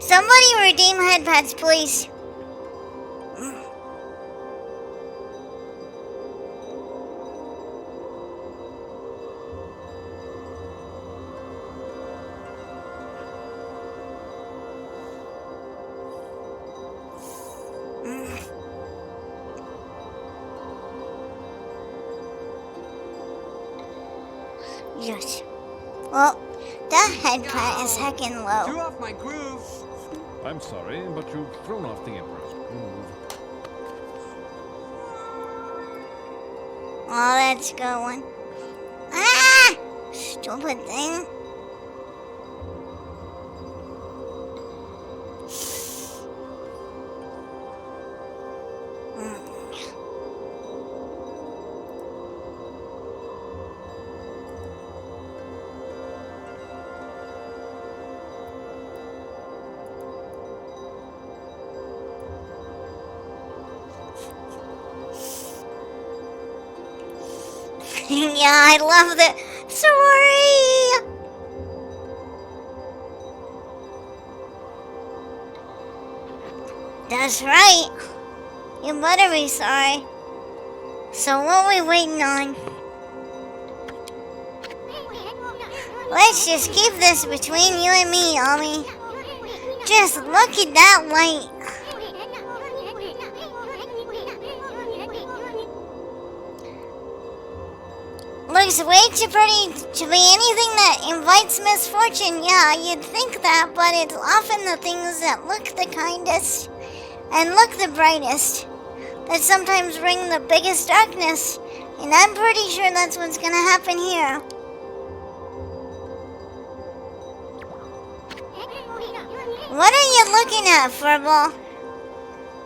Somebody redeem headpads, please. Yes. Well, that headpad is heckin' low. Threw off my groove. I'm sorry, but you've thrown off the Emperor's groove. Oh, that's a good one. Ah! Stupid thing. Yeah, I love the sorry. That's right. You better be sorry. So what are we waiting on? Let's just keep this between you and me, Ami. Just look at that light. Looks way too pretty to be anything that invites misfortune. Yeah, you'd think that, but it's often the things that look the kindest and look the brightest that sometimes bring the biggest darkness. And I'm pretty sure that's what's gonna happen here. What are you looking at, Furball?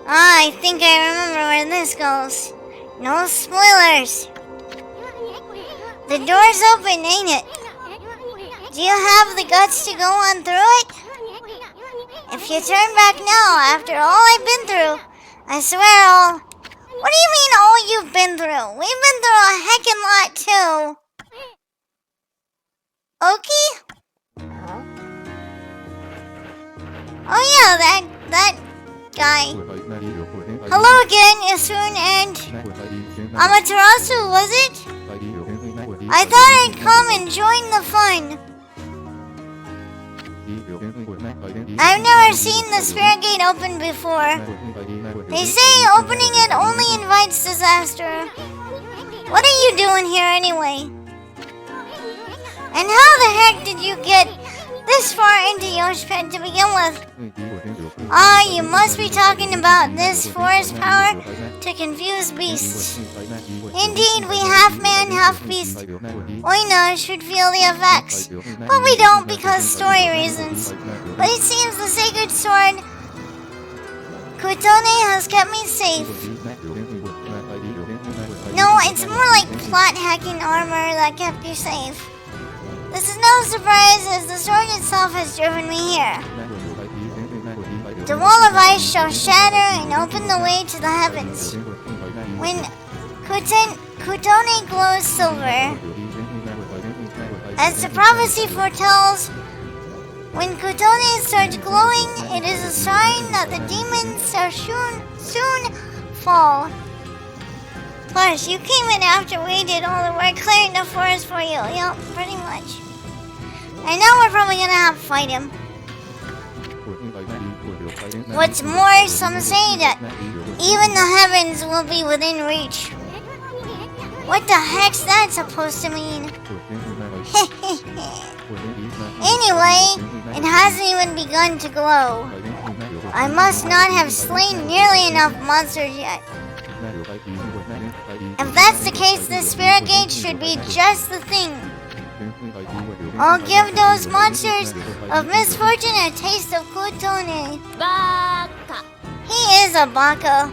Ah, I think I remember where this goes. No spoilers. The door's open, ain't it? Do you have the guts to go on through it? If you turn back now, after all I've been through, I swear I'll... What do you mean all you've been through? We've been through a heckin' lot too. Oki? Oh yeah, that guy. Hello again, Isun and Amaterasu, was it? I thought I'd come and join the fun. I've never seen the Spirit Gate open before. They say opening it only invites disaster. What are you doing here anyway? And how the heck did you get this far into Yoshpet to begin with? Ah, you must be talking about this forest power to confuse beasts. Indeed, we half man, half beast Oina should feel the effects, but we don't because story reasons. But it seems the sacred sword Kutone has kept me safe. No, it's more like plot hacking armor that kept you safe. This is no surprise as the sword itself has driven me here. The wall of ice shall shatter and open the way to the heavens. When Kutone glows silver, as the prophecy foretells, when Kutone starts glowing, it is a sign that the demons shall soon fall. Plus, you came in after we did all the work clearing the forest for you. Yup, pretty much. And now we're probably gonna have to fight him. What's more, some say that even the heavens will be within reach. What the heck's that supposed to mean? Anyway, it hasn't even begun to glow. I must not have slain nearly enough monsters yet. If that's the case, the Spirit Gate should be just the thing. I'll give those monsters of misfortune a taste of Kutone. Baka. He is a baka.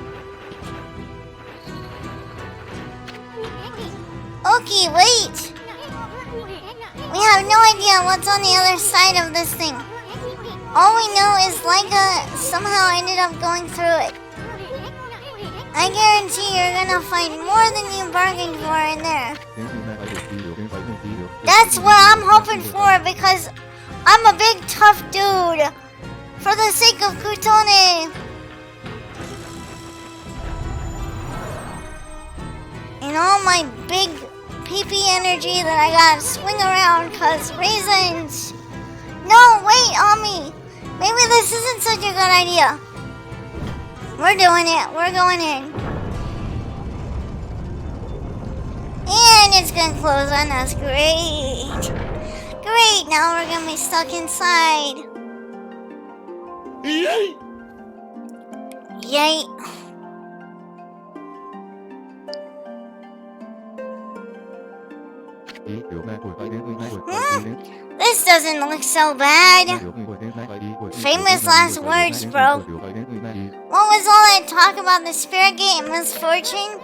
Okay, wait. We have no idea what's on the other side of this thing. All we know is Laika somehow ended up going through it. I guarantee you're gonna find more than you bargained for in there. That's what I'm hoping for because I'm a big tough dude. For the sake of Kutone. And all my big PP energy that I gotta swing around cause reasons. No, wait, Ami. Maybe this isn't such a good idea. We're doing it. We're going in. And it's gonna close on us. Great. Great, now we're gonna be stuck inside. Yay! Yay. This doesn't look so bad. Famous last words, bro. What was all that talk about the Spirit Gate and misfortune?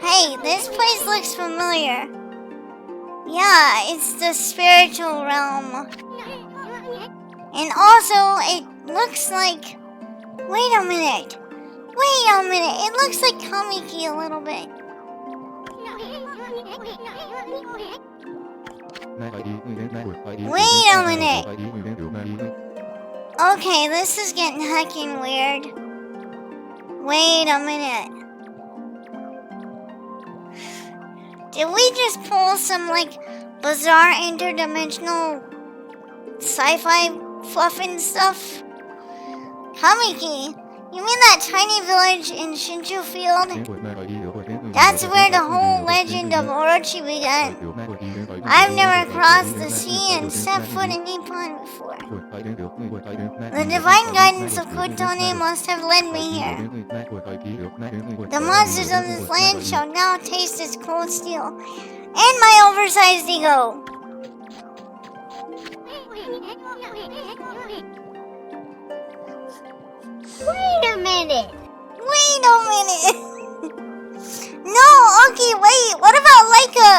Hey, this place looks familiar. Yeah, it's the spiritual realm. And also, it looks like... Wait a minute. It looks like Kamiki a little bit. Wait a minute. Okay, this is getting heckin' weird. Wait a minute. Did we just pull some, like, bizarre interdimensional sci-fi fluffin' stuff? Kamiki, you mean that tiny village in Shinju Field? That's where the whole legend of Orochi began. I've never crossed the sea and stepped foot in Nippon before. The divine guidance of Kotone must have led me here. The monsters of this land shall now taste its cold steel. And my oversized ego. Wait a minute. No, okay, wait. What about Laika?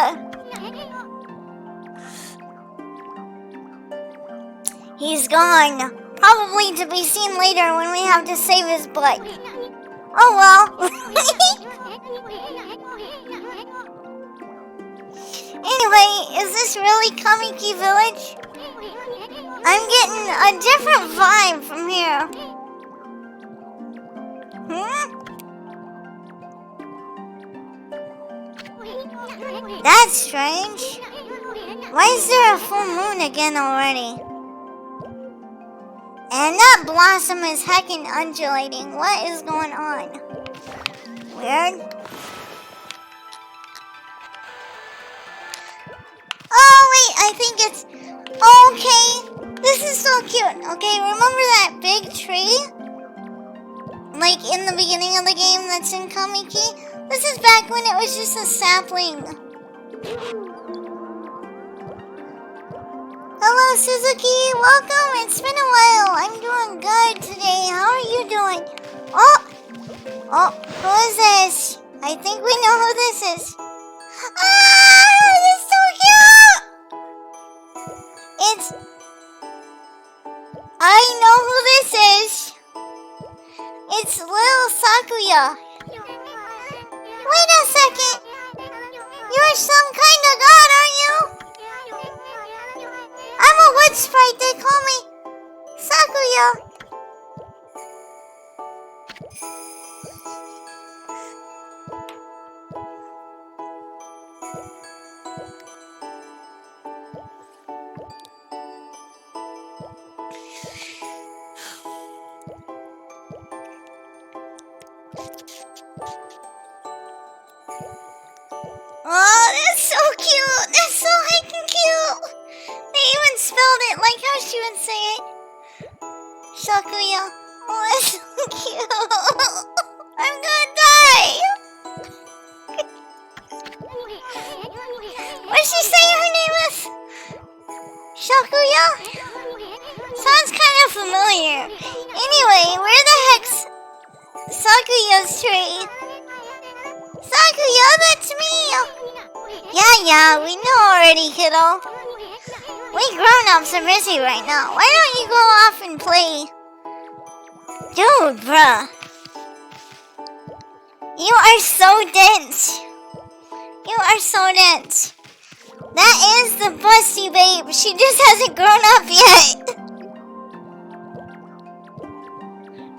He's gone. Probably to be seen later when we have to save his butt. Oh well. Anyway, is this really Kamiki Village? I'm getting a different vibe from here. That's strange. Why is there a full moon again already? And that blossom is heckin' undulating. What is going on? Weird. Oh wait, I think it's... Okay, this is so cute. Okay, remember that big tree? Like in the beginning of the game that's in Kamiki? This is back when it was just a sapling. Hello Suzuki, welcome. It's been a while. I'm doing good today. How are you doing? Oh, who is this? I think we know who this is. Ah, it's so cute. I know who this is. It's little Sakuya. Wait a second. You're some kind of god, aren't you? I'm a wood sprite. They call me Sakuya. Oh, that's so cute. That's so heckin' cute. They even spelled it like how she would say it. Sakuya. Oh, that's so cute. I'm gonna die. What did she say her name is? Sakuya? Sounds kind of familiar. Anyway, where the heck's Sakuya's tree? Sakuya, that's me! Yeah, we know already, kiddo. We grown-ups are busy right now. Why don't you go off and play? Dude, bruh. You are so dense. You are so dense. That is the busty babe. She just hasn't grown up yet.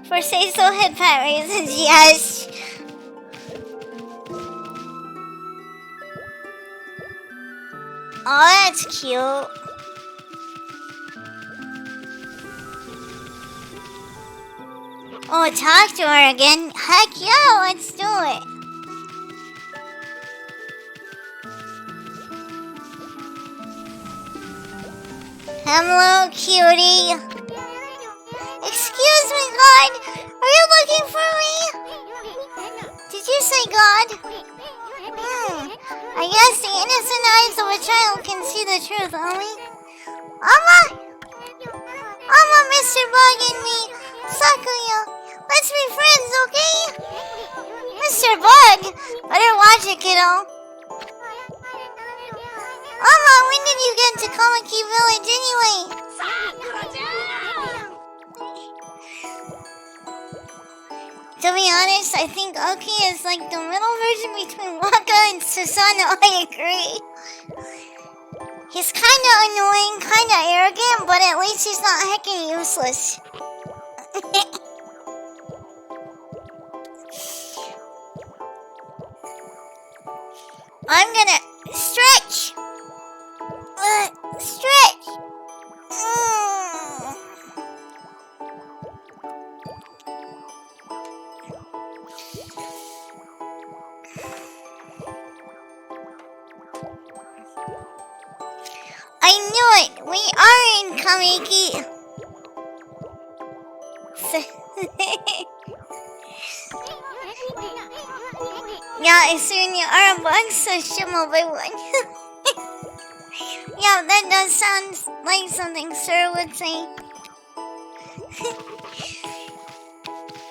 For say-so hit pat reasons, yes. Oh, that's cute. Oh, talk to her again? Heck yeah, let's do it. Hello, cutie. Excuse me, God. Are you looking for me? Did you say God? I guess the innocent eyes of a child can see the truth, homie. Mama, Mr. Bug and me, Sakuya. Let's be friends, okay? Mr. Bug, better watch it, kiddo. Mama, when did you get to Kamiki Village anyway? To be honest, honest, I think Oki is like the middle version between Waka and Susanoo. I agree. He's kind of annoying, kind of arrogant, but at least he's not heckin' useless. I'm gonna stretch. Stretch. I knew it! We are in Kamiki! Yeah, soon you are a bug, so shimmo by one. Yeah, that does sound like something Sir would say.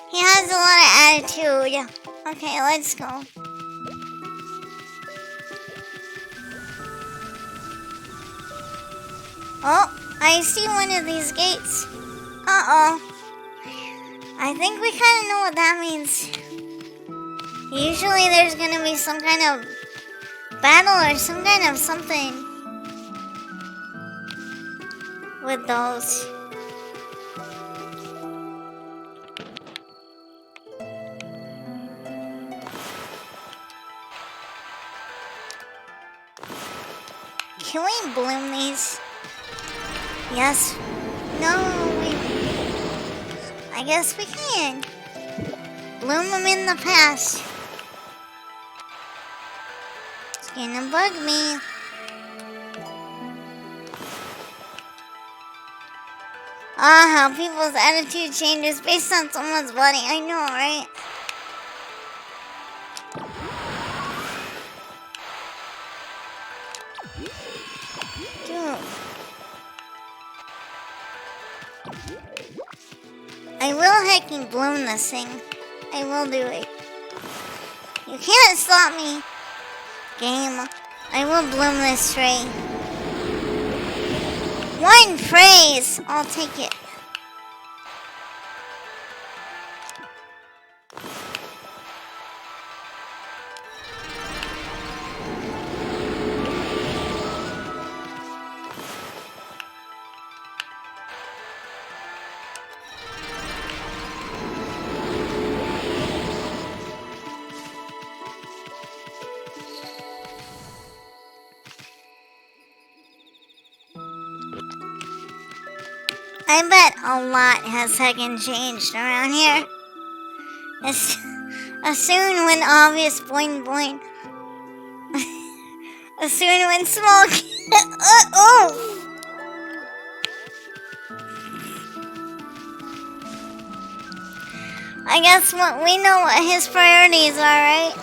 He has a lot of attitude. Okay, let's go. Oh, I see one of these gates. Uh-oh. I think we kind of know what that means. Usually there's gonna be some kind of battle or some kind of something with those. Can we bloom these? Yes. No, I guess we can. Bloom them in the past. It's gonna bug me. Ah, how people's attitude changes based on someone's body. I know, right? Dude. I will hecking bloom this thing. I will do it. You can't stop me. Game. I will bloom this tree. 1 praise. I'll take it. I bet a lot has heckin' changed around here. As soon when obvious boing boing. As soon when small oh! I guess we know what his priorities are, right?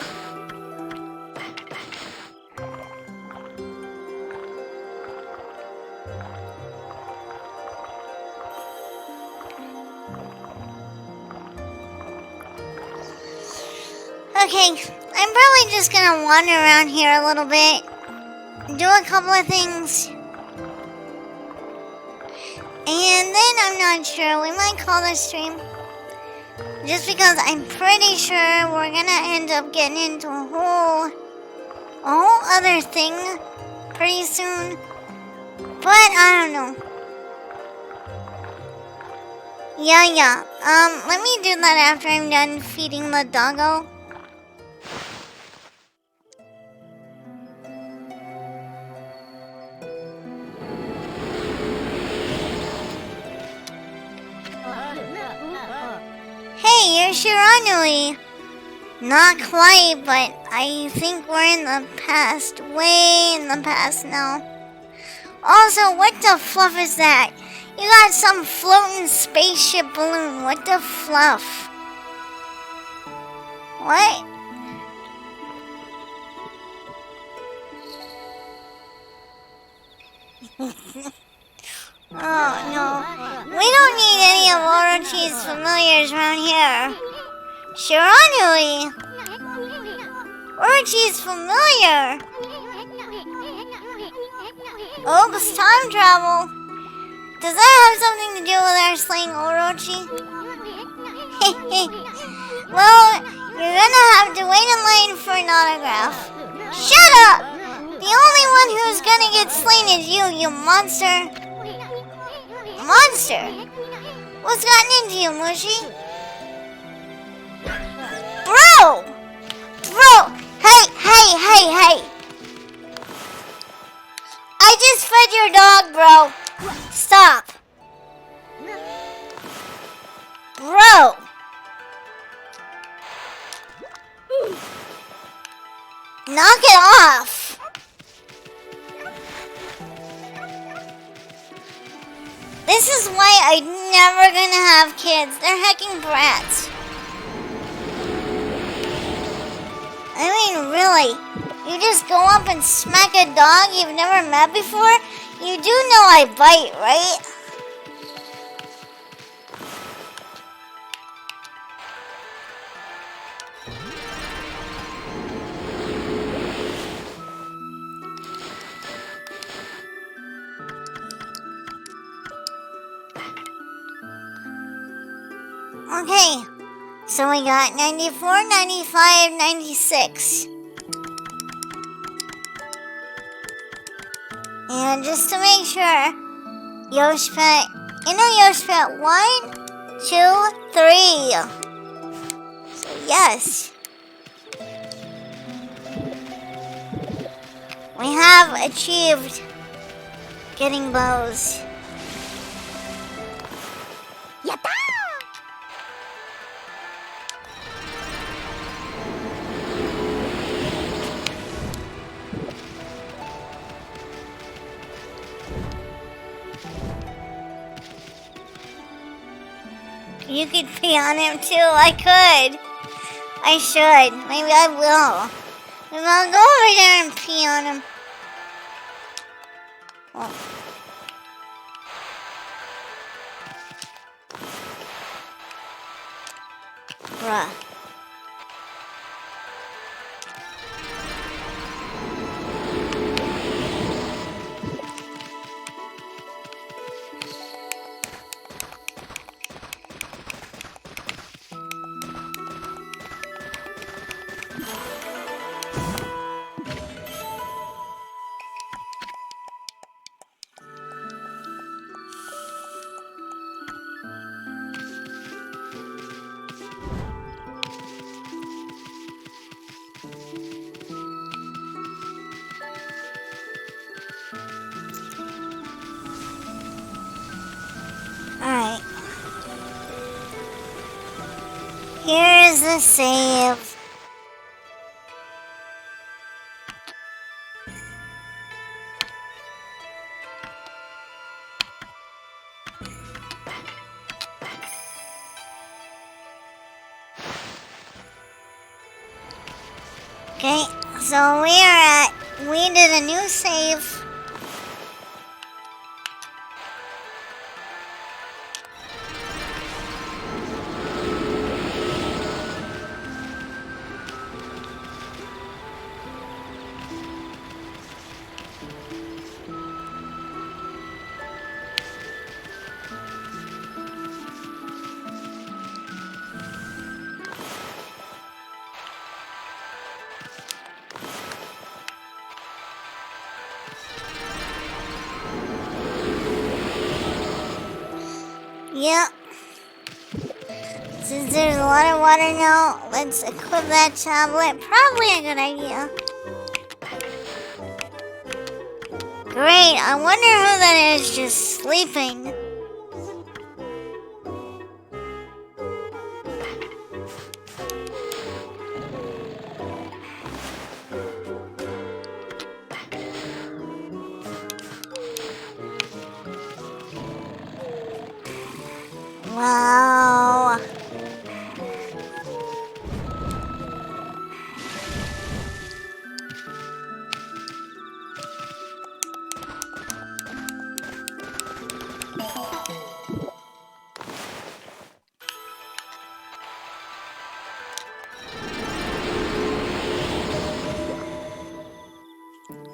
Okay, I'm probably just gonna wander around here a little bit, do a couple of things, and then I'm not sure, we might call this stream, just because I'm pretty sure we're gonna end up getting into a whole other thing pretty soon, but I don't know. Yeah, let me do that after I'm done feeding the doggo. Hey, you're Shiranui. Not quite, but I think we're in the past. Way in the past now. Also, what the fluff is that? You got some floating spaceship balloon. What the fluff? What? Oh no. We don't need any of Orochi's familiars around here. Shiranui! Orochi's familiar! Oops, time travel. Does that have something to do with our slaying Orochi? Well, You're gonna have to wait in line for an autograph. Shut up! The only one who's gonna get slain is you monster. Monster? What's gotten into you, Mushy? Bro! Bro! Hey! I just fed your dog, bro. Stop. Bro! Knock it off! This is why I'm never gonna have kids. They're hecking brats. I mean, really, you just go up and smack a dog you've never met before? You do know I bite, right? Okay, so we got 94, 95, 96. And just to make sure, Yoshpet, inner Yoshpet 1, 2, 3. So yes. We have achieved getting bows. Yatta! You could pee on him too. I could. I should. Maybe I will. Maybe I'll go over there and pee on him. Oh. Bruh. Alright. Here's the save. Okay, so we did a new save. Yep. Since there's a lot of water now, let's equip that tablet. Probably a good idea. Great, I wonder who that is just sleeping. Wow.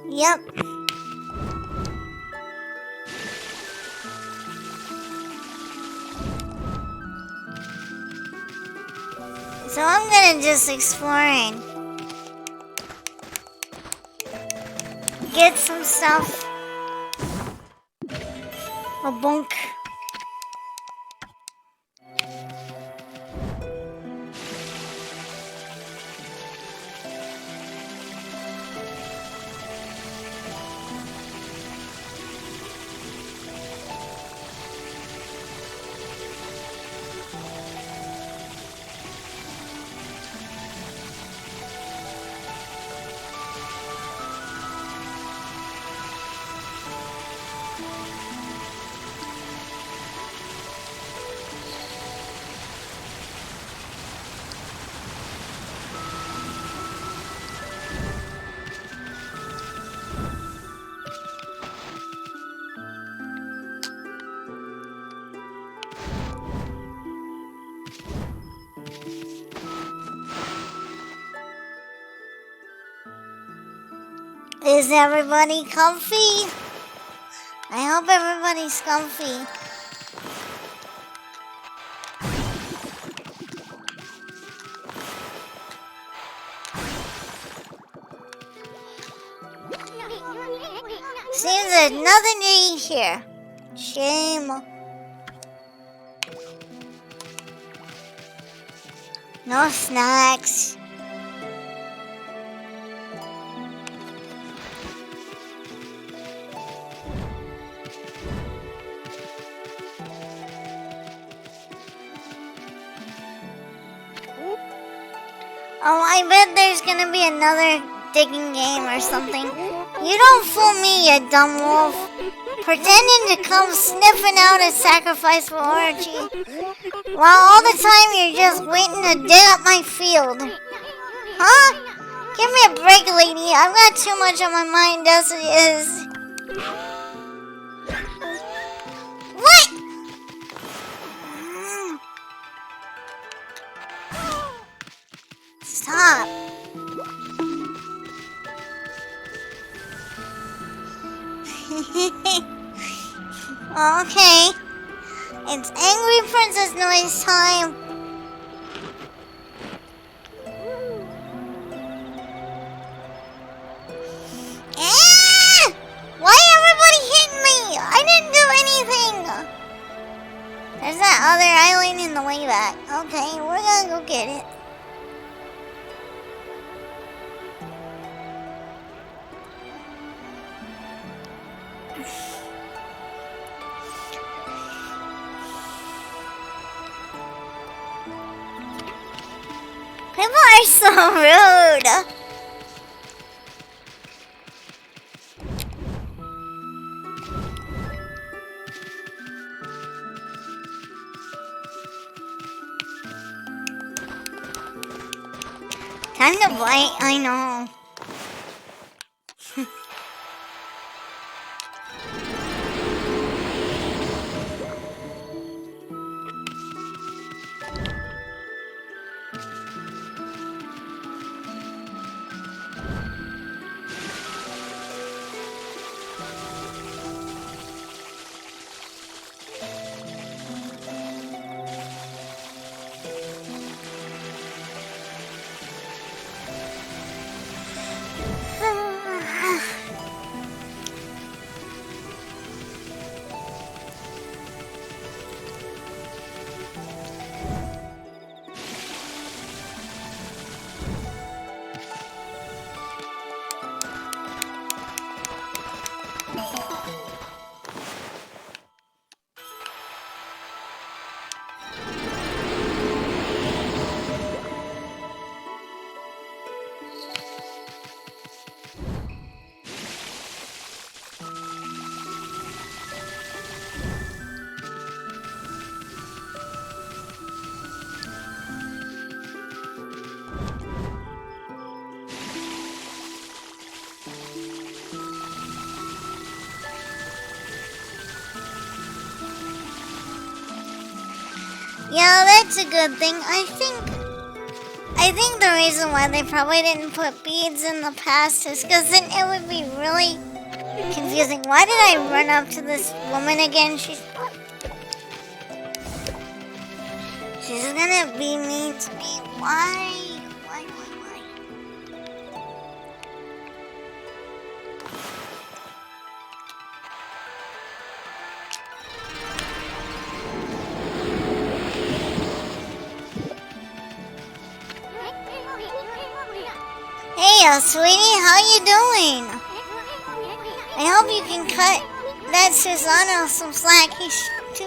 Yep. So I'm gonna just exploring. Get some stuff. A bunk. Is everybody comfy? I hope everybody's comfy. Seems there's nothing to eat here. Shame. No snacks. Oh, I bet there's gonna be another digging game or something. You don't fool me, you dumb wolf. Pretending to come sniffing out a sacrifice for orgy, while all the time you're just waiting to dig up my field. Huh? Give me a break, lady. I've got too much on my mind as it is. What? Stop. Okay. It's Angry Princess noise time. Ah! Why everybody hitting me? I didn't do anything. There's that other island in the way back. Okay, we're gonna go get it. People are so rude. Time to bite, I know. Yeah, that's a good thing. I think the reason why they probably didn't put beads in the past is because then it would be really confusing. Why did I run up to this woman again? She's gonna be mean to me. Why? Why? Hey, sweetie, how you doing? I hope you can cut that Susano some slack. He's too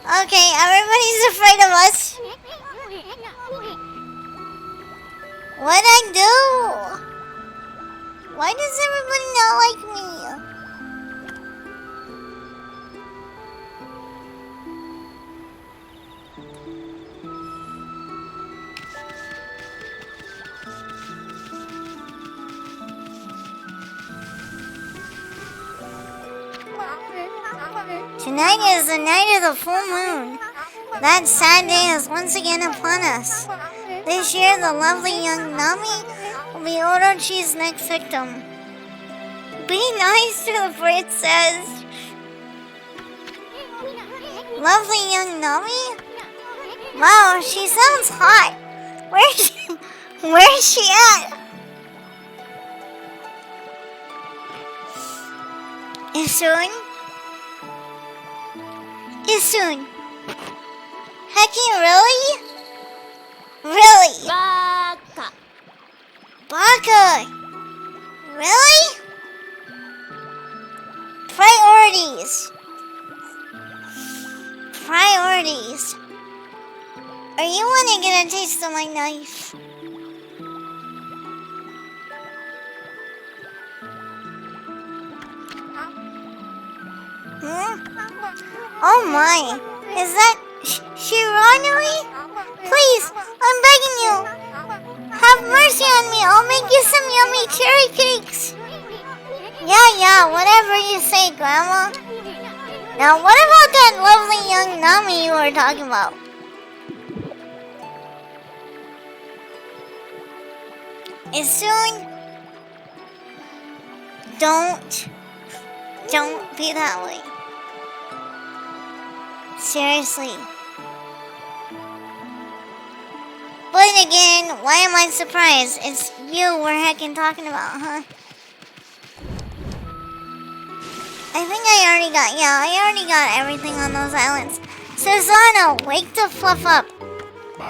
Okay, everybody's afraid of us. What'd I do? Why does everybody not like me? Tonight is the night of the full moon. That sad day is once again upon us. This year, the lovely young Nami will be Orochi's next victim. Be nice to the princess. Lovely young Nami? Wow, she sounds hot. Where's she at? Soon. Heckin' really? Really? Baka! Really? Priorities. Are you wanna get a taste of my knife? Oh my, is that Shiranui? Please, I'm begging you. Have mercy on me, I'll make you some yummy cherry cakes. Yeah, whatever you say, Grandma. Now what about that lovely young Nami you were talking about? Is soon? Don't be that way. Seriously. But again, why am I surprised? It's you we're heckin' talking about, huh? I think I already got everything on those islands. Susano, wake the fluff up.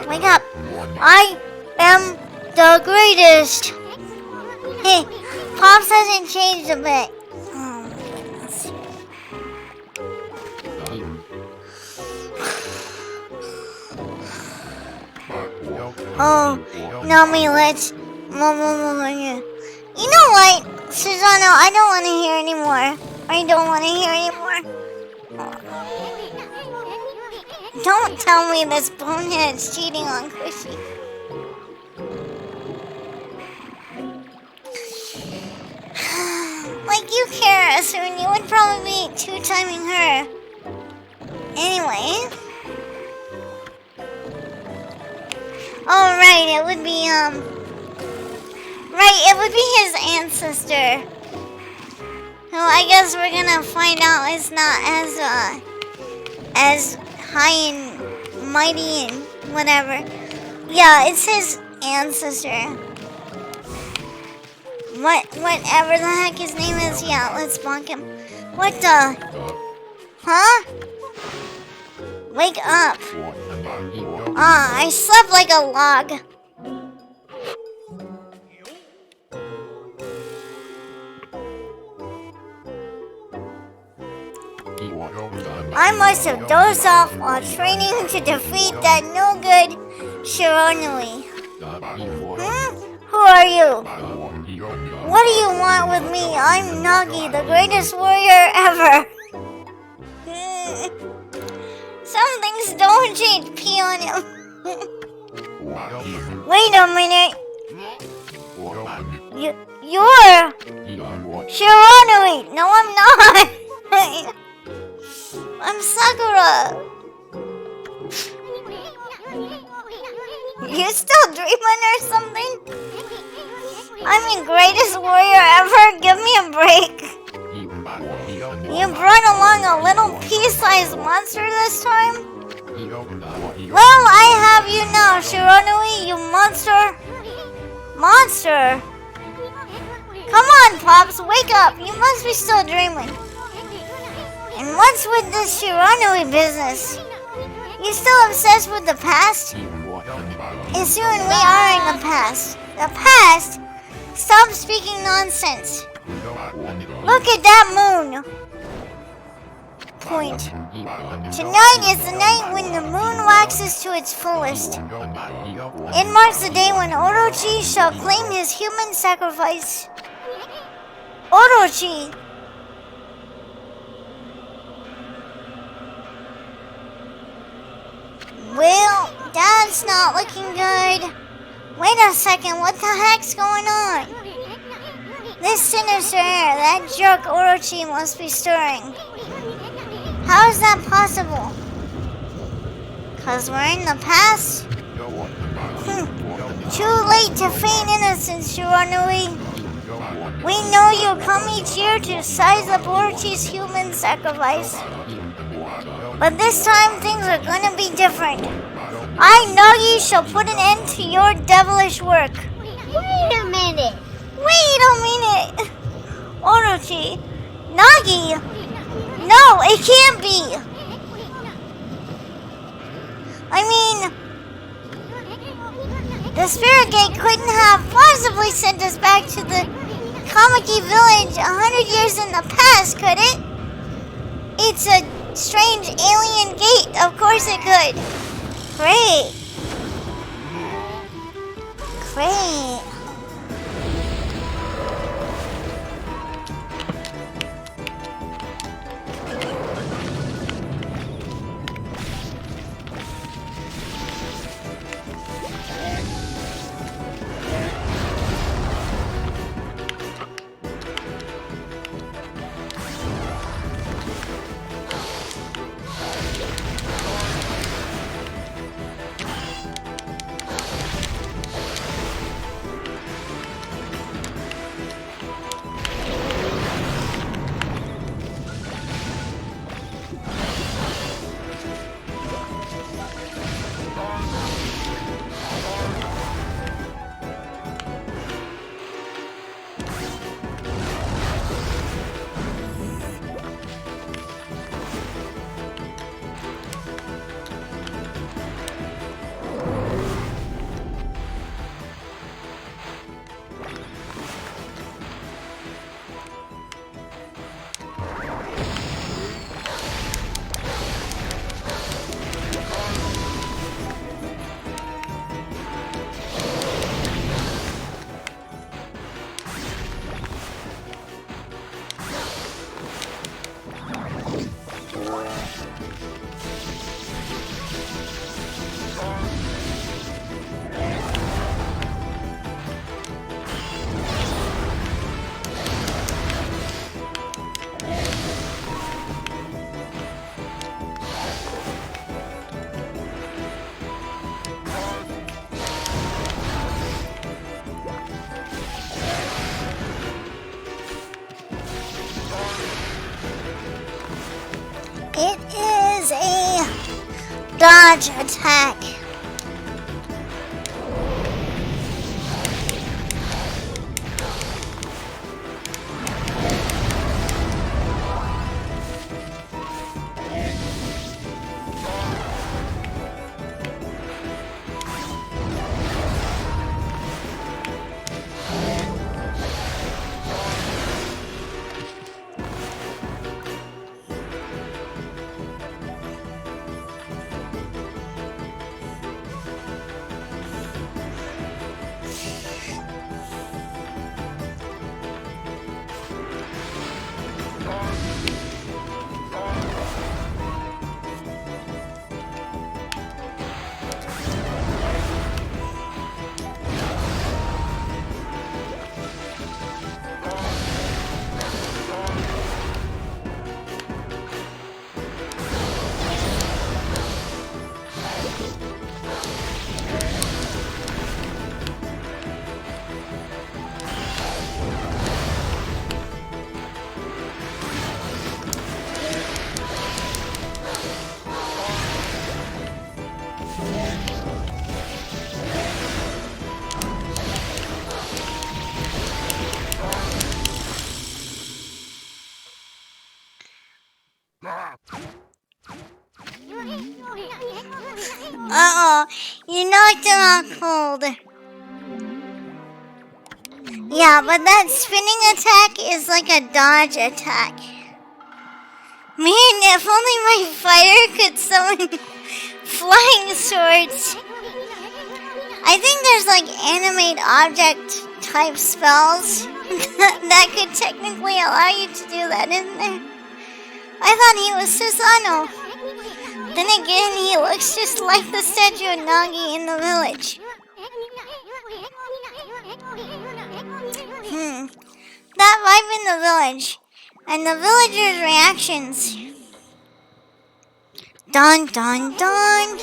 Wake up. I am the greatest. Hey, Pops hasn't changed a bit. Oh, Nami, let's... You know what, Susano, I don't want to hear anymore. Don't tell me this bonehead's cheating on Cushy. Like you care, Asun, you would probably be two-timing her. Anyway... Oh, right, it would be, it would be his ancestor. Who I guess we're gonna find out is not as high and mighty and whatever. Yeah, it's his ancestor. Whatever the heck his name is, yeah, let's bonk him. What the? Huh? Wake up. I slept like a log. I must have dozed off while training to defeat that no-good Shiranui. Who are you? What do you want with me? I'm Nagi, the greatest warrior ever. Some things don't change. Pee on him. Wait a minute. You're Shiranui. No, I'm not. I'm Sakura. You still dreaming or something? I'm the greatest warrior ever. Give me a break. You brought along a little pea-sized monster this time? Well, you now, Shiranui, you monster? Monster? Come on, Pops, wake up. You must be still dreaming. And what's with this Shiranui business? You still obsessed with the past? It's you and we are in the past. The past? Stop speaking nonsense. Look at that moon. Point. Tonight is the night when the moon waxes to its fullest. It marks the day when Orochi shall claim his human sacrifice. Orochi! Well, that's not looking good. Wait a second, what the heck's going on? This sinister air, that jerk Orochi must be stirring. How is that possible? 'Cause we're in the past? Too late to feign innocence, Shiranui. We know you come each year to size up Orochi's human sacrifice. But this time things are gonna be different. I know you shall put an end to your devilish work. Wait a minute. Wait a minute. Orochi. Nagi. No, it can't be. I mean, the Spirit Gate couldn't have possibly sent us back to the Kamiki village 100 years in the past, could it? It's a strange alien gate. Of course it could. Great. Great. It is a dodge attack. go. You knocked him out cold. Yeah, but that spinning attack is like a dodge attack. Man, if only my fighter could summon flying swords. I think there's like animate object type spells that could technically allow you to do that, isn't there? I thought he was Susano. Then again, he looks just like the statue of Nagi in the village. That vibe in the village. And the villagers' reactions. Dun dun dun.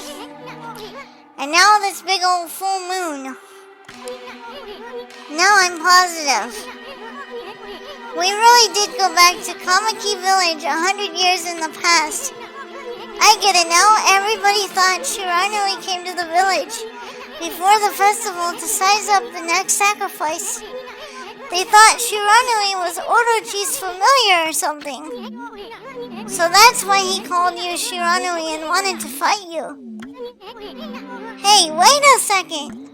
And now this big old full moon. Now I'm positive. We really did go back to Kamaki Village 100 years in the past. I get it now. Everybody thought Shiranui came to the village before the festival to size up the next sacrifice. They thought Shiranui was Orochi's familiar or something. So that's why he called you Shiranui and wanted to fight you. Hey, wait a second.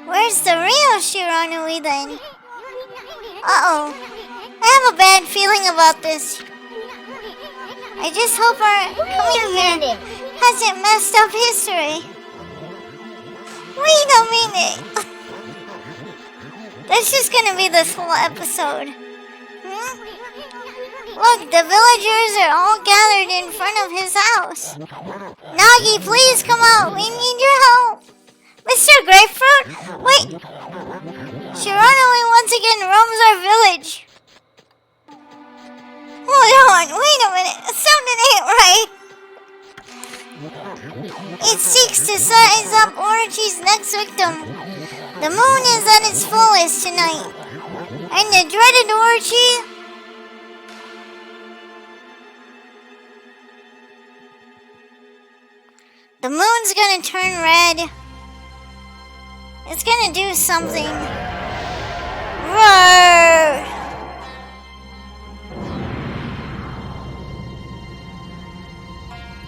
Where's the real Shiranui then? Uh-oh. I have a bad feeling about this. I just hope our coming here hasn't messed up history. Wait a minute. That's just gonna be this whole episode. Look, the villagers are all gathered in front of his house. Nagi, please come out. We need your help. Mr. Grapefruit? Wait. Shiranui once again roams our village. Hold on, wait a minute. Something ain't right. It seeks to size up Orochi's next victim. The moon is at its fullest tonight. And the dreaded Orochi... The moon's gonna turn red. It's gonna do something. Roar!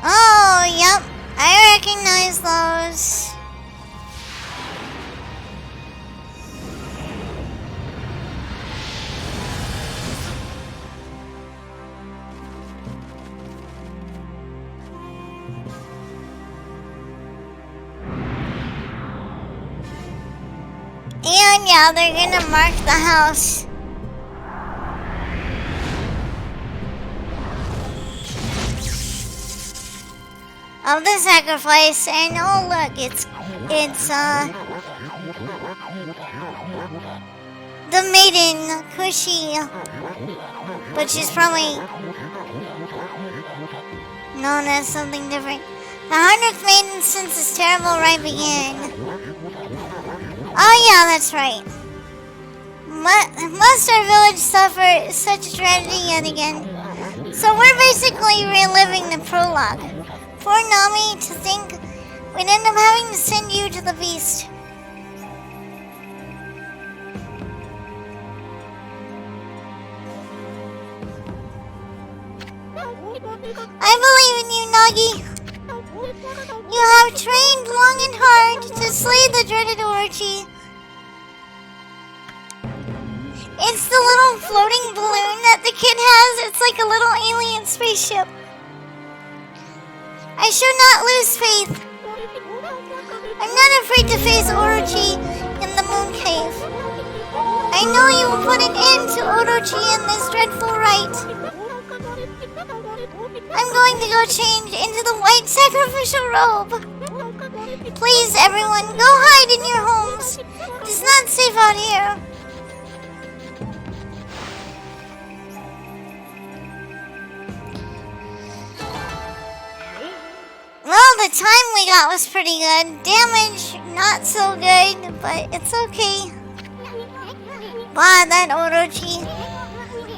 Oh, yep. I recognize those. And yeah, they're gonna mark the house. Of the sacrifice, and oh look, it's the maiden Kushi, but she's probably known as something different. The 100th maiden since this terrible rite began. Oh yeah, that's right. Must our village suffer such tragedy yet again? So we're basically reliving the prologue. Poor Nami, to think we'd end up having to send you to the beast. I believe in you, Nagi. You have trained long and hard to slay the dreaded Orochi. It's the little floating balloon that the kid has. It's like a little alien spaceship. I should not lose faith. I'm not afraid to face Orochi in the moon cave. I know you will put an end to Orochi in this dreadful rite. I'm going to go change into the white sacrificial robe. Please, everyone, go hide in your homes. It's not safe out here. Well, the time we got was pretty good. Damage, not so good, but it's okay. Wow, that Orochi.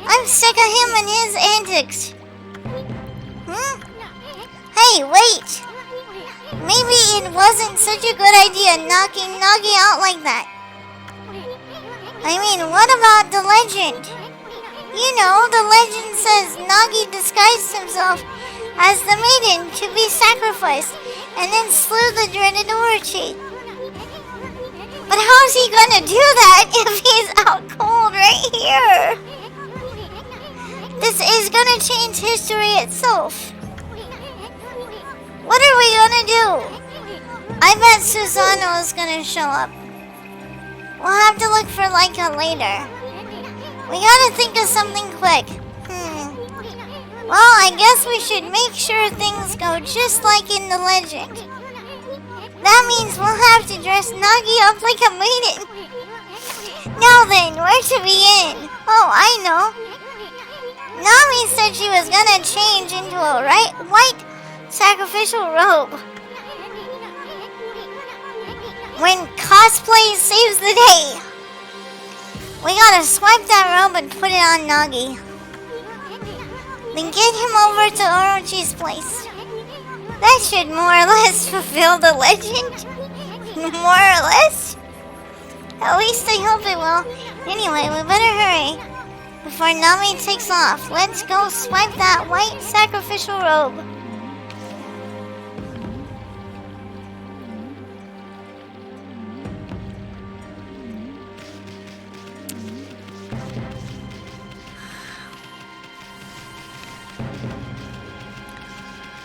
I'm sick of him and his antics. Hey, wait! Maybe it wasn't such a good idea knocking Nagi out like that. I mean, what about the legend? You know, the legend says Nagi disguised himself as the maiden to be sacrificed and then slew the dreaded Orochi. But how's he gonna do that if he's out cold right here? This is gonna change history itself. What are we gonna do? I bet Susano is gonna show up. We'll have to look for Laika later. We gotta think of something quick. Well, I guess we should make sure things go just like in the legend. That means we'll have to dress Nagi up like a maiden. Now then, where to begin? Oh, I know. Nami said she was gonna change into a white sacrificial robe. When cosplay saves the day. We gotta swipe that robe and put it on Nagi. Then get him over to Orochi's place. That should more or less fulfill the legend. More or less? At least I hope it will. Anyway, we better hurry before Nami takes off. Let's go swipe that white sacrificial robe.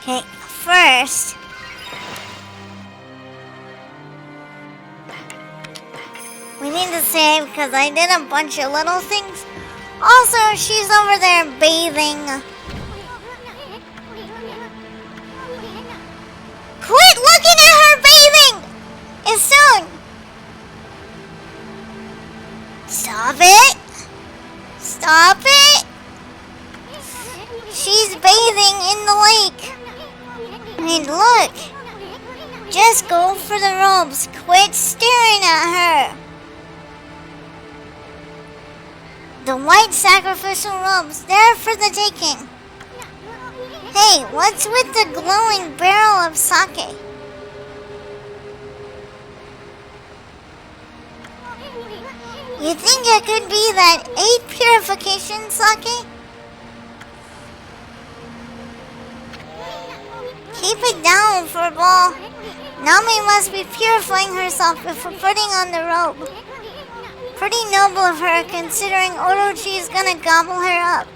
Okay, first, we need to save because I did a bunch of little things. Also, she's over there bathing. Quit looking at her bathing! It's soon! Stop it! Stop it! She's bathing in the lake. And look, just go for the robes. Quit staring at her. The white sacrificial robes, they're for the taking. Hey, what's with the glowing barrel of sake? You think it could be that 8 purification sake? Keep it down, furball. Nami must be purifying herself before putting on the robe. Pretty noble of her, considering Orochi is gonna gobble her up.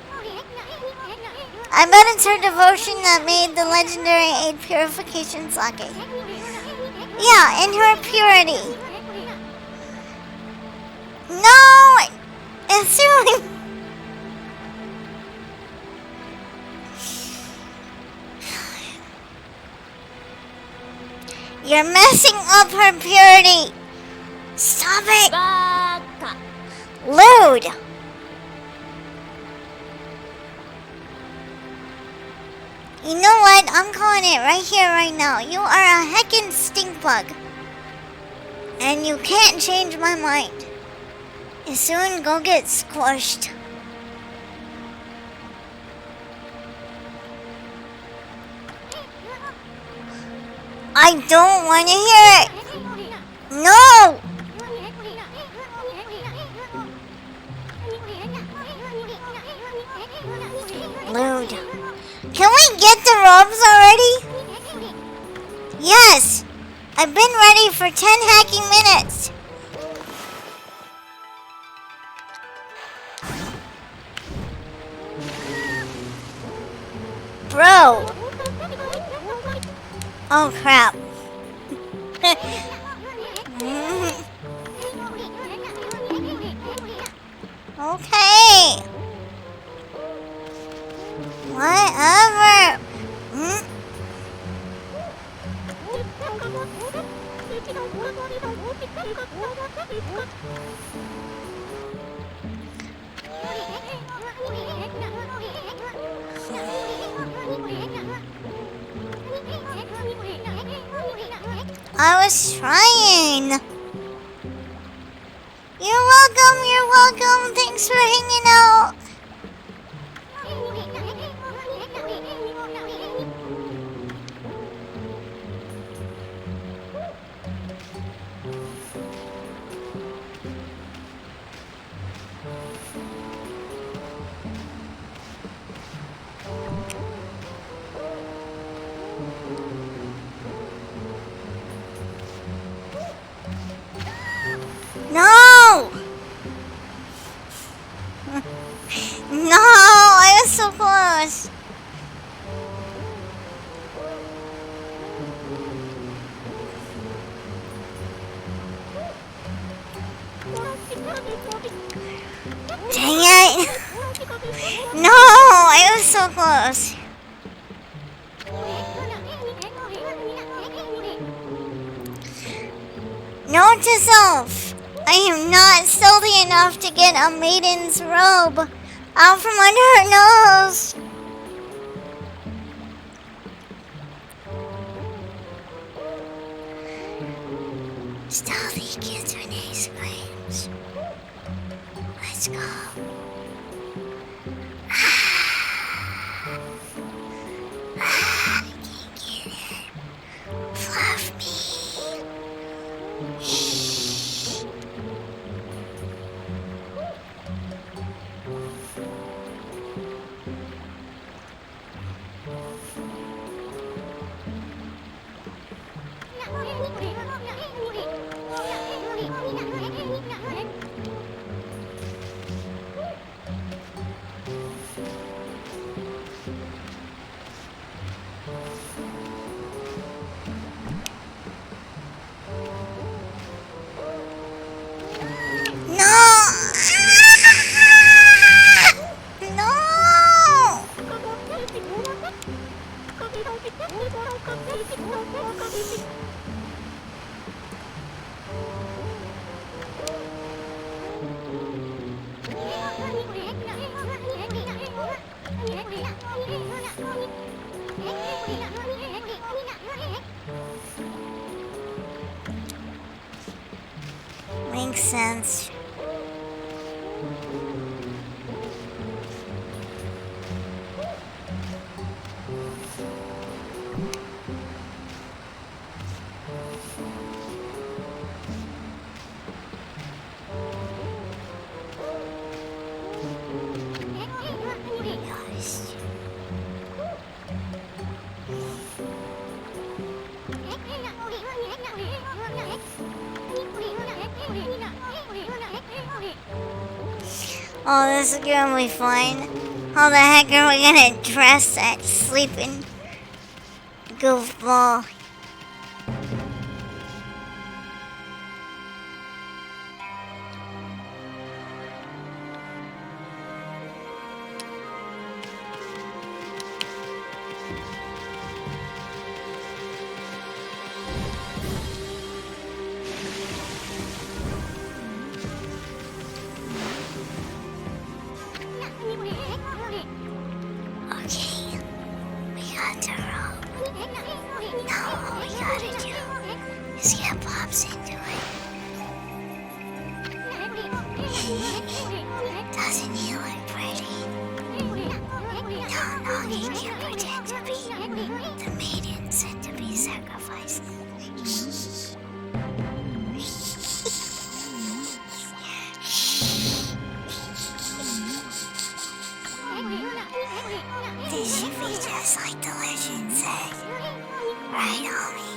I bet it's her devotion that made the legendary 8 purification sake. Yeah, and her purity. No! It's really... You're messing up her purity. Stop it. Lewd. You know what? I'm calling it right here, right now. You are a heckin' stink bug. And you can't change my mind. You soon go get squished. I don't want to hear it. No! Lewd. Can we get the robes already? Yes! I've been ready for 10 hacking minutes. Bro. Oh crap. Okay. Whatever. I was trying. You're welcome, you're welcome. Thanks for hanging out. Dang it! No, I was so close. Note to self. I am not stealthy enough to get a maiden's robe out from under her nose. Stealthy kids when he screams. Let's go. I can't get it. Fluff me. Shh. Makes sense. Oh, this is gonna be fun. How the heck are we gonna dress that sleeping goofball? Okay, we got the rope. Now all we gotta do is get Pops into it. Doesn't he look pretty? Now he can pretend to be the maiden sent to be sacrificed. This should be just like the legend said. Right, homie?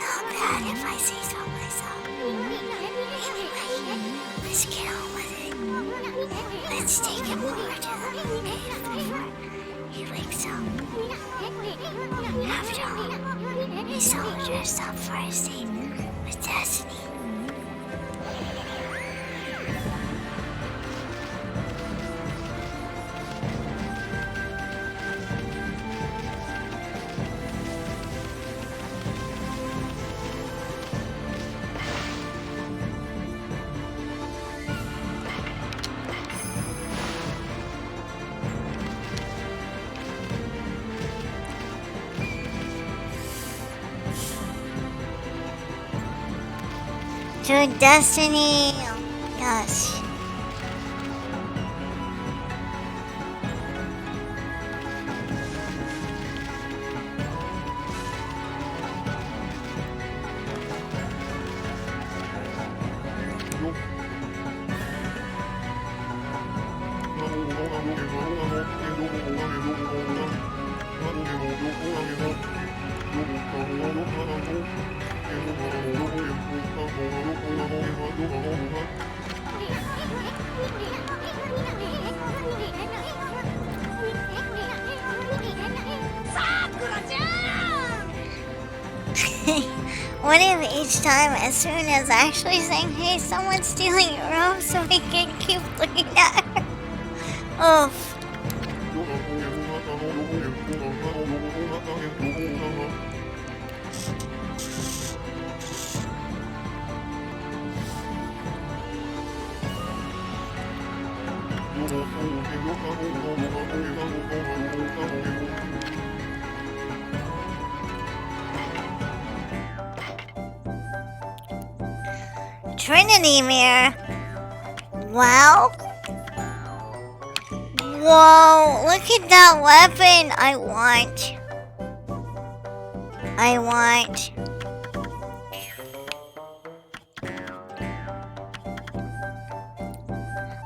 Not bad if I say so myself. Anyway, let's get on with it. Let's take him over to the cave before he wakes up. After all, he's all dressed up for his date with Destiny. To Destiny. Yes. What if each time, as soon as actually saying, hey, someone's stealing your rope, so we can keep looking at her? Oh, Trinity Mirror. Wow. Whoa, look at that weapon. I want.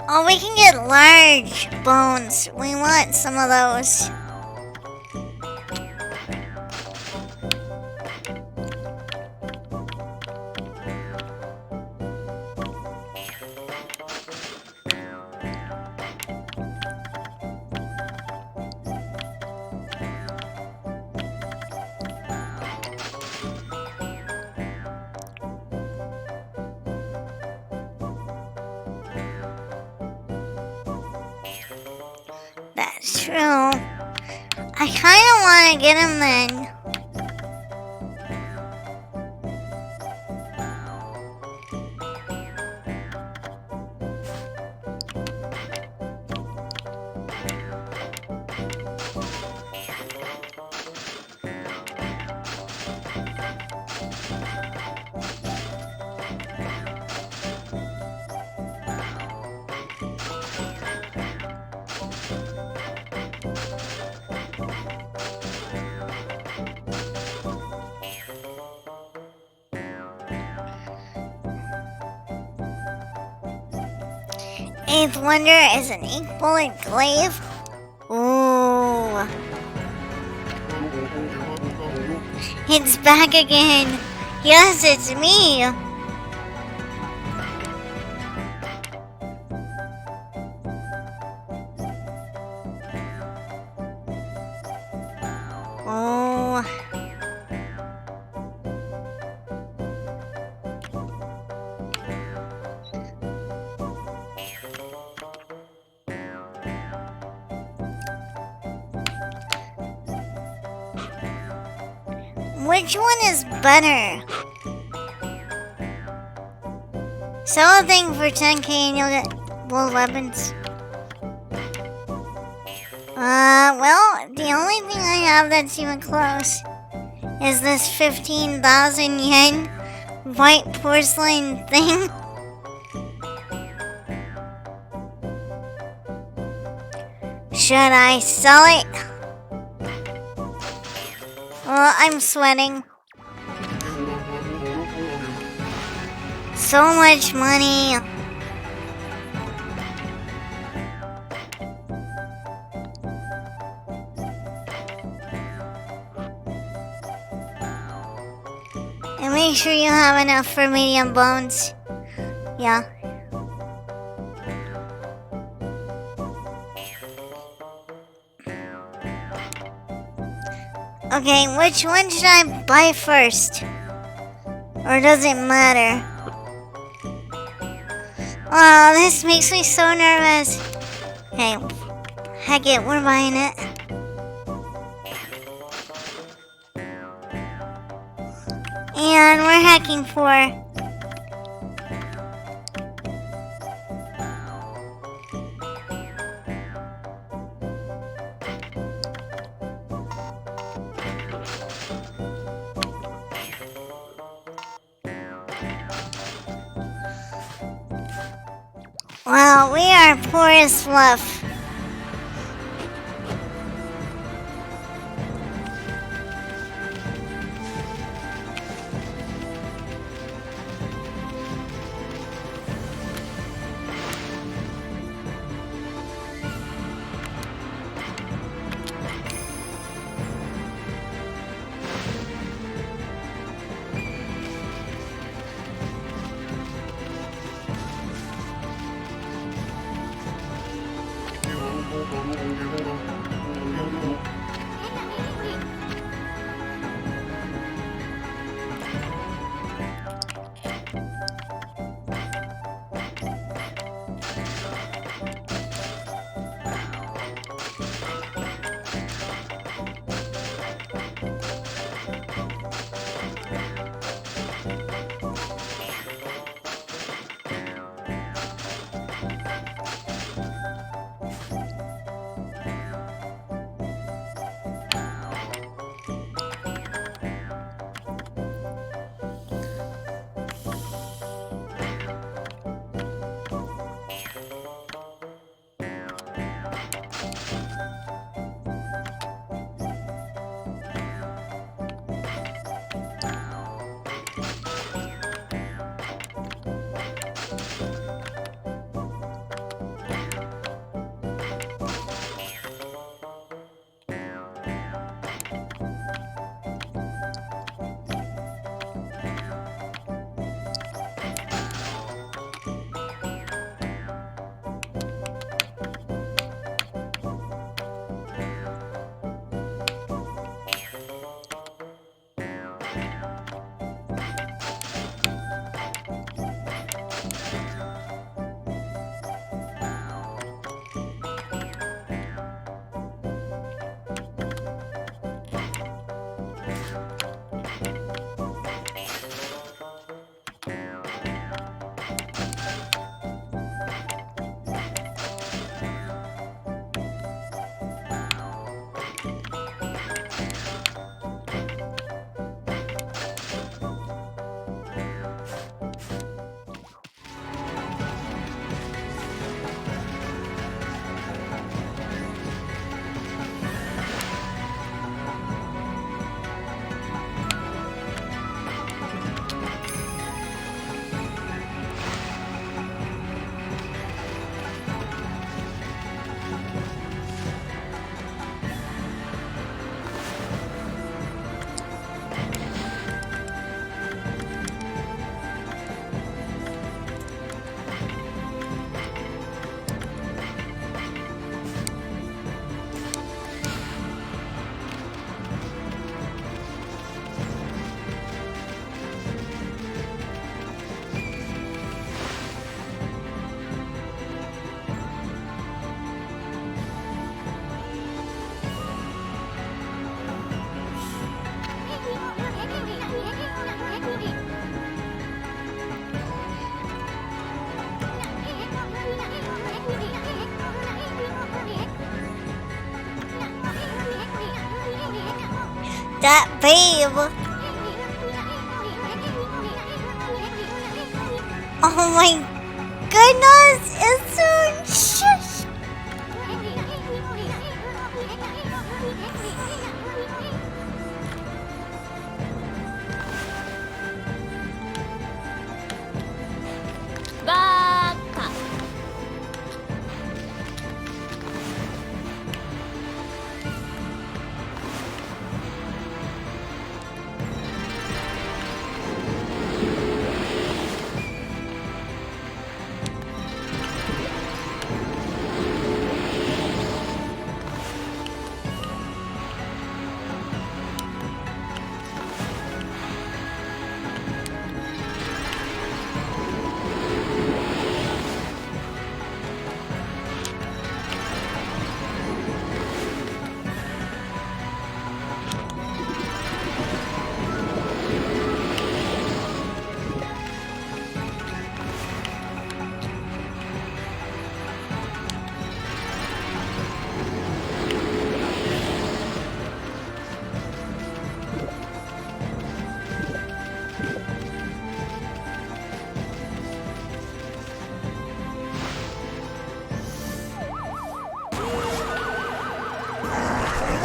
Oh, we can get large bones. We want some of those. That's true. I kind of want to get him then. Eighth Wonder is an ink bullet glaive. Ooh. It's back again. Yes, it's me. Oh. Which one is better? Sell a thing for 10k and you'll get both weapons. Well, the only thing I have that's even close is this 15,000 yen white porcelain thing. Should I sell it? Well, I'm sweating. So much money. And make sure you have enough for medium bones. Yeah. Okay, which one should I buy first? Or does it matter? Oh, this makes me so nervous. Hey, heck it, we're buying it. And we're hacking for... Well, we are poor as fluff. That babe. Oh my goodness, it's so shush. Baka.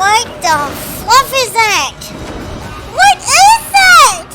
What the fluff is that? What is that?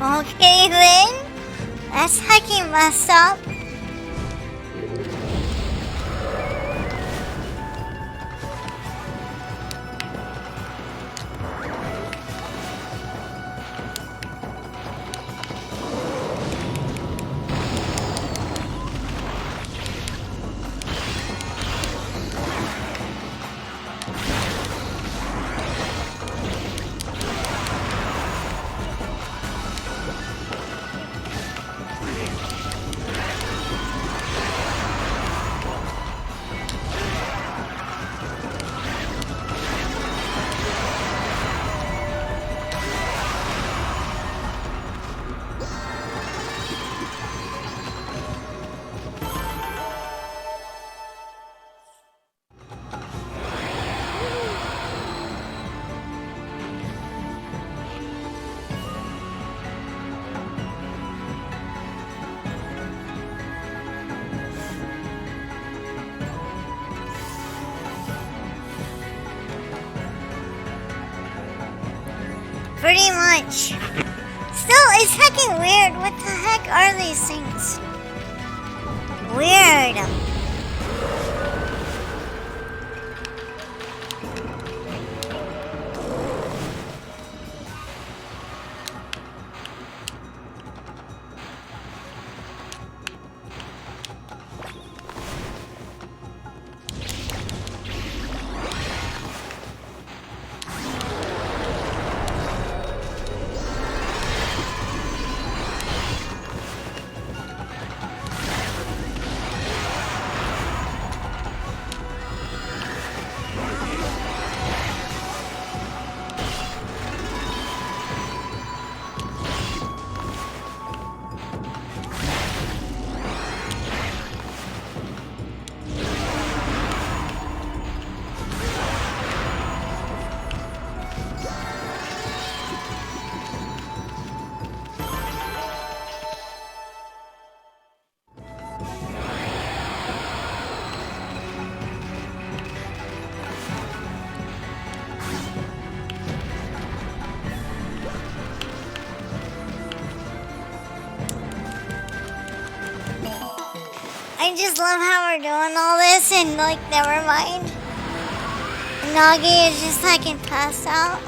Okay then. That's hacking messed up. Pretty much. Still, it's heckin' weird. What the heck are these things? Weird. I just love how we're doing all this and like never mind. Nagi is just like passed out.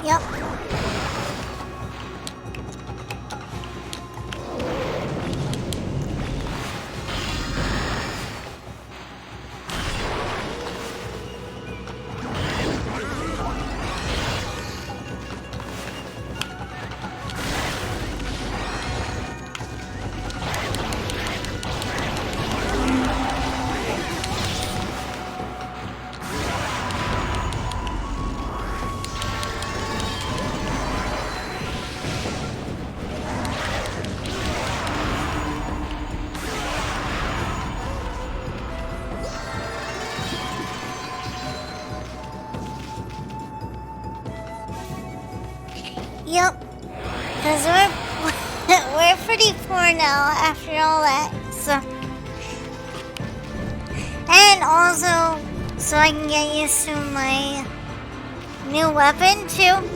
Yep. Yep. Because we're pretty poor now after all that. So. And also, so I can get used to my new weapon too.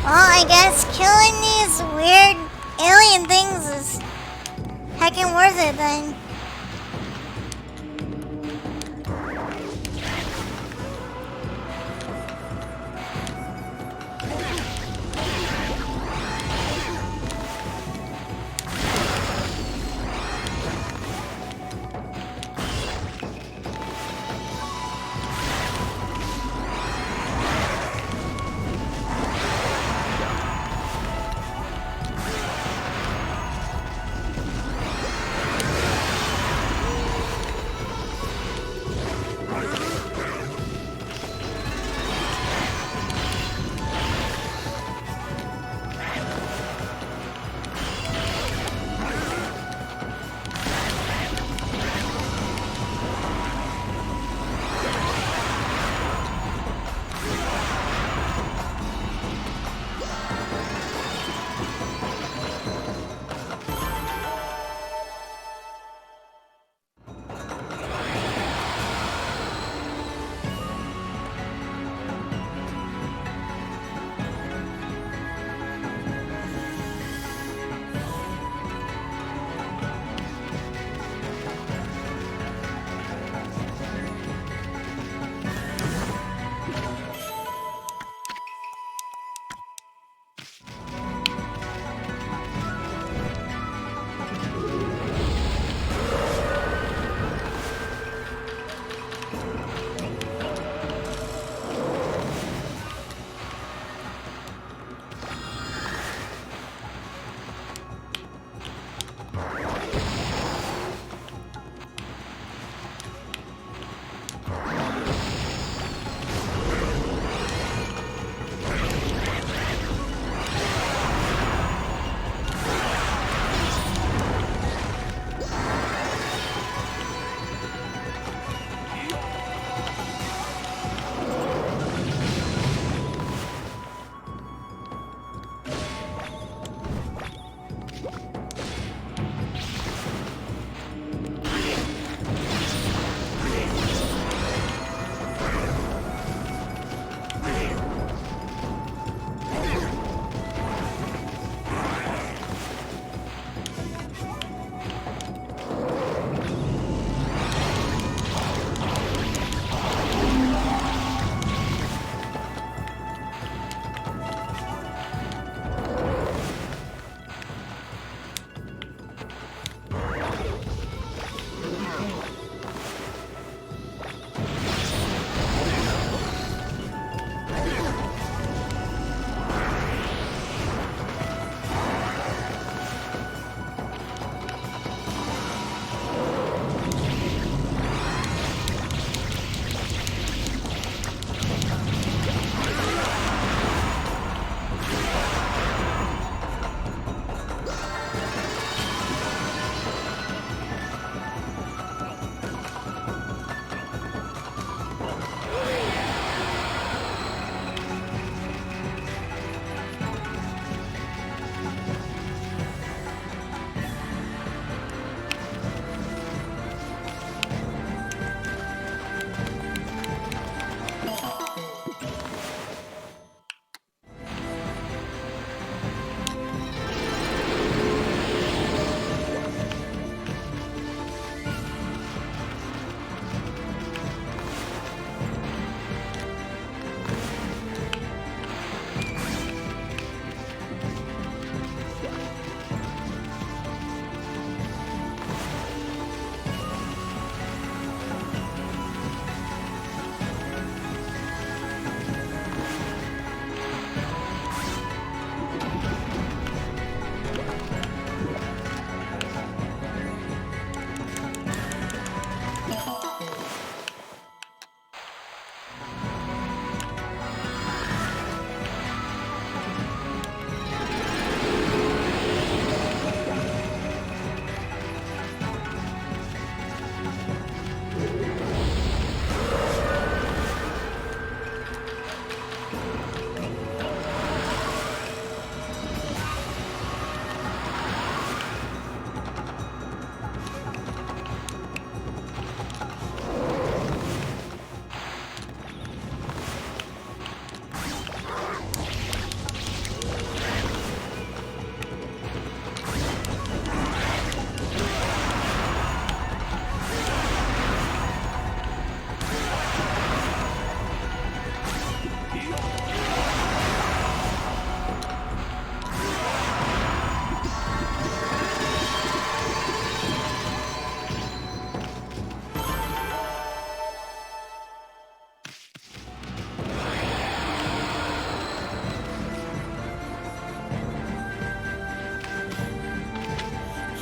Well, I guess killing these weird alien things is heckin' worth it then.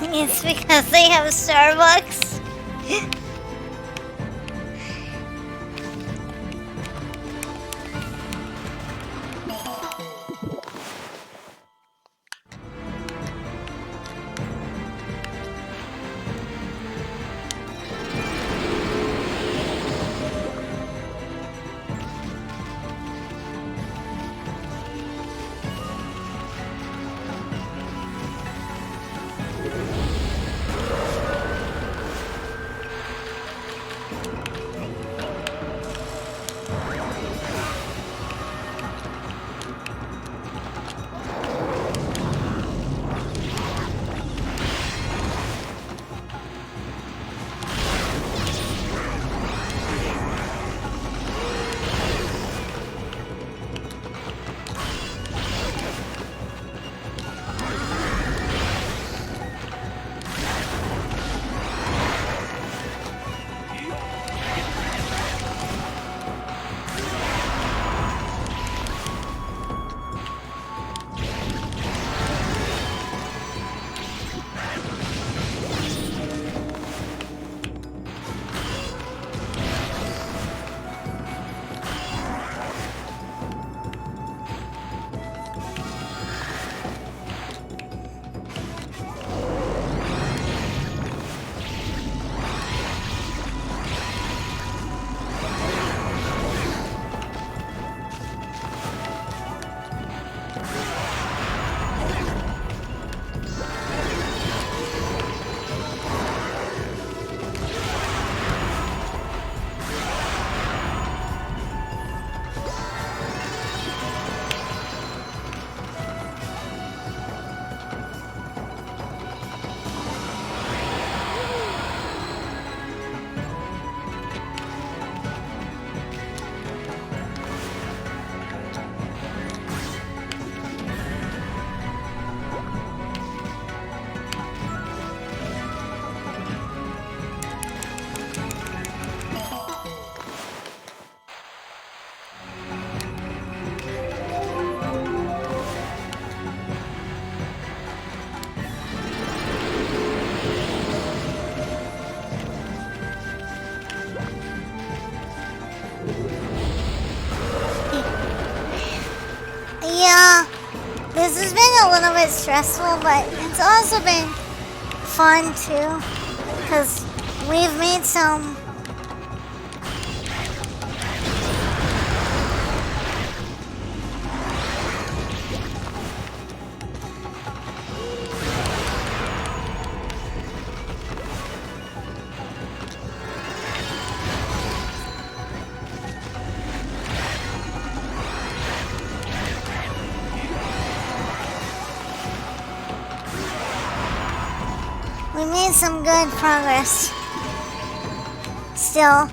It's because they have Starbucks. Yeah, this has been a little bit stressful, but it's also been fun too, because we've made some some good progress. Still.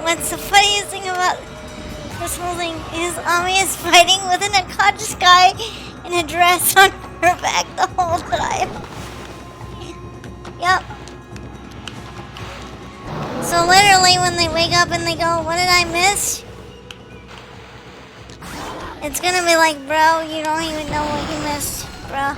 what's the funniest thing about this whole thing is Ami is fighting with an unconscious guy in a dress on her back the whole time. Yep. So literally when they wake up and they go, what did I miss? It's gonna be like, bro, you don't even know what you missed, bro.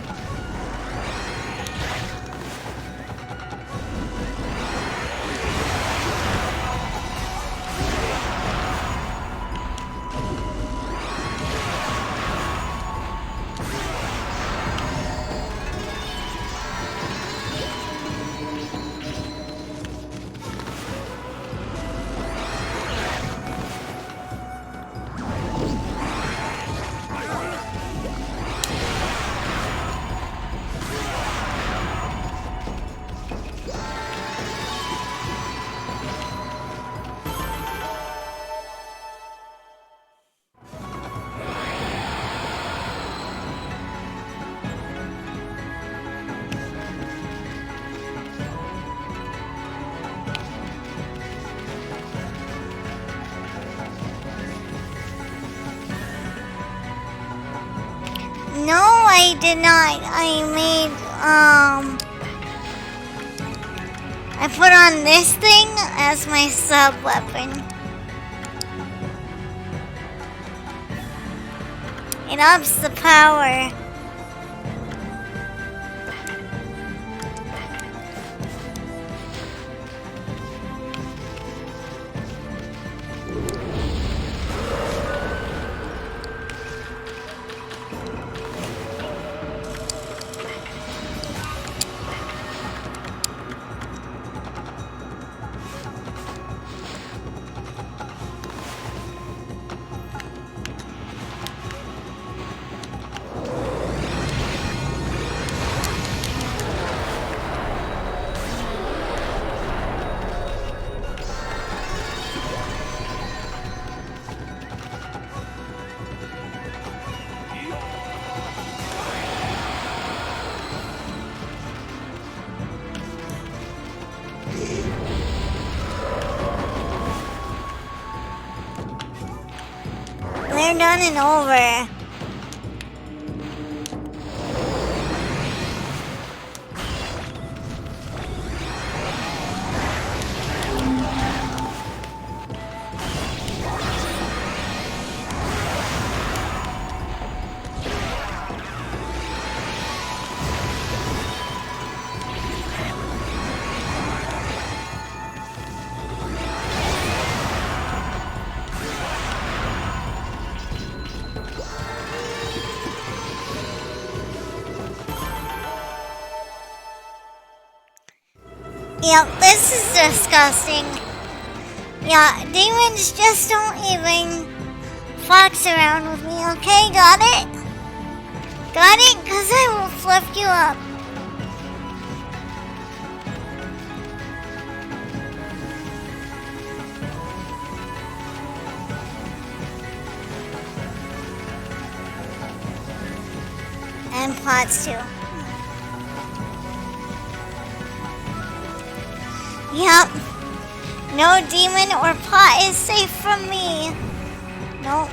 No, I did not. I put on this thing as my sub weapon. It ups the power. They're done and over. Yep, this is disgusting. Yeah, demons just don't even fox around with me, okay? Got it? Got it? Because I will flip you up. And pots too. Yep. No demon or pot is safe from me. Nope.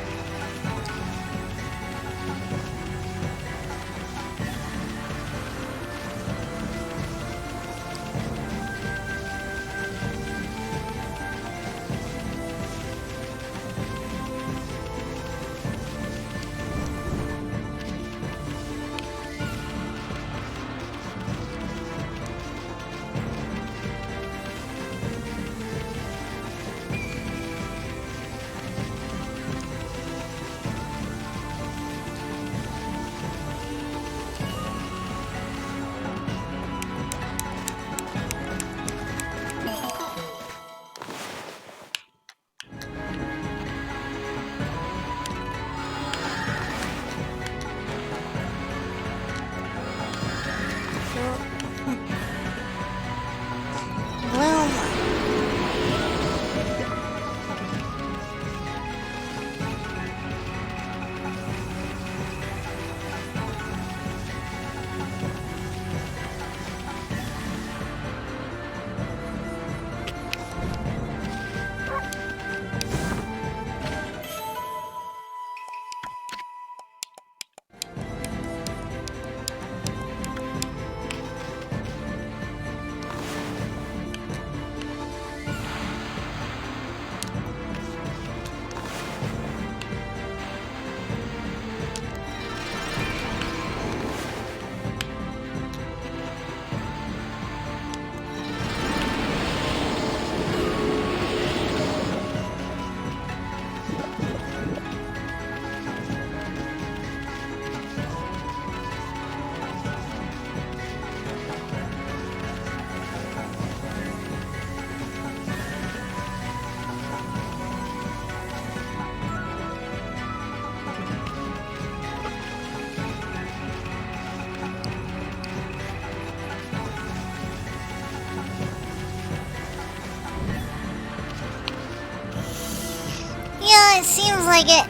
Well, it seems like it.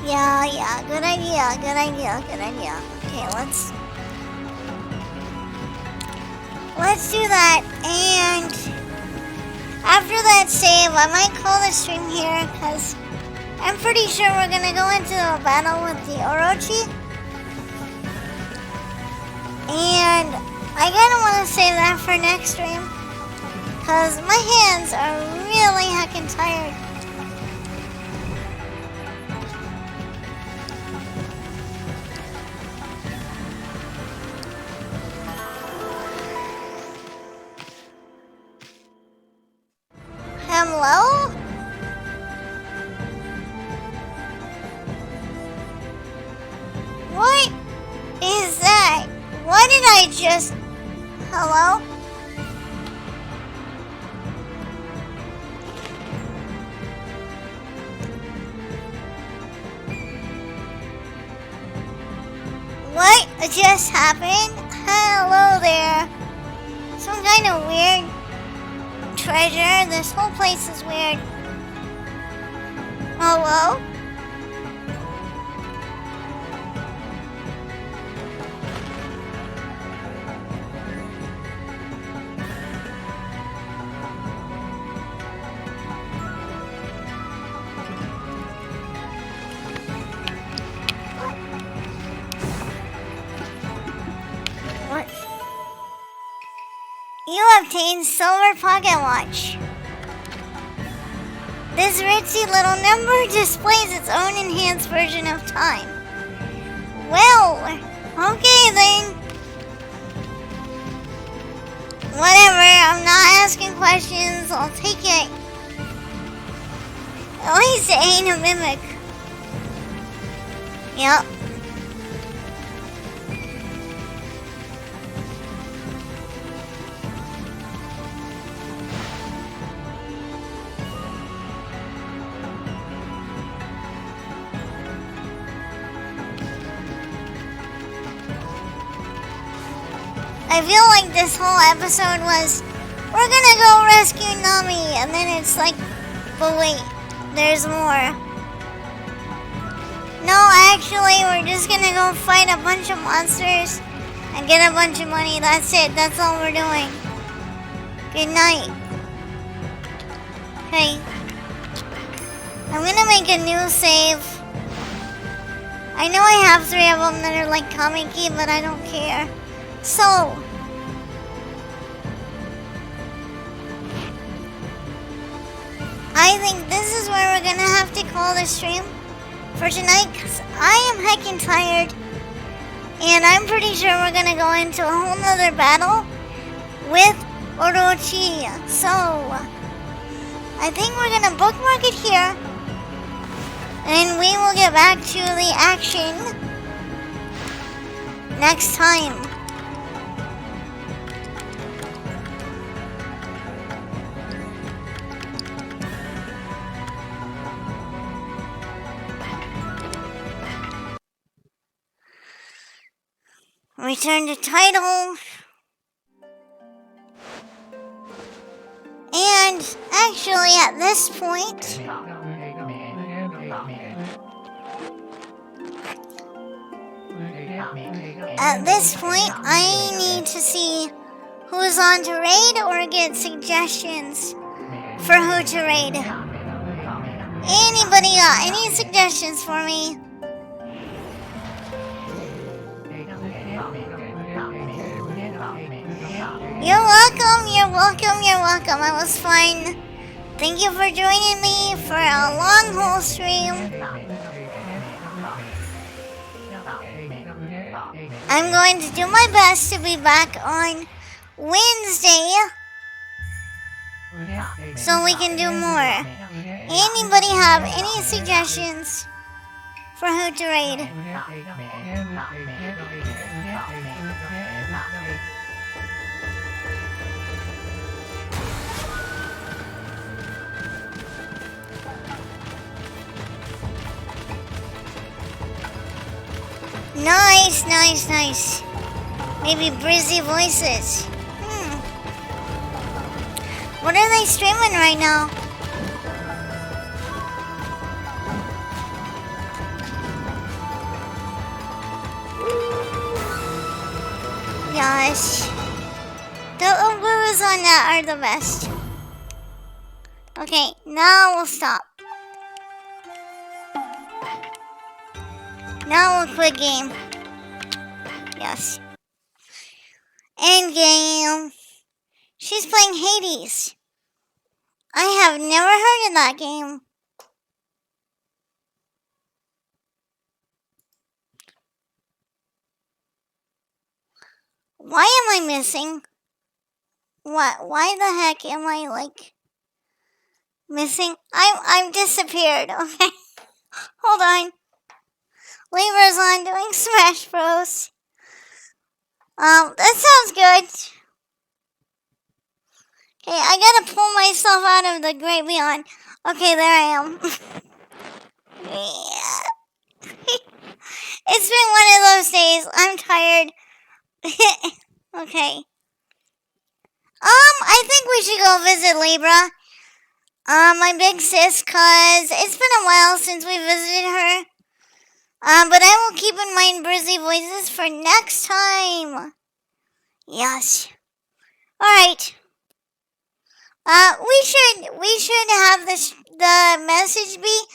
Yeah, good idea. Okay, let's do that, and after that save, I might call the stream here, because I'm pretty sure we're gonna go into a battle with the Orochi, and I kinda wanna save that for next stream, because my hands are really heckin' tired. Hello? What is that? What did I just... Hello? What just happened? Hello there. Some kind of weird treasure. This whole place is weird. Hello? What? You obtained Silver Pocket Watch. This ritzy little number displays its own enhanced version of time. Well, okay then. Whatever, I'm not asking questions, I'll take it. At least it ain't a mimic. Yep. I feel like this whole episode was, we're gonna go rescue Nami, and then it's like, but wait, there's more. No, actually, we're just gonna go fight a bunch of monsters and get a bunch of money. That's it, that's all we're doing. Good night. Hey, I'm gonna make a new save. I know I have 3 of them that are like comic-y, but I don't care. So, I think this is where we're gonna have to call the stream for tonight, because I am heckin' tired, and I'm pretty sure we're gonna go into a whole nother battle with Orochi. So, I think we're gonna bookmark it here, and we will get back to the action next time. Return to title. And actually at this point, I need to see who's on to raid or get suggestions for who to raid. Anybody got any suggestions for me? You're welcome. I was fine. Thank you for joining me for a long whole stream. I'm going to do my best to be back on Wednesday so we can do more. Anybody have any suggestions for who to raid? Nice, nice, nice. Maybe Brizzy Voices. What are they streaming right now? Gosh. The Ubers on that are the best. Okay, now we'll stop. Now we'll quit game. Yes. End game. She's playing Hades. I have never heard of that game. Why am I missing? What? Why the heck am I like missing? I'm disappeared. Okay, hold on. Labor's on doing Smash Bros. That sounds good. Okay, I gotta pull myself out of the great beyond. Okay, there I am. Yeah. It's been one of those days. I'm tired. Okay. I think we should go visit Libra. My big sis, cause it's been a while since we visited her. But I will keep in mind Brizzy Voices for next time. Yes. Alright. We should have the message be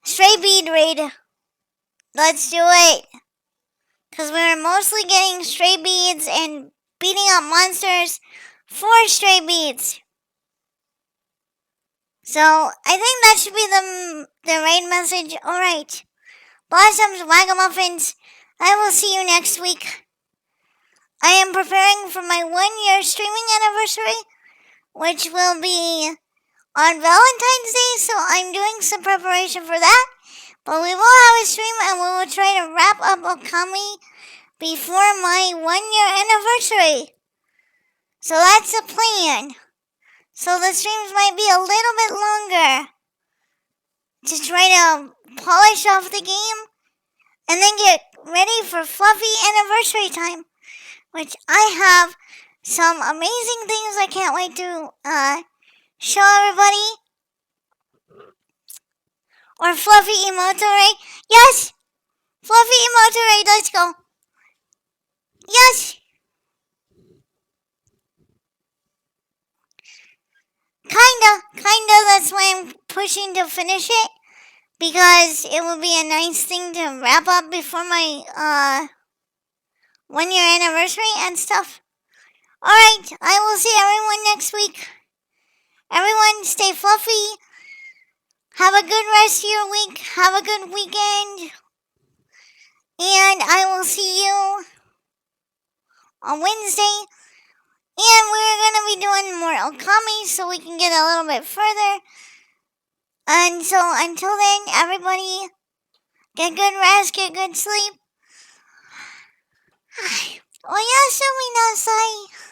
Stray Bead Raid. Let's do it. Cause we were mostly getting stray beads and beating up monsters for stray beads. So I think that should be the raid message. Alright. Blossoms, Wagamuffins, I will see you next week. I am preparing for my 1-year streaming anniversary, which will be on Valentine's Day, so I'm doing some preparation for that. But we will have a stream and we will try to wrap up Okami before my 1-year anniversary. So that's the plan. So the streams might be a little bit longer to try to polish off the game and then get ready for fluffy anniversary time, which I have some amazing things I can't wait to show everybody. Or fluffy emote raid. Yes! Fluffy emote raid, let's go. Yes! Kinda, that's why I'm pushing to finish it. Because it will be a nice thing to wrap up before my 1-year anniversary and stuff. Alright, I will see everyone next week. Everyone stay fluffy. Have a good rest of your week. Have a good weekend. And I will see you on Wednesday. And we're going to be doing more Okami so we can get a little bit further. And so until then, everybody get good rest, get good sleep. Oyasumi nasai.